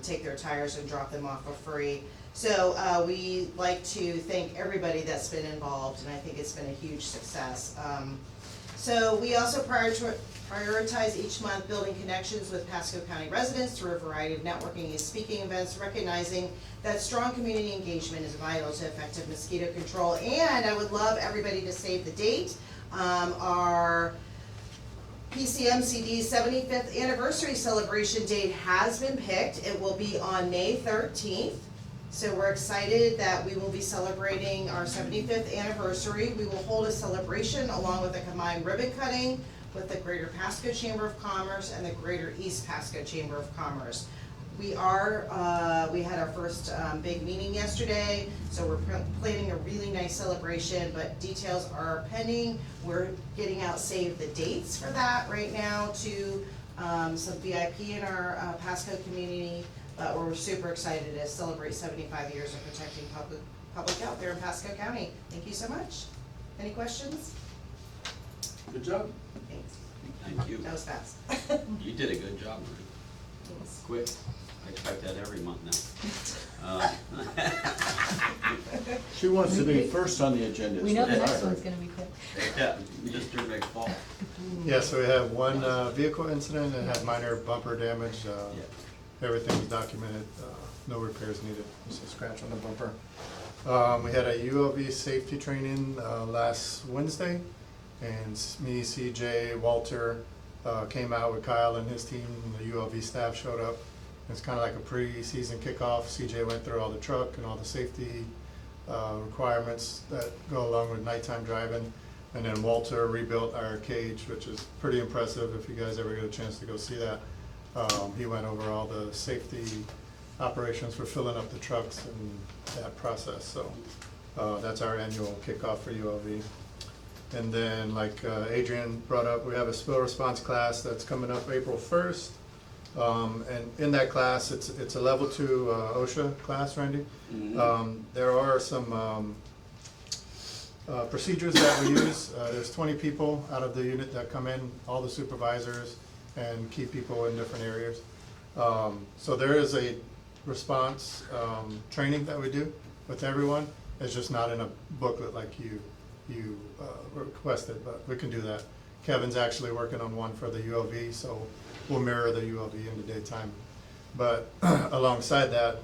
S14: take their tires and drop them off for free. So we like to thank everybody that's been involved, and I think it's been a huge success. So we also prioritize each month building connections with Pasco County residents through a variety of networking and speaking events, recognizing that strong community engagement is vital to effective mosquito control. And I would love everybody to save the date. Our PCMCD 75th anniversary celebration date has been picked. It will be on May 13th. So we're excited that we will be celebrating our 75th anniversary. We will hold a celebration along with a combined ribbon cutting with the Greater Pasco Chamber of Commerce and the Greater East Pasco Chamber of Commerce. We had our first big meeting yesterday, so we're planning a really nice celebration, but details are pending. We're getting out save the dates for that right now to some VIP in our Pasco community. But we're super excited to celebrate 75 years of protecting public health here in Pasco County. Thank you so much. Any questions?
S6: Good job.
S14: Thanks.
S2: Thank you.
S14: That was fast.
S2: You did a good job, Marie.
S14: Thanks.
S2: Quick. I expect that every month now.
S1: She wants to be first on the agenda.
S5: We know the next
S1: Sorry.
S5: one's gonna be quick.
S2: Yeah, Mr. McFall.
S12: Yeah, so we have one vehicle incident that had minor bumper damage. Everything was documented, no repairs needed, just a scratch on the bumper. We had a ULV safety training last Wednesday, and me, CJ, Walter came out with Kyle and his team, and the ULV staff showed up. It's kind of like a pre-season kickoff. CJ went through all the truck and all the safety requirements that go along with nighttime driving. And then Walter rebuilt our cage, which is pretty impressive if you guys ever get a chance to go see that. He went over all the safety operations for filling up the trucks and that process. So that's our annual kickoff for ULV. And then like Adrian brought up, we have a spill response class that's coming up April 1st. And in that class, it's a level 2 OSHA class, Randy. There are some procedures that we use. There's 20 people out of the unit that come in, all the supervisors and key people in different areas. So there is a response training that we do with everyone. It's just not in a booklet like you requested, but we can do that. Kevin's actually working on one for the ULV, so we'll mirror the ULV in the daytime. But alongside that,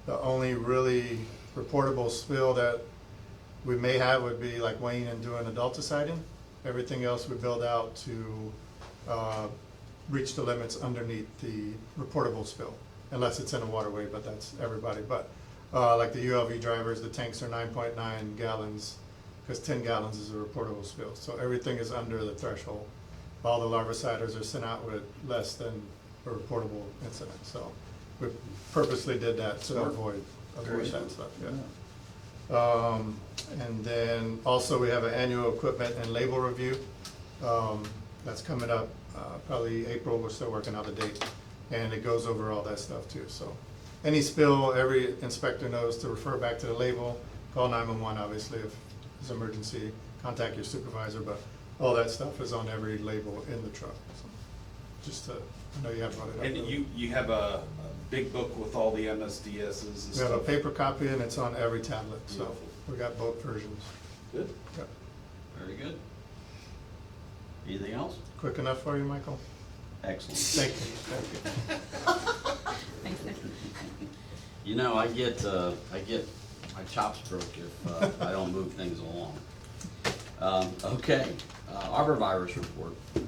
S12: the only really reportable spill that we may have would be like Wayne and doing adulticiding. Everything else we build out to reach the limits underneath the reportable spill, unless it's in a waterway, but that's everybody. But like the ULV drivers, the tanks are 9.9 gallons, because 10 gallons is a reportable spill. So everything is under the threshold. All the larviciders are sent out with less than a reportable incident. So we purposely did that to avoid that stuff, yeah. And then also we have an annual equipment and label review. That's coming up probably April. We're still working out the date, and it goes over all that stuff too. So any spill, every inspector knows to refer back to the label. Call 911 obviously if it's an emergency. Contact your supervisor, but all that stuff is on every label in the truck. So just to, I know you have brought it up.
S6: And you have a big book with all the MSDSs and
S12: We
S6: stuff?
S12: have a paper copy and it's on every tablet, so
S6: Beautiful.
S12: we got both versions.
S6: Good.
S12: Yep.
S2: Very good. Anything else?
S12: Quick enough for you, Michael?
S2: Excellent.
S12: Thank you.
S5: Thanks, Nick.
S2: You know, I get my chops broke if I don't move things along. Okay, arborvirus report. I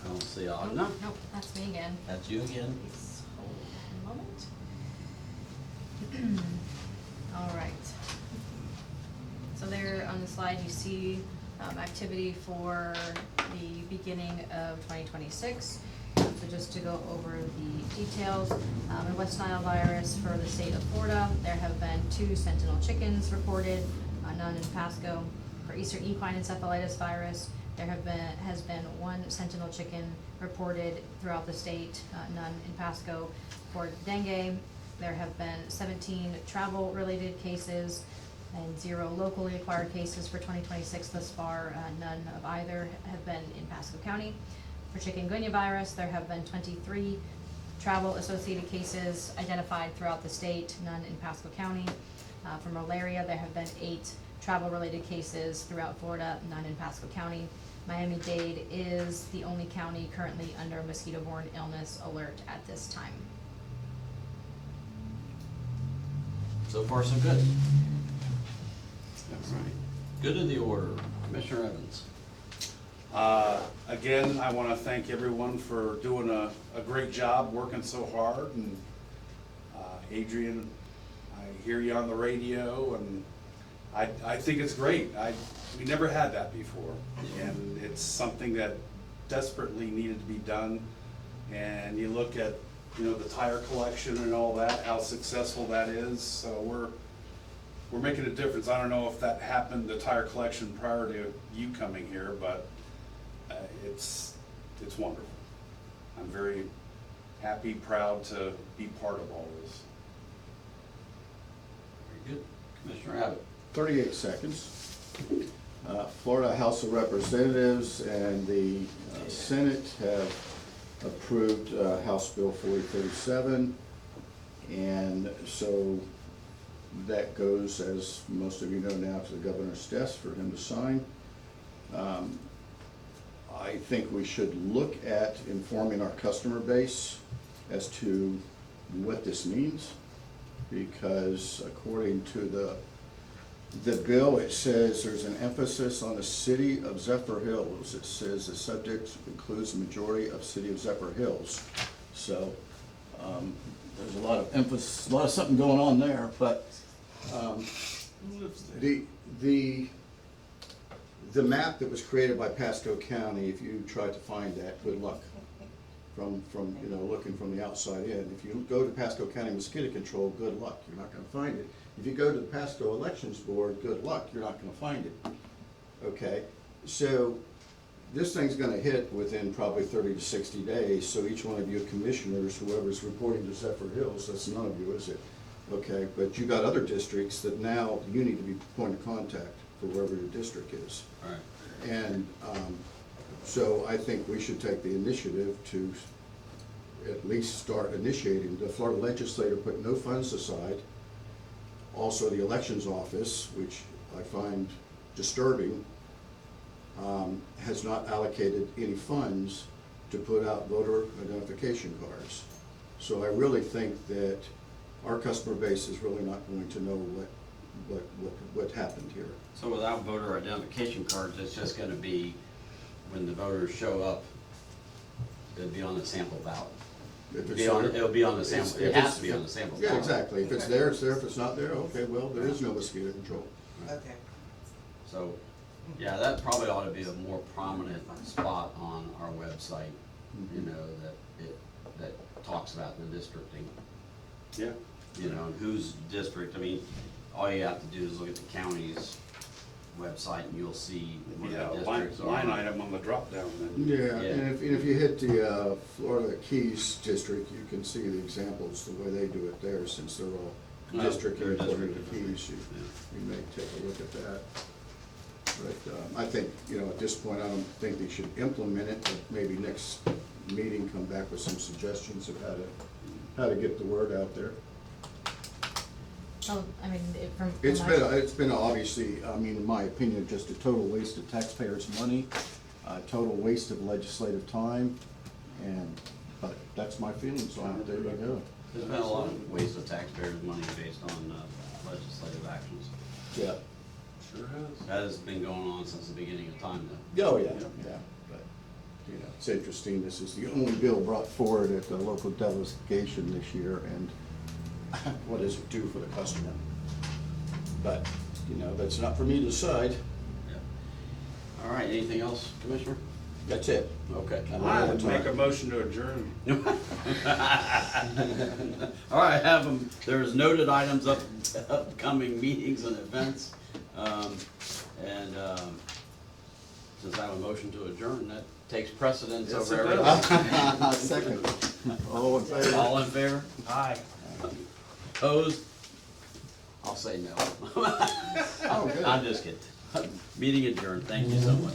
S2: don't see, no,
S5: Nope, that's me again.
S2: that's you again.
S5: Please hold a moment. All right. So there on the slide, you see activity for the beginning of 2026. So just to go over the details, in West Nile virus for the state of Florida, there have been 2 sentinel chickens reported, none in Pasco. For Eastern equine encephalitis virus, there has been 1 sentinel chicken reported throughout the state, none in Pasco. For dengue, there have been 17 travel-related cases and 0 locally acquired cases for 2026 thus far. None of either have been in Pasco County. For chikungunya virus, there have been 23 travel-associated cases identified throughout the state, none in Pasco County. For malaria, there have been 8 travel-related cases throughout Florida, none in Pasco County. Miami-Dade is the only county currently under mosquito-borne illness alert at this time.
S2: So far, so good. All right. Good of the order, Commissioner Evans.
S6: Again, I want to thank everyone for doing a great job, working so hard, and Adrian, I hear you on the radio, and I think it's great. We never had that before, and it's something that desperately needed to be done. And you look at, the tire collection and all that, how successful that is. So we're making a difference. I don't know if that happened, the tire collection, prior to you coming here, but it's wonderful. I'm very happy, proud to be part of all this.
S2: Very good. Commissioner Abbott.
S1: 38 seconds. Florida House of Representatives and the Senate have approved House Bill 4037, and so that goes, as most of you know now, to the governor's desk for him to sign. I think we should look at informing our customer base as to what this means, because according to the bill, it says there's an emphasis on the city of Zephyr Hills. It says the subject includes the majority of city of Zephyr Hills. So there's a lot of emphasis, a lot of something going on there, but the map that was created by Pasco County, if you try to find that, good luck. From looking from the outside in. If you go to Pasco County Mosquito Control, good luck, you're not gonna find it. If you go to the Pasco Elections Board, good luck, you're not gonna find it. Okay, so this thing's gonna hit within probably 30 to 60 days, so each one of you commissioners, whoever's reporting to Zephyr Hills, that's none of you, is it? Okay, but you got other districts that now you need to be point of contact for wherever your district is.
S2: All right.
S1: And so I think we should take the initiative to at least start initiating. The Florida legislature put no funds aside. Also, the elections office, which I find disturbing, has not allocated any funds to put out voter identification cards. So I really think that our customer base is really not going to know what happened here.
S2: So without voter identification cards, it's just gonna be, when the voters show up, it'll be on the sample ballot. It'll be on the sample, it has to be on the sample ballot.
S1: Yeah, exactly. If it's there, it's there. If it's not there, okay, well, there is no mosquito control.
S14: Okay.
S2: So, yeah, that probably ought to be a more prominent spot on our website, that talks about the districting.
S6: Yeah.
S2: And whose district, I mean, all you have to do is look at the county's website and you'll see what
S6: Yeah,
S2: the
S6: line
S2: districts are.
S6: item on the drop down then.
S1: Yeah,
S2: Yeah.
S1: and if you hit the Florida Keys district, you can see the examples, the way they do it there, since they're all
S2: Oh,
S1: district
S2: they're
S1: and Florida
S2: district
S1: Keys. You may take a look at that. But I think, at this point, I don't think they should implement it, but maybe next meeting come back with some suggestions of how to get the word out there.
S5: Oh, I mean, from
S1: It's been obviously, in my opinion, just a total waste of taxpayers' money, a total waste of legislative time, but that's my feelings on it. There you go.
S2: There's been a lot of waste of taxpayers' money based on legislative actions.
S1: Yeah.
S6: Sure has.
S2: That has been going on since the beginning of time, though.
S1: Oh, yeah, yeah. But, it's interesting, this is the only bill brought forward at the local delegation this year, and what does it do for the customer? But, that's not for me to decide.
S2: Yeah. All right, anything else, Commissioner?
S1: That's it.
S2: Okay.
S6: I make a motion to adjourn.
S2: All right, have them, there's noted items upcoming meetings and events. Since I have a motion to adjourn, that takes precedence
S6: Yes,
S2: over
S6: it
S2: everything.
S6: does.
S1: Second. All in favor?
S2: All in favor?
S6: Aye.
S2: Opposed? I'll say no.
S1: Oh, good.
S2: I'm just kidding. Meeting adjourned, thank you so much.